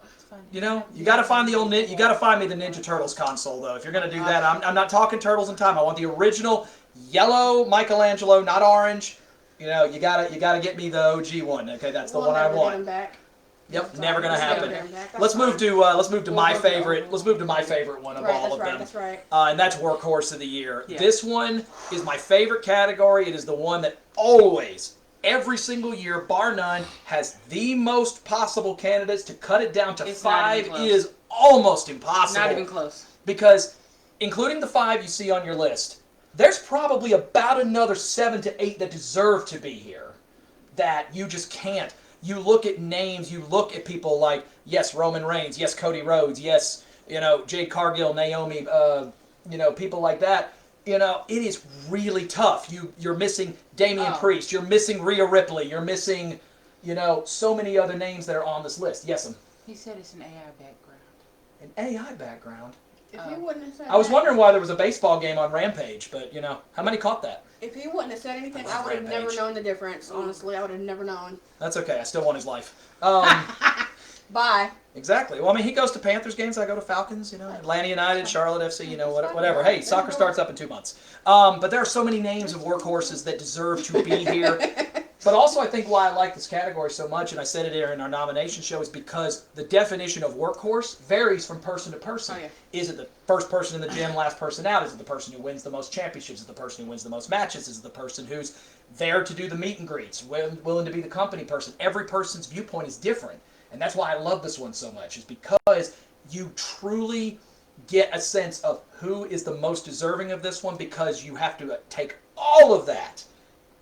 It's fun. You know, you got to find the old you got to find me the Ninja Turtles console though. If you're gonna do that, I'm not talking Turtles in Time. I want the original yellow Michelangelo, not orange. You know, you gotta get me the OG one. Okay, that's the We'll one I never get him want. back. Yep, That's never fine. gonna We'll never happen. get him back. That's Let's move fine. to my We'll go favorite. to- Let's move to my favorite one of Right, all that's of right, them. that's right. And that's Workhorse of the Year. Yeah. This one is my favorite category. It is the one that always, every single year, bar none, has the most possible candidates. To cut it down to It's not 5 even close. is almost impossible. Not even close. Because, including the 5 you see on your list, there's probably about another 7 to 8 that deserve to be here that you just can't. You look at names, you look at people like, yes, Roman Reigns, yes, Cody Rhodes, yes, Jade Cargill, Naomi, people like that. It is really tough. You're missing Damian Priest, you're missing Rhea Ripley, you're missing, so many other names that are on this list. Yes, He said it's an AI background. an AI background. If he wouldn't have said I was that- wondering why there was a baseball game on Rampage, but how many caught that? If he wouldn't have said anything, I I love would have never Rampage. known the difference. Honestly, I would have never known. That's okay. I still want his life. Bye. Exactly. Well, I mean, he goes to Panthers games. I go to Falcons. Atlanta United, Charlotte FC. Whatever. Hey, soccer starts up in 2 months. But there are so many names of workhorses that deserve to be here. But also, I think why I like this category so much, and I said it here in our nomination show, is because the definition of workhorse varies from person to person. Oh, yeah. Is it the first person in the gym, last person out? Is it the person who wins the most championships? Is it the person who wins the most matches? Is it the person who's there to do the meet and greets, willing to be the company person? Every person's viewpoint is different. And that's why I love this one so much, is because you truly get a sense of who is the most deserving of this one, because you have to take all of that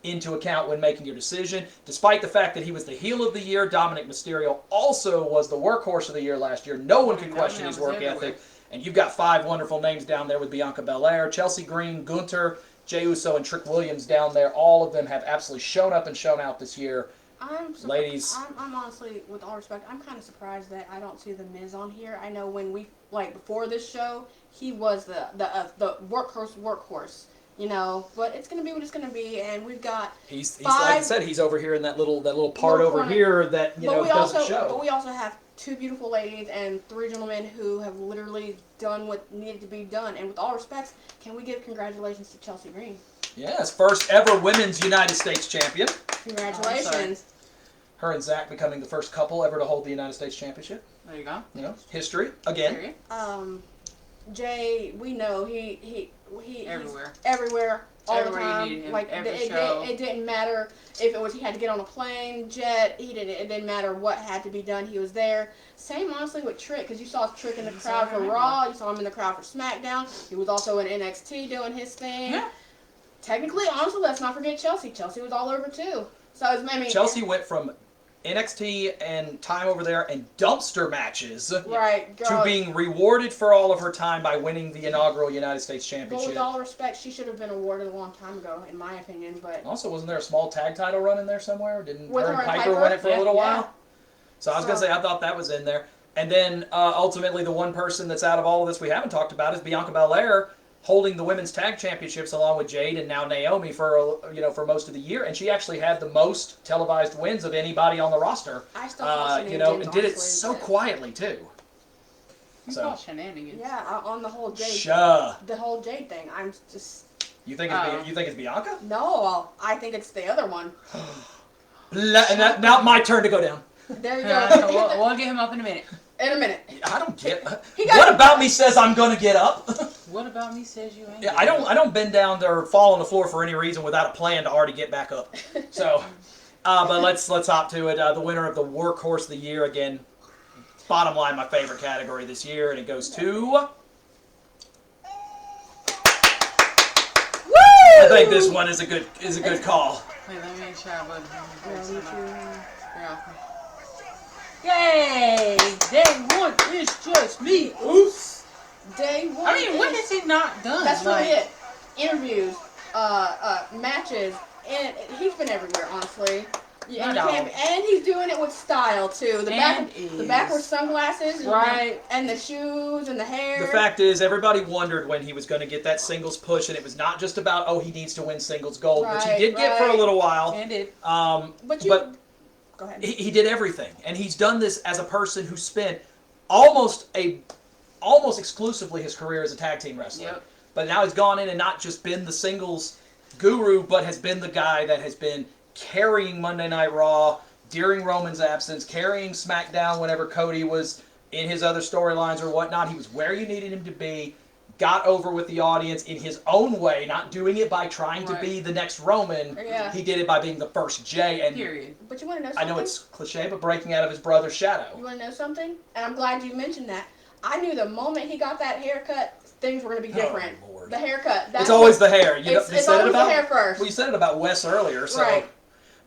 into account when making your decision. Despite the fact that he was the heel of the year, Dominic Mysterio also was the workhorse of the year last year. No one can question his work ethic. And you've got 5 wonderful names down there with Bianca Belair, Chelsea Green, Gunther, Jey Uso, and Trick Williams down there. All of them have absolutely shown up and shown out this year. Ladies. I'm honestly, with all respect, I'm kind of surprised that I don't see The Miz on here. I know when we, like, before this show, he was the workhorse, you know, but it's going to be what it's going to be, and we've got He's like I said, he's over here in that little part over here that, you know, doesn't show. But we also have 2 beautiful ladies and 3 gentlemen who have literally done what needed to be done. And with all respects, can we give congratulations to Chelsea Green? Yes, first ever women's United States champion. Congratulations. Her and Zach becoming the first couple ever to hold the United States Championship. There you go. You know, history again. Jay, we know he Everywhere. He's everywhere all Everywhere the you time. needed him, Like every it show. didn't matter if it was he had to get on a plane, jet. It didn't matter what had to be done. He was there. Same honestly with Trick, because you saw Trick in the crowd for Raw. You saw him in the crowd for SmackDown. He was also in NXT doing his thing. Yeah. Technically, honestly, let's not forget Chelsea. Chelsea was all over too. So I mean, Chelsea went from NXT and time over there and dumpster matches right, girl, to being rewarded for all of her time by winning the inaugural United States But Championship. with all respect, she should have been awarded a long time ago, in my opinion. But Also, wasn't there a small tag title run in there somewhere? Didn't With her and her and Piper Piper? win it for a little Yeah. while? So I was going to say, I thought that was in there. And then, ultimately, the one person that's out of all of this we haven't talked about is Bianca Belair, holding the women's tag championships along with Jade and now Naomi for most of the year, and she actually had the most televised wins of anybody on the roster. I still call you know, and shenanigans, did it honestly, so but- quietly too. You So. call shenanigans. Yeah, on the whole Jade, Sure. the whole Jade thing. I'm just You think it's Bianca? no. I think it's the other one. And now my turn to go down. There you So go. we'll get him up in a minute. In a minute. I don't get. got- What about me says I'm gonna get up? What about me says you ain't? Yeah, I don't bend down or fall on the floor for any reason without a plan to already get back up. So, but let's hop to it. The winner of the Workhorse of the Year again. Bottom line, my favorite category this year, and it goes to. I think this one is a good call. Wait, let me make sure I wasn't. Yeah, Yay! Day 1 is just me. Oops. Day one. I mean, what has he not done? That's Like, really it. Interviews, matches, and he's been everywhere, honestly. Yeah, No and he's doing it with style too. The And backward sunglasses, and right, and the shoes and the hair. The fact is, everybody wondered when he was going to get that singles push, and it was not just about, oh, he needs to win singles gold, which he did get for a Right. little while. and it. But go ahead. He did everything, and he's done this as a person who spent almost exclusively his career as a tag team wrestler. Yep. But now he's gone in and not just been the singles guru, but has been the guy that has been carrying Monday Night Raw during Roman's absence, carrying SmackDown whenever Cody was in his other storylines or whatnot. He was where you needed him to be, got over with the audience in his own way, not doing it by trying to be the next Roman. Yeah. He did it by being the first Jay. And Period. But you want to know I something? know it's cliche, but breaking out of his brother's shadow. You want to know something? And I'm glad you mentioned that. I knew the moment he got that haircut, things were going to be different. Oh, Lord. The haircut. It's always the hair. You It's said it always about the hair first. Well, you said it about Wes earlier, so Right.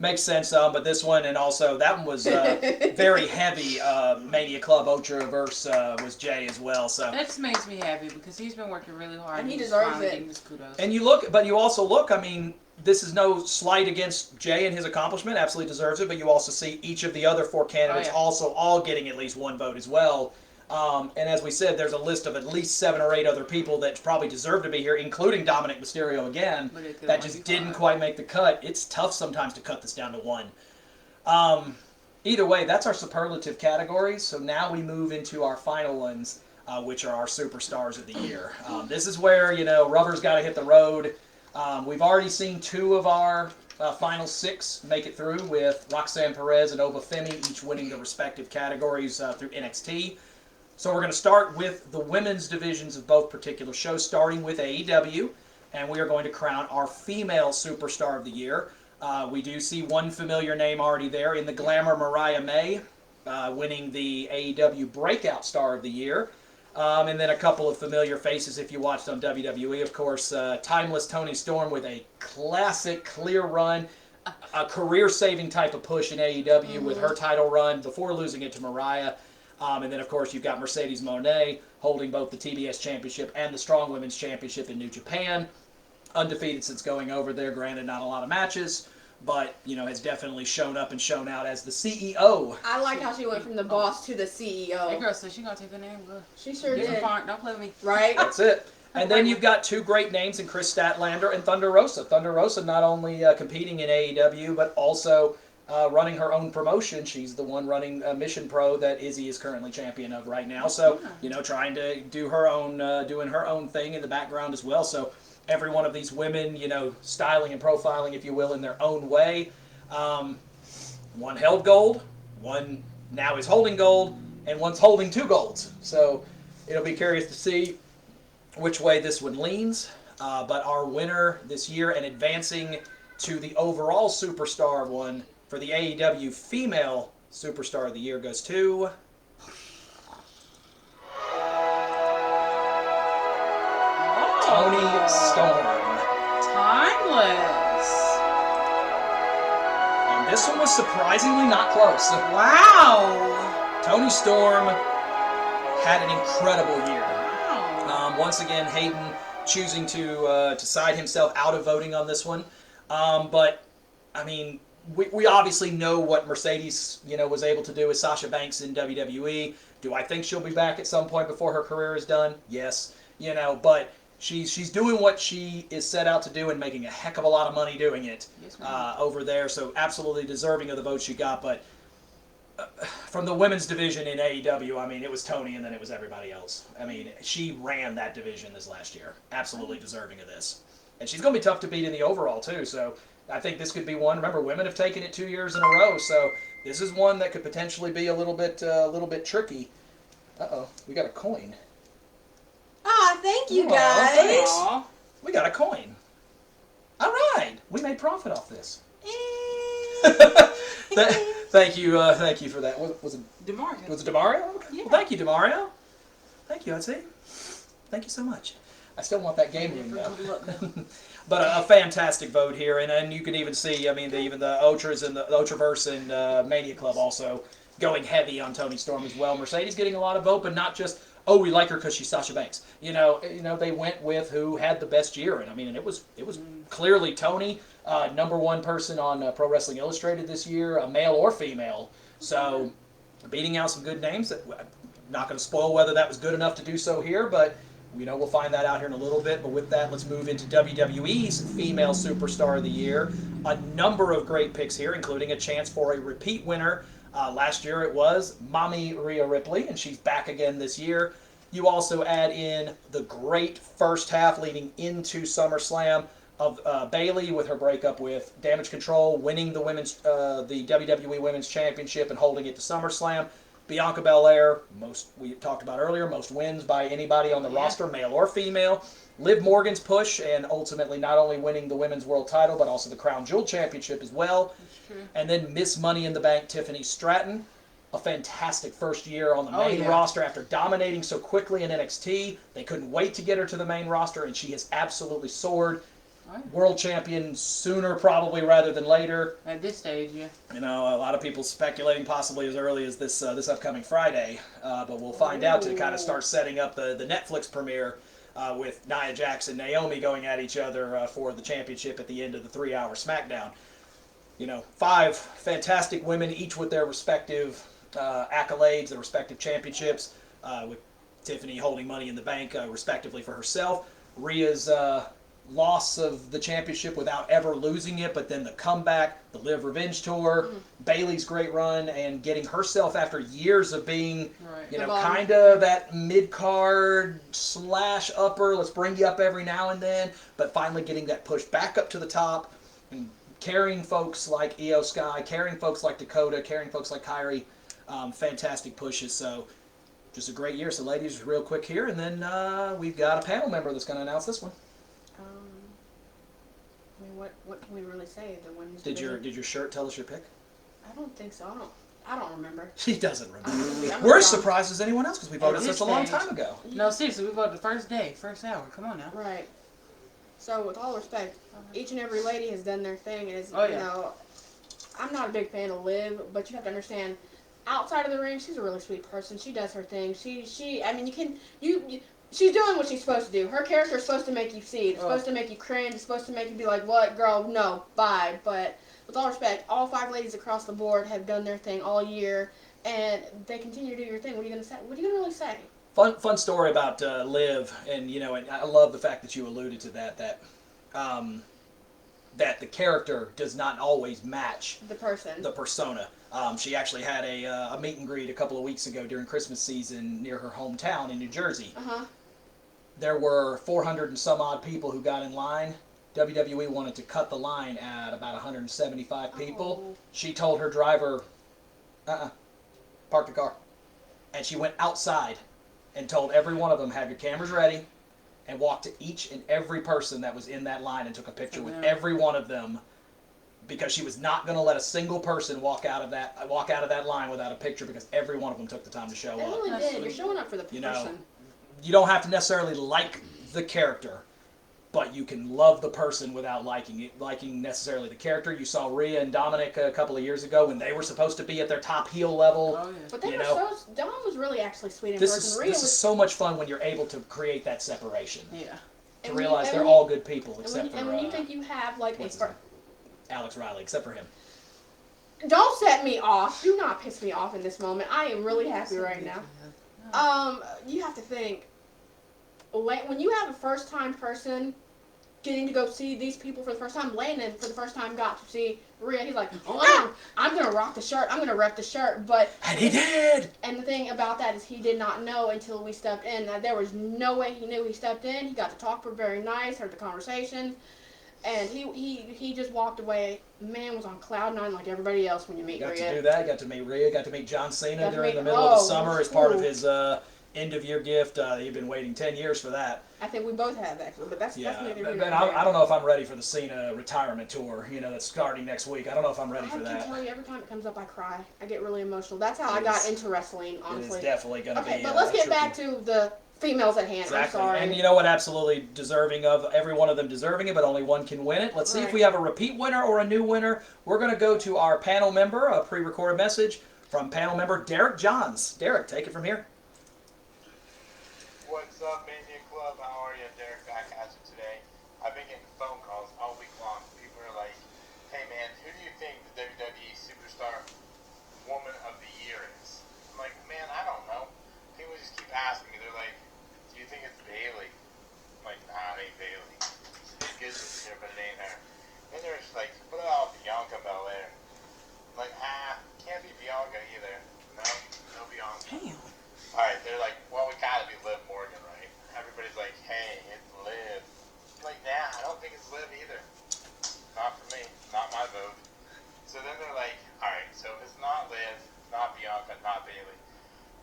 makes sense. But this one, and also that one was very heavy. Mania Club OTRA verse was Jay as well. So That just makes me happy because he's been working really hard. And he he's deserves finally it. getting his kudos. and you look, but you also look. I mean, this is no slight against Jay and his accomplishment. Absolutely deserves it. But you also see each of the other 4 candidates also all getting at least 1 vote as well. And as we said, there's a list of at least 7 or 8 other people that probably deserve to be here, including Dominic Mysterio again, But it could that only just be didn't 5. quite make the cut. It's tough sometimes to cut this down to 1. Either way, that's our superlative categories. So now we move into our final ones, which are our superstars of the year. This is where, rubber's got to hit the road. We've already seen 2 of our final 6 make it through, with Roxanne Perez and Ova Femi each winning the respective categories through NXT. So we're going to start with the women's divisions of both particular shows, starting with AEW, and we are going to crown our female superstar of the year. We do see one familiar name already there in the Glamour Mariah May. winning the AEW Breakout Star of the Year. And then a couple of familiar faces if you watched on WWE, of course. Timeless Toni Storm with a classic clear run, a career-saving type of push in AEW with her title run before losing it to Mariah. And then, of course, you've got Mercedes Moné holding both the TBS Championship and the Strong Women's Championship in New Japan. Undefeated since going over there. Granted, not a lot of matches, but, has definitely shown up and shown out as the CEO. I like how she went from the boss to the That CEO. girl said she gonna take her name. Good. She sure Different did. font. Don't play with me. Right? That's it. And then you've got two great names in Chris Statlander and Thunder Rosa. Thunder Rosa not only competing in AEW, but also running her own promotion. She's the one running Mission Pro that Izzy is currently champion of right now. So, trying to do her own, doing her own thing in the background as well. So every one of these women, styling and profiling, if you will, in their own way. One held gold, one now is holding gold, and one's holding 2 golds. So it'll be curious to see which way this one leans. But our winner this year and advancing to the overall superstar one for the AEW Female Superstar of the Year goes to... Toni Storm. Timeless. And this one was surprisingly not close. Wow. Toni Storm had an incredible year. Wow. Once again, Hayden choosing to side himself out of voting on this one. But, I mean, we obviously know what Mercedes, was able to do with Sasha Banks in WWE. Do I think she'll be back at some point before her career is done? Yes. But she's doing what she is set out to do and making a heck of a lot of money doing it over there. So absolutely deserving of the vote she got. But from the women's division in AEW, I mean, it was Toni and then it was everybody else. I mean, she ran that division this last year. Absolutely deserving of this. And she's going to be tough to beat in the overall, too. So I think this could be one. Remember, women have taken it 2 years in a row. So this is one that could potentially be a little bit tricky. Uh-oh, we got a coin. Ah, thank you Aw, guys. thanks. Aw. We got a coin. All right, we made profit off this. Thank you for that. Was it DeMario. Demario? Okay. Yeah. Well, thank you, Demario. Thank you, I'd say. Thank you so much. I still want that game room though. But a fantastic vote here, and you can even see, I mean, even the Otras and the Otraverse and Mania Club also going heavy on Toni Storm as well. Mercedes getting a lot of vote, but not just, oh, we like her because she's Sasha Banks. They went with who had the best year, and I mean, it was clearly Toni, number one person on Pro Wrestling Illustrated this year, male or female. So beating out some good names. I'm not going to spoil whether that was good enough to do so here, but we'll find that out here in a little bit. But with that, let's move into WWE's Female Superstar of the Year. A number of great picks here, including a chance for a repeat winner. Last year it was Mommy Rhea Ripley, and she's back again this year. You also add in the great first half leading into SummerSlam of Bayley with her breakup with Damage Control, winning the WWE Women's Championship and holding it to SummerSlam. Bianca Belair, we talked about earlier, most wins by anybody on the roster, male or female. Liv Morgan's push, and ultimately not only winning the Women's World title, but also the Crown Jewel Championship as well. That's true. And then Miss Money in the Bank, Tiffany Stratton. A fantastic first year on the main roster after dominating so quickly in NXT. They couldn't wait to get her to the main roster, and she has absolutely soared. World champion sooner probably rather than later. At this stage, yeah. A lot of people speculating possibly as early as this upcoming Friday, but we'll find out to kind of start setting up the Netflix premiere with Nia Jax and Naomi going at each other for the championship at the end of the 3-hour SmackDown. 5 fantastic women, each with their respective accolades, their respective championships, with Tiffany holding Money in the Bank respectively for herself. Rhea's loss of the championship without ever losing it, but then the comeback, the Live Revenge Tour, Bayley's great run, and getting herself after years of being, kind of that mid-card / upper, let's bring you up every now and then, but finally getting that push back up to the top, and carrying folks like Io Sky, carrying folks like Dakota, carrying folks like Kyrie, fantastic pushes, so just a great year. So ladies, real quick here, and then we've got a panel member that's going to announce this one. I mean, what can we really say? The one's Did your shirt tell us your pick? I don't think so. I don't remember. She doesn't remember. I'm We're not as surprised as anyone else because we voted this such a long stage. time ago. No, seriously, we voted the first day, first hour. Come on now. Right. So, with all respect, each and every lady has done their thing, and it's, Oh, you yeah. know, I'm not a big fan of Liv, but you have to understand, outside of the ring, she's a really sweet person. She does her thing. I mean, she's doing what she's supposed to do. Her character is supposed to make you see it. It's supposed to make you cringe. It's supposed to make you be like, what, girl, no, bye. But with all respect, all 5 ladies across the board have done their thing all year, and they continue to do your thing. What are you going to say? What are you going to really say? Fun story about Liv, and you know, and I love the fact that you alluded to that the character does not always match The person. the persona. She actually had a meet and greet a couple of weeks ago during Christmas season near her hometown in New Jersey. Uh-huh. There were 400 and some odd people who got in line. WWE wanted to cut the line at about 175 people. Oh. She told her driver, park the car. And she went outside and told every one of them, have your cameras ready, and walked to each and every person that was in that line and took a picture with every one of them, because she was not going to let a single person walk out of that line without a picture, because every one of them took the time to show They up. really That's did. You're sweet. showing up for the person. You know, you don't have to necessarily like the character, but you can love the person without liking necessarily the character. You saw Rhea and Dominic a couple of years ago when they were supposed to be at their top heel level. Oh, yeah. But they You were know, Dom was really actually sweet in This person. Rhea is was, so much fun when you're able to create that separation. Yeah. To and realize when they're you- all good people and except when, for and when you think you have like what's his name? Alex Riley, except for him. don't set me off. Do not piss me off in this moment. I am really happy right now. You have to think, when you have a first-time person getting to go see these people for the first time, Landon for the first time got to see Rhea. He's like, oh, I'm gonna rock the shirt. I'm gonna rep the shirt. But And he did. And the thing about that is he did not know until we stepped in. There was no way he knew. He stepped in. He got to talk for very nice. Heard the conversation. And he just walked away. Man was on cloud 9 like everybody else when you meet Got Rhea. to do that. Got to meet Rhea. Got to meet John Cena Got to during meet- the middle of the oh, summer as part of ooh. his end of year gift. He'd been waiting 10 years for that. I think we both have actually, but that's Yeah, neither but here nor I there. don't know if I'm ready for the Cena retirement tour. You know, that's starting next week. I don't know if I'm ready I for can that. tell you every time it comes up, I cry. I get really emotional. That's how I It got is- into wrestling, It honestly. is definitely going to be. Okay, but let's get tricky. back to the females at hand. Exactly. I'm sorry. And you know what? Absolutely deserving of every one of them deserving it, but only one can win it. Let's see if Right. we have a repeat winner or a new winner. We're going to go to our panel member, a pre-recorded message from panel member Derek Johns. Derek, take it from here. What's up, Mania Club? How are you? Derek back at you today. I've been getting phone calls all week long. People are like, hey man, who do you think the WWE Superstar Woman of the Year is? I'm like, man, I don't know. People just keep asking me. They're like, do you think it's Bailey? I'm like, nah, it ain't Bailey. It's good this year, but it ain't her. Then they're just like, what about Bianca Belair? I'm like, can't be Bianca either. No Bianca. Damn. Alright, they're like, well, we gotta be Liv Morgan, right? Everybody's like, hey, it's Liv. I'm like, nah, I don't think it's Liv either. Not for me. Not my vote. So then they're like, alright, so if it's not Liv, not Bianca, not Bailey,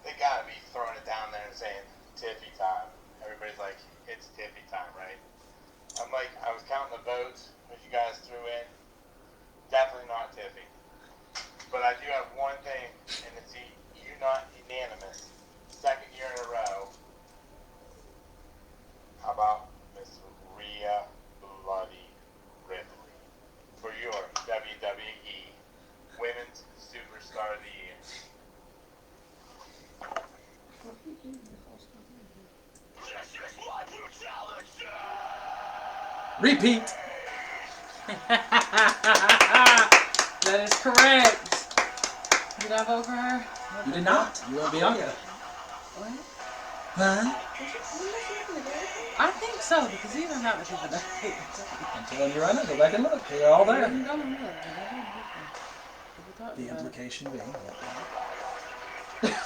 they gotta be throwing it down there and saying, Tiffy time. Everybody's like, it's Tiffy time, right? I'm like, I was counting the votes that you guys threw in. Definitely not Tiffy. But I do have one thing, and it's not unanimous. Second year in a row. How about Miss Rhea Bloody Ripley for your WWE Women's Superstar of the Year? Repeat. That is correct. Did I vote for her? You did not. You were Bianca. What? Huh? I think so, because these are not the people that I I'm telling you right now. Go back and look. They're all there. The implication being.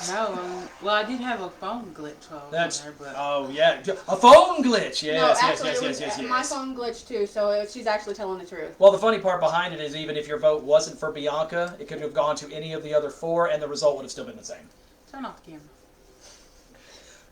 No, well, I did have a phone glitch while I was That's. there, but Oh yeah, a phone glitch. Yes, no, yes, actually, yes, it yes, was, yes, yes. my phone glitched too, so she's actually telling the truth. Well, the funny part behind it is even if your vote wasn't for Bianca, it could have gone to any of the other 4, and the result would have still been the same. turn off the camera.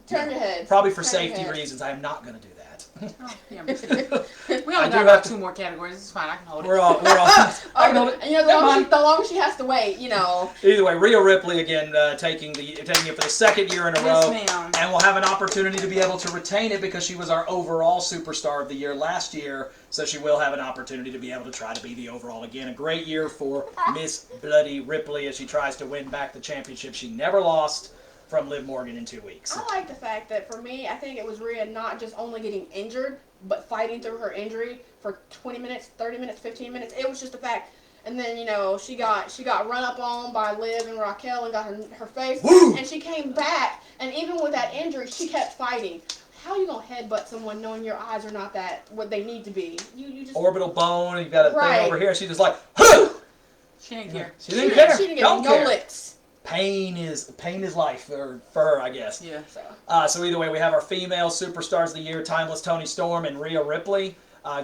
Turn your head. Probably for Turn your safety head. reasons, I am not going to do that. Oh, yeah, me too. We I only do got have about to- 2 more categories. It's fine. I can hold it. We're all. I can hold it. And you know, Never mind. the longer she has to wait, you know. Either way, Rhea Ripley again taking it for the second year in a Yes, row, ma'am. and will have an opportunity to be able to retain it because she was our overall superstar of the year last year. So she will have an opportunity to be able to try to be the overall again. A great year for Miss Bloody Ripley as she tries to win back the championship she never lost from Liv Morgan in 2 weeks. I like the fact that for me, I think it was Rhea not just only getting injured, but fighting through her injury for 20 minutes, 30 minutes, 15 minutes. It was just the fact. And then, you know, she got run up on by Liv and Raquel and got her face. Woo! And she came back. And even with that injury, she kept fighting. How are you going to headbutt someone knowing your eyes are not what they need to be? You just... Orbital bone, you've got a Right. thing over here. She just like, huh! She didn't care. She didn't care. She didn't get Don't no care. licks. Pain is life for her, I guess. Yeah. So either way, we have our female superstars of the year, Timeless Toni Storm and Rhea Ripley,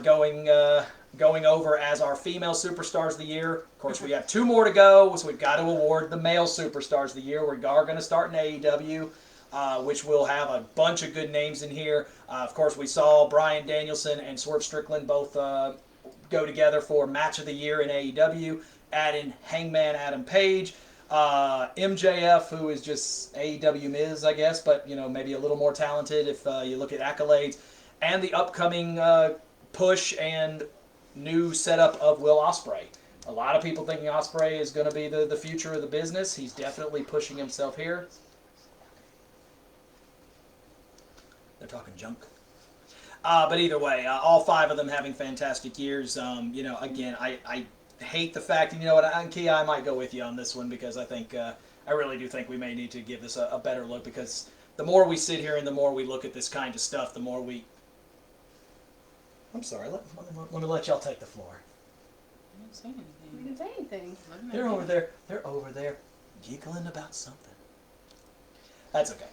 going over as our female superstars of the year. Of course, we have 2 more to go, so we've got to award the male superstars of the year. We are going to start in AEW, which will have a bunch of good names in here. Of course, we saw Bryan Danielson and Swerve Strickland both go together for Match of the Year in AEW. Add in Hangman Adam Page. MJF, who is just AEW Miz, I guess, but you know, maybe a little more talented if you look at accolades, and the upcoming push and new setup of Will Ospreay. A lot of people thinking Ospreay is going to be the future of the business. He's definitely pushing himself here. They're talking junk. But either way, all 5 of them having fantastic years. You know, again, I hate the fact, and you know what, Kia, I might go with you on this one because I think, I really do think we may need to give this a better look because the more we sit here and the more we look at this kind of stuff, the more we... I'm sorry, let me let y'all take the floor. I didn't say anything. You didn't say anything. They're over there giggling about something. That's okay.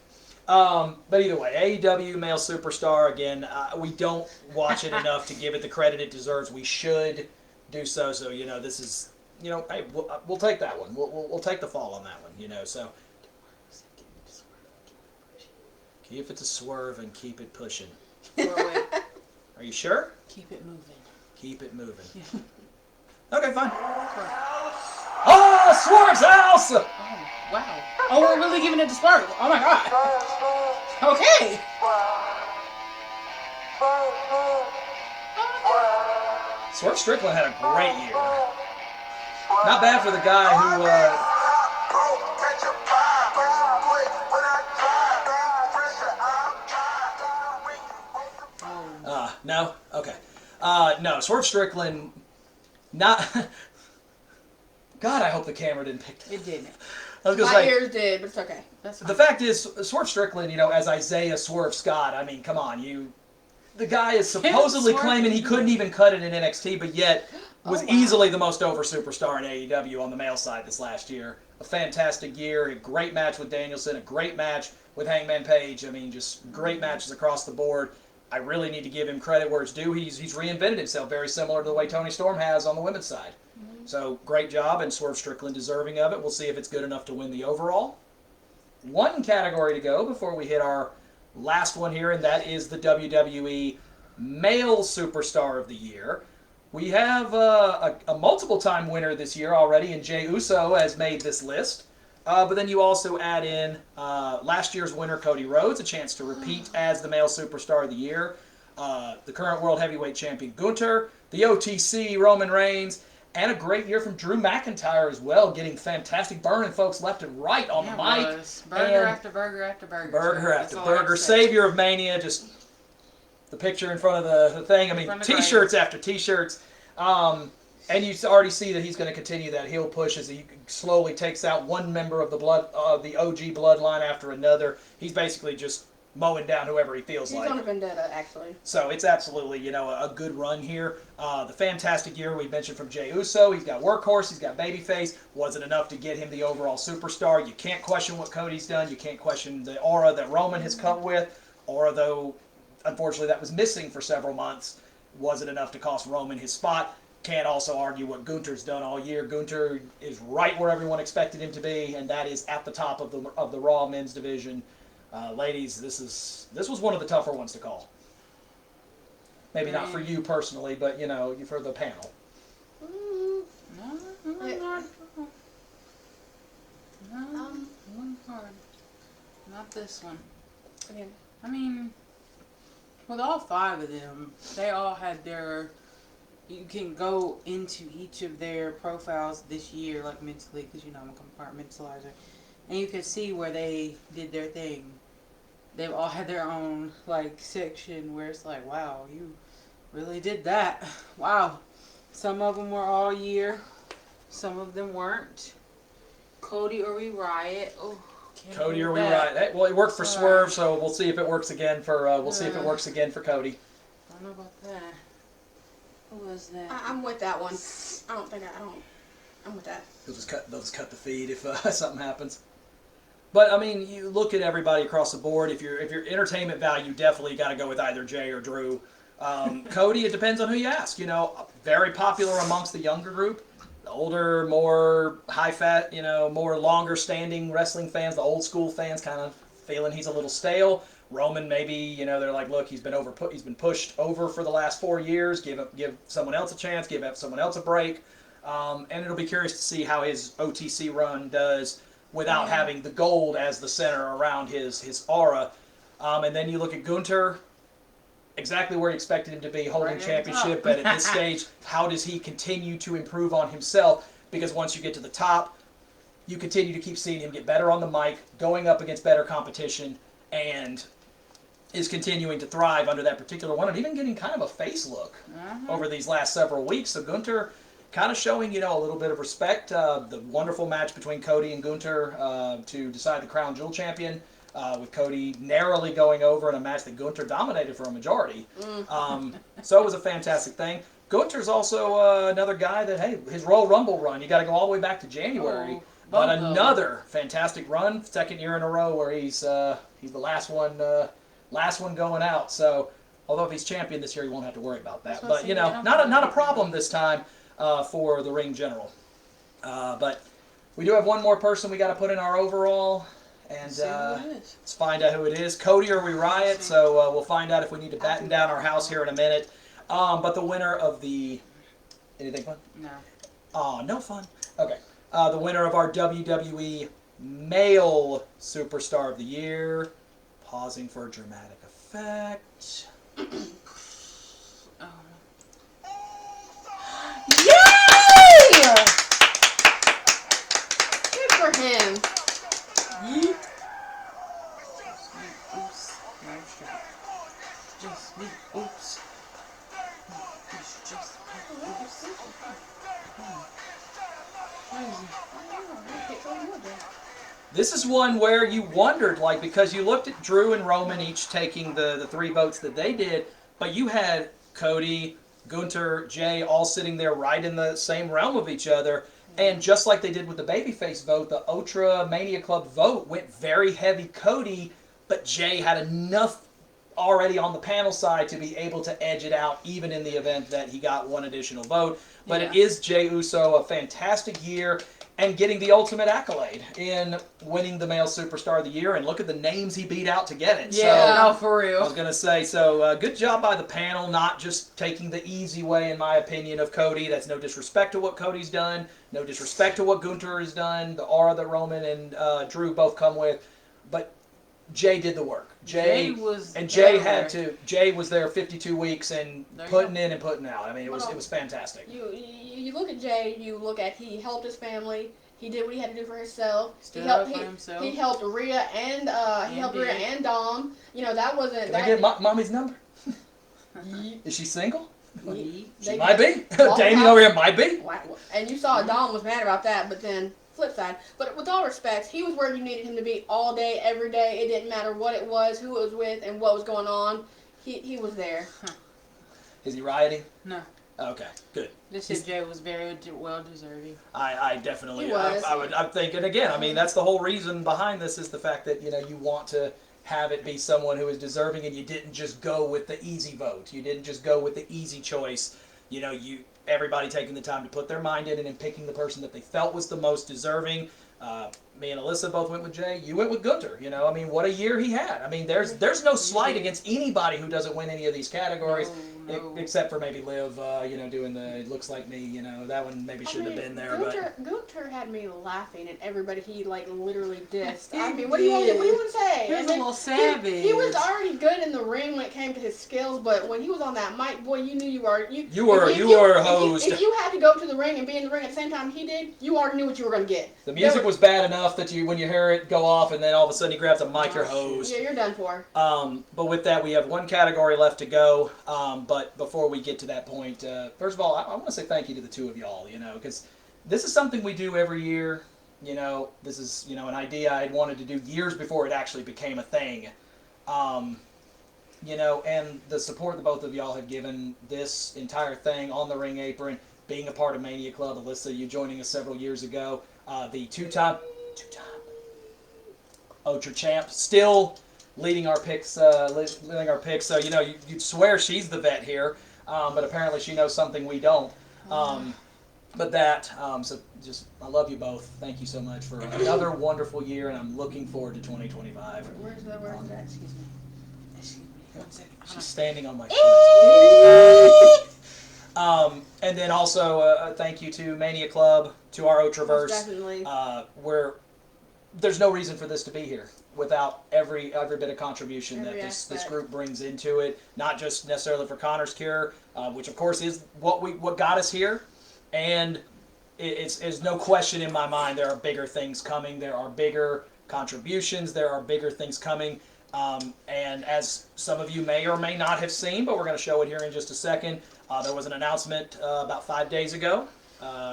But either way, AEW male superstar, again, we don't watch it enough to give it the credit it deserves. We should do so. So, you know, this is, you know, hey, we'll take that one. We'll take the fall on that one, you know. So, keep it to swerve and keep it pushing. Wait. Are you sure? Keep it moving. Keep it moving. Yeah. Okay, fine. Oh, Swerve's house! Oh, wow. Oh, we're really giving it to Swerve. Oh, my God. Okay. Swerve Strickland had a great year. Not bad for the guy who... no? Okay. No, Swerve Strickland, not... God, I hope the camera didn't pick that. It didn't. I was going to My say... ears did, but it's okay. That's fine. The fact is, Swerve Strickland, you know, as Isaiah Swerve Scott, I mean, come on, the guy is supposedly Swerve claiming he is couldn't even cut it in NXT, but yet was wow. easily the most over superstar in AEW on the male side this last year. A fantastic year, a great match with Danielson, a great match with Hangman Page. I mean, just great matches across the board. I really need to give him credit where it's due. He's reinvented himself, very similar to the way Toni Storm has on the women's side. So, great job, and Swerve Strickland deserving of it. We'll see if it's good enough to win the overall. One category to go before we hit our last one here, and that is the WWE Male Superstar of the Year. We have a multiple-time winner this year already, and Jey Uso has made this list. But then you also add in last year's winner, Cody Rhodes, a chance to repeat as the Male Superstar of the Year. The current World Heavyweight Champion, Gunther. The OTC, Roman Reigns. And a great year from Drew McIntyre as well, getting fantastic, burning folks left and right on the mic. Burger after burger after burger. Burger after That's all I have burger. to say. Savior of Mania, just the picture in front of the thing. I mean, T-shirts after T-shirts. And you already see that he's going to continue that heel push as he slowly takes out one member of the OG bloodline after another. He's basically just mowing down whoever he feels He's like. on a vendetta, actually. So it's absolutely, you know, a good run here. The fantastic year we mentioned from Jey Uso. He's got workhorse. He's got babyface. Wasn't enough to get him the overall superstar. You can't question what Cody's done. You can't question the aura that Roman has come with. Aura, though, unfortunately, that was missing for several months. Wasn't enough to cost Roman his spot. Can't also argue what Gunther's done all year. Gunther is right where everyone expected him to be, and that is at the top of the Raw men's division. Ladies, this was one of the tougher ones to call. Maybe not for you personally, but for the panel. One card. Not this one. Again. I mean, with all 5 of them, they all had their. You can go into each of their profiles this year, like mentally, because I'm a compartmentalizer, and you can see where they did their thing. They've all had their own section where it's like, wow, you really did that. Wow. Some of them were all year, some of them weren't. Cody or we Riot. Oh, Cody or we Riot. Hey, well, it worked for Swerve, so we'll see if it works again for see if it works again for Cody. I don't know about that. Who was that? I'm with that one. I'm with that. They'll just cut the feed if something happens. But I mean, you look at everybody across the board. If your entertainment value, definitely got to go with either Jay or Drew. Cody, it depends on who you ask. Very popular amongst the younger group. The older, more high-fat, more longer-standing wrestling fans, the old-school fans, kind of feeling he's a little stale. Roman, maybe, they're like, look, he's been pushed over for the last 4 years. Give someone else a chance. Give someone else a break. And it'll be curious to see how his OTC run does without having the gold as the center around his aura. And then you look at Gunther, exactly where you expected him to be, holding championship. But at this stage, how does he continue to improve on himself? Because once you get to the top, you continue to keep seeing him get better on the mic, going up against better competition, and is continuing to thrive under that particular one, and even getting kind of a face look over these last several weeks. So Gunther kind of showing, a little bit of respect. The wonderful match between Cody and Gunther to decide the Crown Jewel champion, with Cody narrowly going over in a match that Gunther dominated for a majority. So it was a fantastic thing. Gunther's also another guy that, hey, his Royal Rumble run, you got to go all the way back to January. But another fantastic run, 2nd year in a row where he's the last one going out. So although if he's champion this year, he won't have to worry about that. But not a problem this time for the ring general. But we do have one more person we got to put in our overall, and let's find out who it is. Cody or we Riot. So we'll find out if we need to batten down our house here in a minute. But the winner of the anything fun? No. Oh, no fun. Okay. The winner of our WWE Male Superstar of the Year. Pausing for dramatic effect. Yay! Good for him. Oops. Just me. Oops. It's just me. Oops. This is one where you wondered, because you looked at Drew and Roman each taking the 3 votes that they did, but you had Cody, Gunther, Jay all sitting there right in the same realm of each other. And just like they did with the babyface vote, the OTRA Mania Club vote went very heavy Cody, but Jay had enough already on the panel side to be able to edge it out, even in the event that he got one additional vote. But it is Jey Uso, a fantastic year, and getting the ultimate accolade in winning the Male Superstar of the Year. And look at the names he beat out to get it. Yeah, no, for real. I was going to say, good job by the panel, not just taking the easy way, in my opinion, of Cody. That's no disrespect to what Cody's done, no disrespect to what Gunther has done, the aura that Roman and Drew both come with. But Jay did the work. Jay was there 52 weeks and putting in and putting out. I mean, it was fantastic. You look at Jay. You look at he helped his family. He did what he had to do for himself. Stood up for himself. He helped Rhea and Rhea and Dom. That wasn't. Can I get mommy's number? Is she single? She might be. Damien over here might be. And you saw Dom was mad about that, but then. Flip side, but with all respect, he was where you needed him to be all day, every day. It didn't matter what it was, who it was with, and what was going on. He was there. Is he rioting? No. Okay, good. This year Jay was very well deserving. I definitely. He was. I'm thinking again. I mean, that's the whole reason behind this is the fact that you want to have it be someone who is deserving, and you didn't just go with the easy vote. You didn't just go with the easy choice. Everybody taking the time to put their mind in it and picking the person that they felt was the most deserving. Me and Alyssa both went with Jay. You went with Gunter. You know, I mean, what a year he had. I mean, there's no slight against anybody who doesn't win any of these categories, No. except for maybe Liv. You know, doing the it looks like me. You know, that one maybe shouldn't have been there. Gunter had me laughing at everybody he like literally dissed. I mean, what do you want to say? He was a little savage. He was already good in the ring when it came to his skills, but when he was on that mic, boy, you knew you were hosed. If you had to go to the ring and be in the ring at the same time he did, you already knew what you were going to get. The music was bad enough that when you hear it go off and then all of a sudden he grabs a mic, you're hosed. Yeah, you're done for. But with that, we have one category left to go. But before we get to that point, first of all, I want to say thank you to the two of y'all, you know, because this is something we do every year. You know, this is, you know, an idea I'd wanted to do years before it actually became a thing. You know, and the support that both of y'all have given this entire thing on the ring apron, being a part of Mania Club, Alyssa, you joining us several years ago, the two-time OTRA champ, still leading our picks. So you know, you'd swear she's the vet here, but apparently she knows something we don't. But that, so just I love you both. Thank you so much for another wonderful year, and I'm looking forward to 2025. Where's that? Excuse me. 1 second. She's standing on my foot. And then also thank you to Mania Club, to our Otraverse. Definitely. Where there's no reason for this to be here without every bit of contribution that this group brings into it. Not just necessarily for Connor's Cure, which of course is what got us here, and it's no question in my mind there are bigger things coming. There are bigger contributions. There are bigger things coming. And as some of you may or may not have seen, but we're going to show it here in just a second, there was an announcement about 5 days ago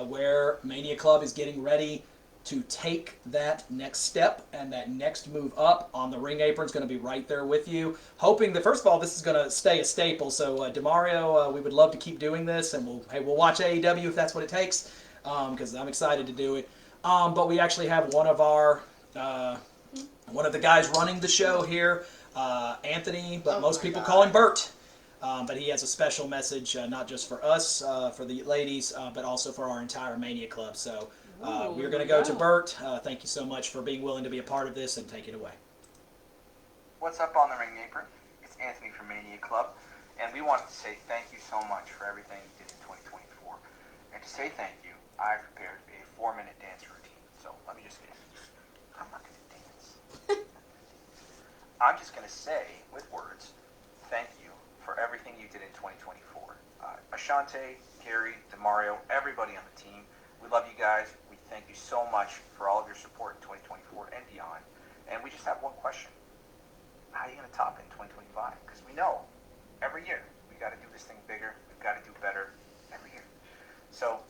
where Mania Club is getting ready to take that next step and that next move up on the ring apron. Is going to be right there with you. Hoping that, first of all, this is going to stay a staple. So, DeMario, we would love to keep doing this, and we'll watch AEW if that's what it takes, because I'm excited to do it. But we actually have one of the guys running the show here, Anthony, but most people call him Bert. But he has a special message, not just for us, for the ladies, but also for our entire Mania Club. So we're going to go to Bert. Thank you so much for being willing to be a part of this, and take it away. What's up on the ring apron? It's Anthony from Mania Club, and we wanted to say thank you so much for everything you did in 2024. And to say thank you, I prepared a 4-minute dance routine. So let me just get it. I'm not going to dance. I'm just going to say, with words, thank you for everything you did in 2024. Ashante, Carrie, DeMario, everybody on the team, we love you guys. We thank you so much for all of your support in 2024 and beyond. And we just have one question. How are you going to top it in 2025? Because we know every year we got to do this thing bigger. We've got to do better every year. So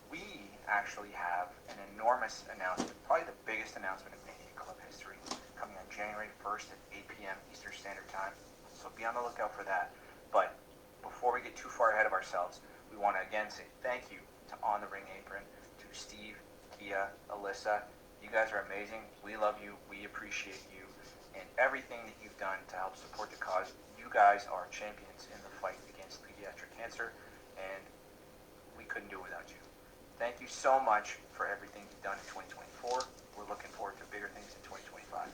we actually have an enormous announcement, probably the biggest announcement in Mania Club history, coming on January 1st at 8 p.m. Eastern Standard Time. So be on the lookout for that. But before we get too far ahead of ourselves, we want to again say thank you to On the Ring Apron, to Steve, Kia, Alyssa. You guys are amazing. We love you. We appreciate you. And everything that you've done to help support the cause. You guys are champions in the fight against pediatric cancer, and we couldn't do it without you. Thank you so much for everything you've done in 2024. We're looking forward to bigger things in 2025.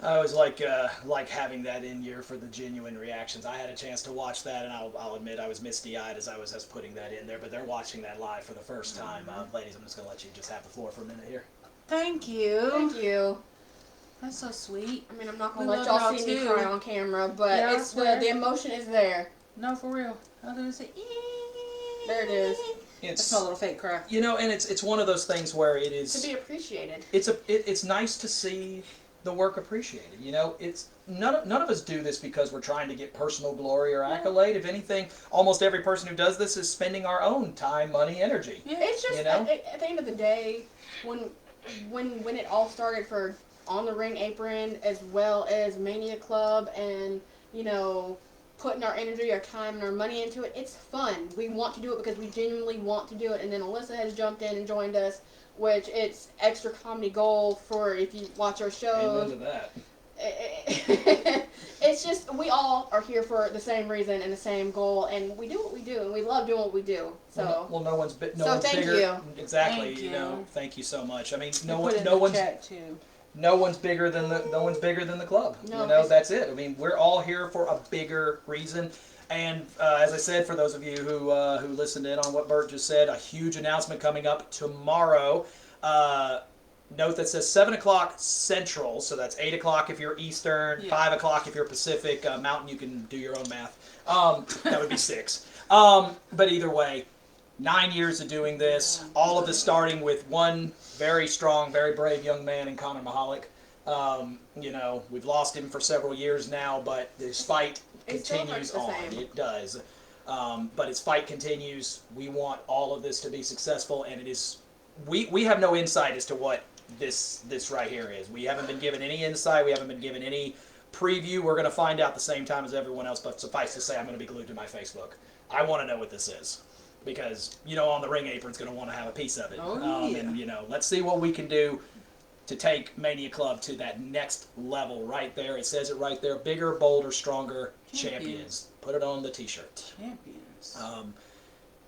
I always like having that in here for the genuine reactions. I had a chance to watch that, and I'll admit I was misty-eyed as I was putting that in there. But they're watching that live for the first time. Ladies, I'm just going to let you just have the floor for a minute here. Thank you. Thank you. That's so sweet. I mean, I'm not going to let y'all see me cry on camera, but Yeah, it's the emotion is there. No, for real. I was gonna say. There it is. That's my little fake cry. You know, and it's one of those things where it is To be appreciated. It's nice to see the work appreciated. You know, it's none of us do this because we're trying to get personal glory or accolade. If anything, almost every person who does this is spending our own time, money, energy. Yeah. It's just you know? at the end of the day, when it all started for On the Ring Apron as well as Mania Club, and you know, putting our energy, our time, and our money into it, it's fun. We want to do it because we genuinely want to do it. And then Alyssa has jumped in and joined us, which it's extra comedy gold for if you watch our shows. Amen to that. it's just we all are here for the same reason and the same goal, and we do what we do, and we love doing what we do. So well, no one's so one's thank bigger. you. Exactly. Thank You know, you. thank you so much. I mean, Put it in the chat too. no one's bigger than the club. No, You know, that's it. I mean, we're all here for a bigger reason. And as I said, for those of you who listened in on what Bert just said, a huge announcement coming up tomorrow. Note that says 7 o'clock Central, so that's 8 o'clock if you're Eastern, 5 o'clock if you're Pacific. Mountain, you can do your own math. That would be 6. But either way, 9 years of doing this, all of this starting with one very strong, very brave young man in Conor Mahalik. You know, we've lost him for several years now, but this fight It still continues hurts the on. same. It does. But his fight continues. We want all of this to be successful, and it is. We have no insight as to what this right here is. We haven't been given any insight. We haven't been given any preview. We're going to find out the same time as everyone else, but suffice to say, I'm going to be glued to my Facebook. I want to know what this is. Because, you know, On the Ring Apron's going to want to have a piece of it. And, you know, let's see what we can do to take Mania Club to that next level right there. It says it right there. Bigger, bolder, stronger champions. Put it on the t-shirt. Champions.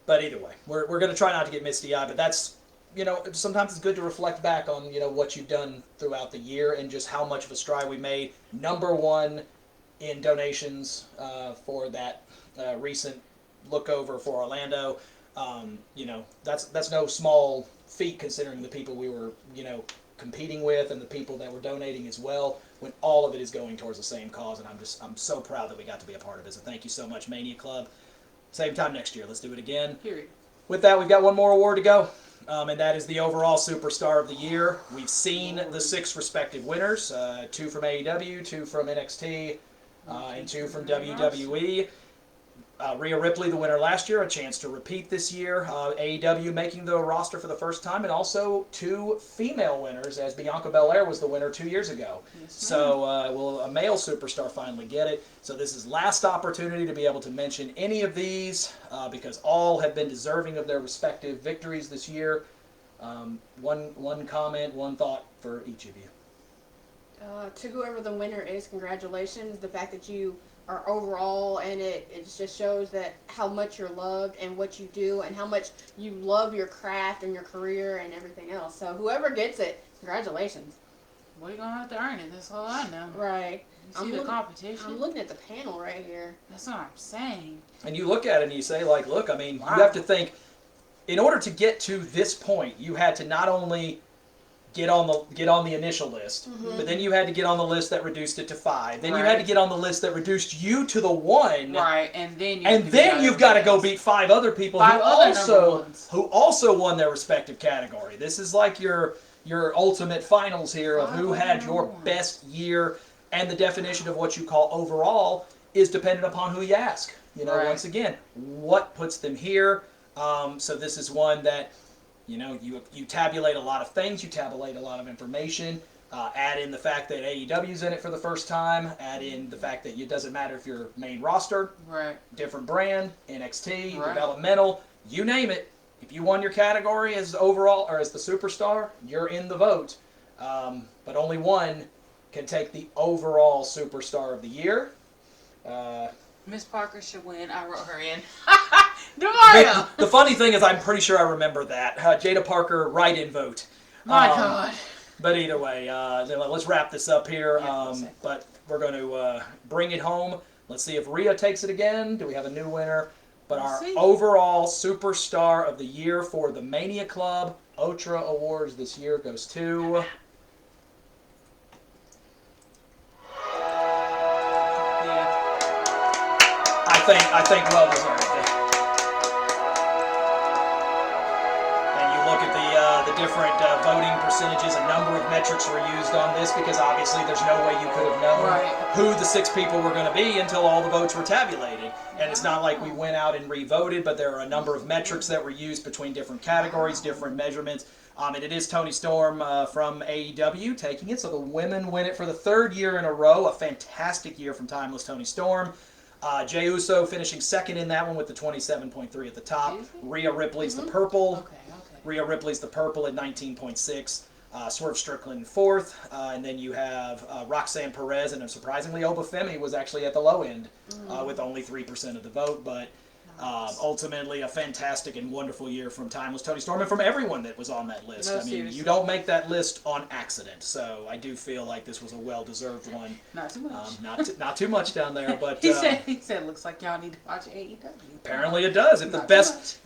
But either way, we're going to try not to get misty-eyed, but that's, you know, sometimes it's good to reflect back on, you know, what you've done throughout the year and just how much of a stride we made. #1 in donations for that recent look over for Orlando. You know, that's no small feat considering the people we were, you know, competing with and the people that were donating as well, when all of it is going towards the same cause, and I'm so proud that we got to be a part of it. So thank you so much, Mania Club. Same time next year. Let's do it again. Period. With that, we've got one more award to go, and that is the overall Superstar of the Year. We've seen the 6 respective winners, 2 from AEW, 2 from NXT, and 2 from WWE. Rhea Ripley, the winner last year, a chance to repeat this year. AEW making the roster for the first time, and also 2 female winners, as Bianca Belair was the winner 2 years ago. So will a male superstar finally get it? So this is last opportunity to be able to mention any of these, because all have been deserving of their respective victories this year. One comment, one thought for each of you. To whoever the winner is, congratulations. The fact that you are overall, and it just shows that how much you're loved and what you do and how much you love your craft and your career and everything else. So whoever gets it, congratulations. Well, you're gonna have to earn it. That's all I know. Right. You see the competition. I'm looking at the panel right here. That's what I'm saying. And you look at it and you say, like, look, I mean, Wow. you have to think, in order to get to this point, you had to not only get on the initial list, but then you had to get on the list that reduced it to 5. Then you had to get on the list that reduced you to the 1. Right, and then you've got to go beat 5 other people who who also won their respective category. This is like your ultimate finals here of who had your best year, and the definition of what you call overall is dependent upon who you ask. You know, once again, what puts them here? So this is one that, you know, you tabulate a lot of things, you tabulate a lot of information, add in the fact that AEW's in it for the first time, add in the fact that it doesn't matter if you're main roster, different brand, NXT, developmental, you name it. If you won your category as overall or as the superstar, you're in the vote. But only one can take the overall Superstar of the Year. Miss Parker should win. I wrote her in. Demario! The funny thing is, I'm pretty sure I remember that. Jada Parker write-in vote. My God. But either way, let's wrap this up here. But we're going to bring it home. Let's see if Rhea takes it again. Do we have a new winner? But our overall Superstar of the Year for the Mania Club OTRA Awards this year goes to... I think well deserved. And you look at the different voting percentages. A number of metrics were used on this because obviously there's no way you could have known who the 6 people were going to be until all the votes were tabulated. And it's not like we went out and re-voted, but there are a number of metrics that were used between different categories, different measurements. And it is Toni Storm from AEW taking it. So the women win it for the 3rd year in a row. A fantastic year from Timeless Toni Storm. Jey Uso finishing 2nd in that one with the 27.3 at the top. Rhea Ripley's the purple. Rhea Ripley's the purple at 19.6. Swerve Strickland 4th, and then you have Roxanne Perez, and surprisingly, Obafemi was actually at the low end with only 3% of the vote, but ultimately a fantastic and wonderful year from Timeless Tony Storm and from everyone that was on that list. No, I mean, seriously. you don't make that list on accident, so I do feel like this was a well-deserved one. Not too much. Not too much down there, but he said, looks like y'all need to watch AEW. apparently it does. If Not the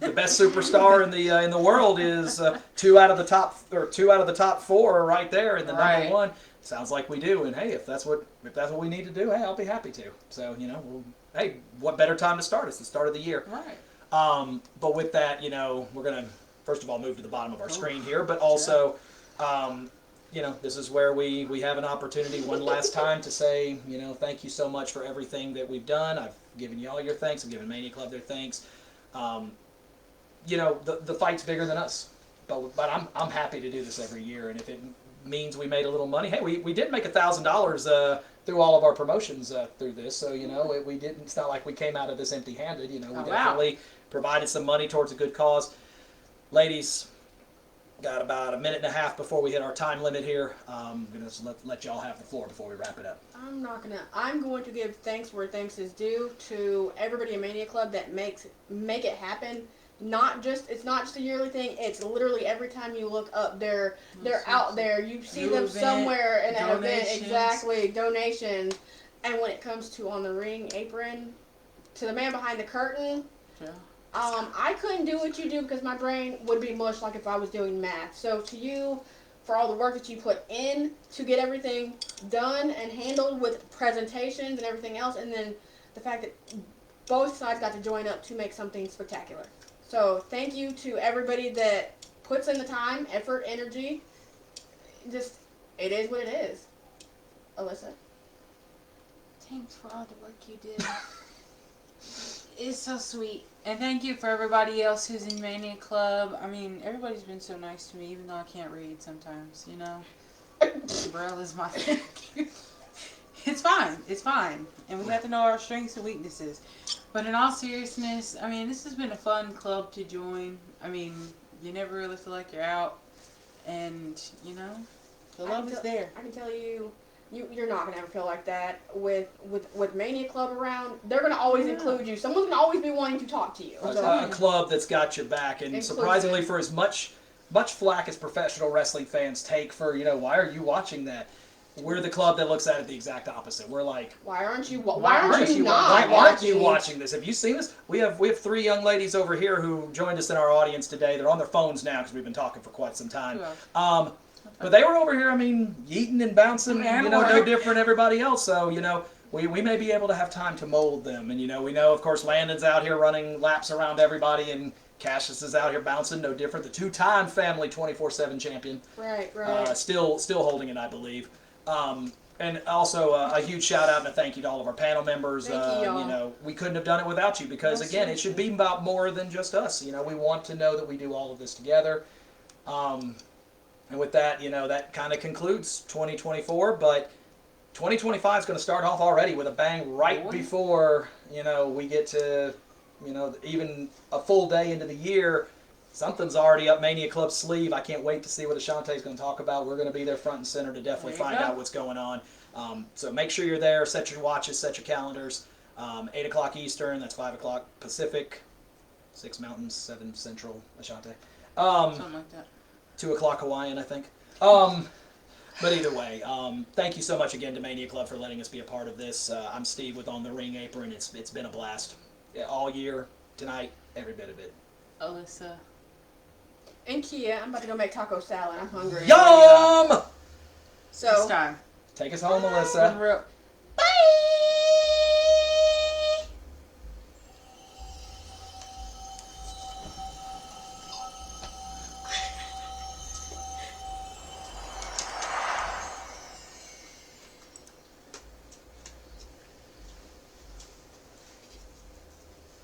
too best superstar in the world is two out of the top 4 right there in the Right. number 1, sounds like we do. And hey, if that's what we need to do, hey, I'll be happy to. So hey, what better time to start? It's the start of the year. Right. But with that, we're gonna first of all move to the bottom of our screen here, but also, this is where we have an opportunity one last time to say, thank you so much for everything that we've done. I've given you all your thanks. I've given Mania Club their thanks. The fight's bigger than us, but I'm happy to do this every year, and if it means we made a little money, hey, we did make $1,000 through all of our promotions through this, so we didn't. It's not like we came out of this empty-handed. We definitely provided some money towards a good cause. Ladies, got about a minute and a half before we hit our time limit here. I'm gonna just let y'all have the floor before we wrap it up. I'm going to give thanks where thanks is due to everybody in Mania Club that make it happen. It's not just a yearly thing. It's literally every time you look up, they're out there. You see them somewhere in an event. Exactly, donations. And when it comes to On the Ring, Apron, to the man behind the curtain, Yeah. I couldn't do what you do because my brain would be mush like if I was doing math. So to you, for all the work that you put in to get everything done and handled with presentations and everything else, and then the fact that both sides got to join up to make something spectacular. So thank you to everybody that puts in the time, effort, energy. Just, it is what it is. Alyssa? Thanks for all the work you did. It's so sweet. And thank you for everybody else who's in Mania Club. I mean, everybody's been so nice to me, even though I can't read sometimes, Braille is my thing. It's fine. And we have to know our strengths and weaknesses. But in all seriousness, I mean, this has been a fun club to join. I mean, you never really feel like you're out. And, the love is there. I can tell you, you're not going to ever feel like that. With Mania Club around, they're going to always include you. Someone's going to always be wanting to talk to you. A club that's got your back. And surprisingly, for as much flack as professional wrestling fans take for, why are you watching that? We're the club that looks at it the exact opposite. We're like, why aren't you watching this? Have you seen this? We have 3 young ladies over here who joined us in our audience today. They're on their phones now because we've been talking for quite some time. But they were over here, yeeting and bouncing, no different than everybody else. So, we may be able to have time to mold them. And, we know, of course, Landon's out here running laps around everybody, and Cassius is out here bouncing, no different. The 2-time family 24/7 champion. Right. Still holding it, I believe. And also a huge shout out and a thank you to all of our panel members. Thank you, y'all. We couldn't have done it without you because, again, it should be about more than just us. We want to know that we do all of this together. And with that, that kind of concludes 2024. But 2025 is going to start off already with a bang right before, we get to, even a full day into the year. Something's already up Mania Club's sleeve. I can't wait to see what Ashante's going to talk about. We're going to be there front and center to definitely find out what's going on. So make sure you're there. Set your watches, set your calendars. 8 o'clock Eastern, that's 5 o'clock Pacific, 6 Mountains, 7 Central, Ashante. Something like that. 2 o'clock Hawaiian, I think. But either way, thank you so much again to Mania Club for letting us be a part of this. I'm Steve with On the Ring Apron. It's been a blast all year, tonight, every bit of it. Alyssa. And Kia, I'm about to go make taco salad. I'm hungry. Yum! So It's time. Take us home, Alyssa.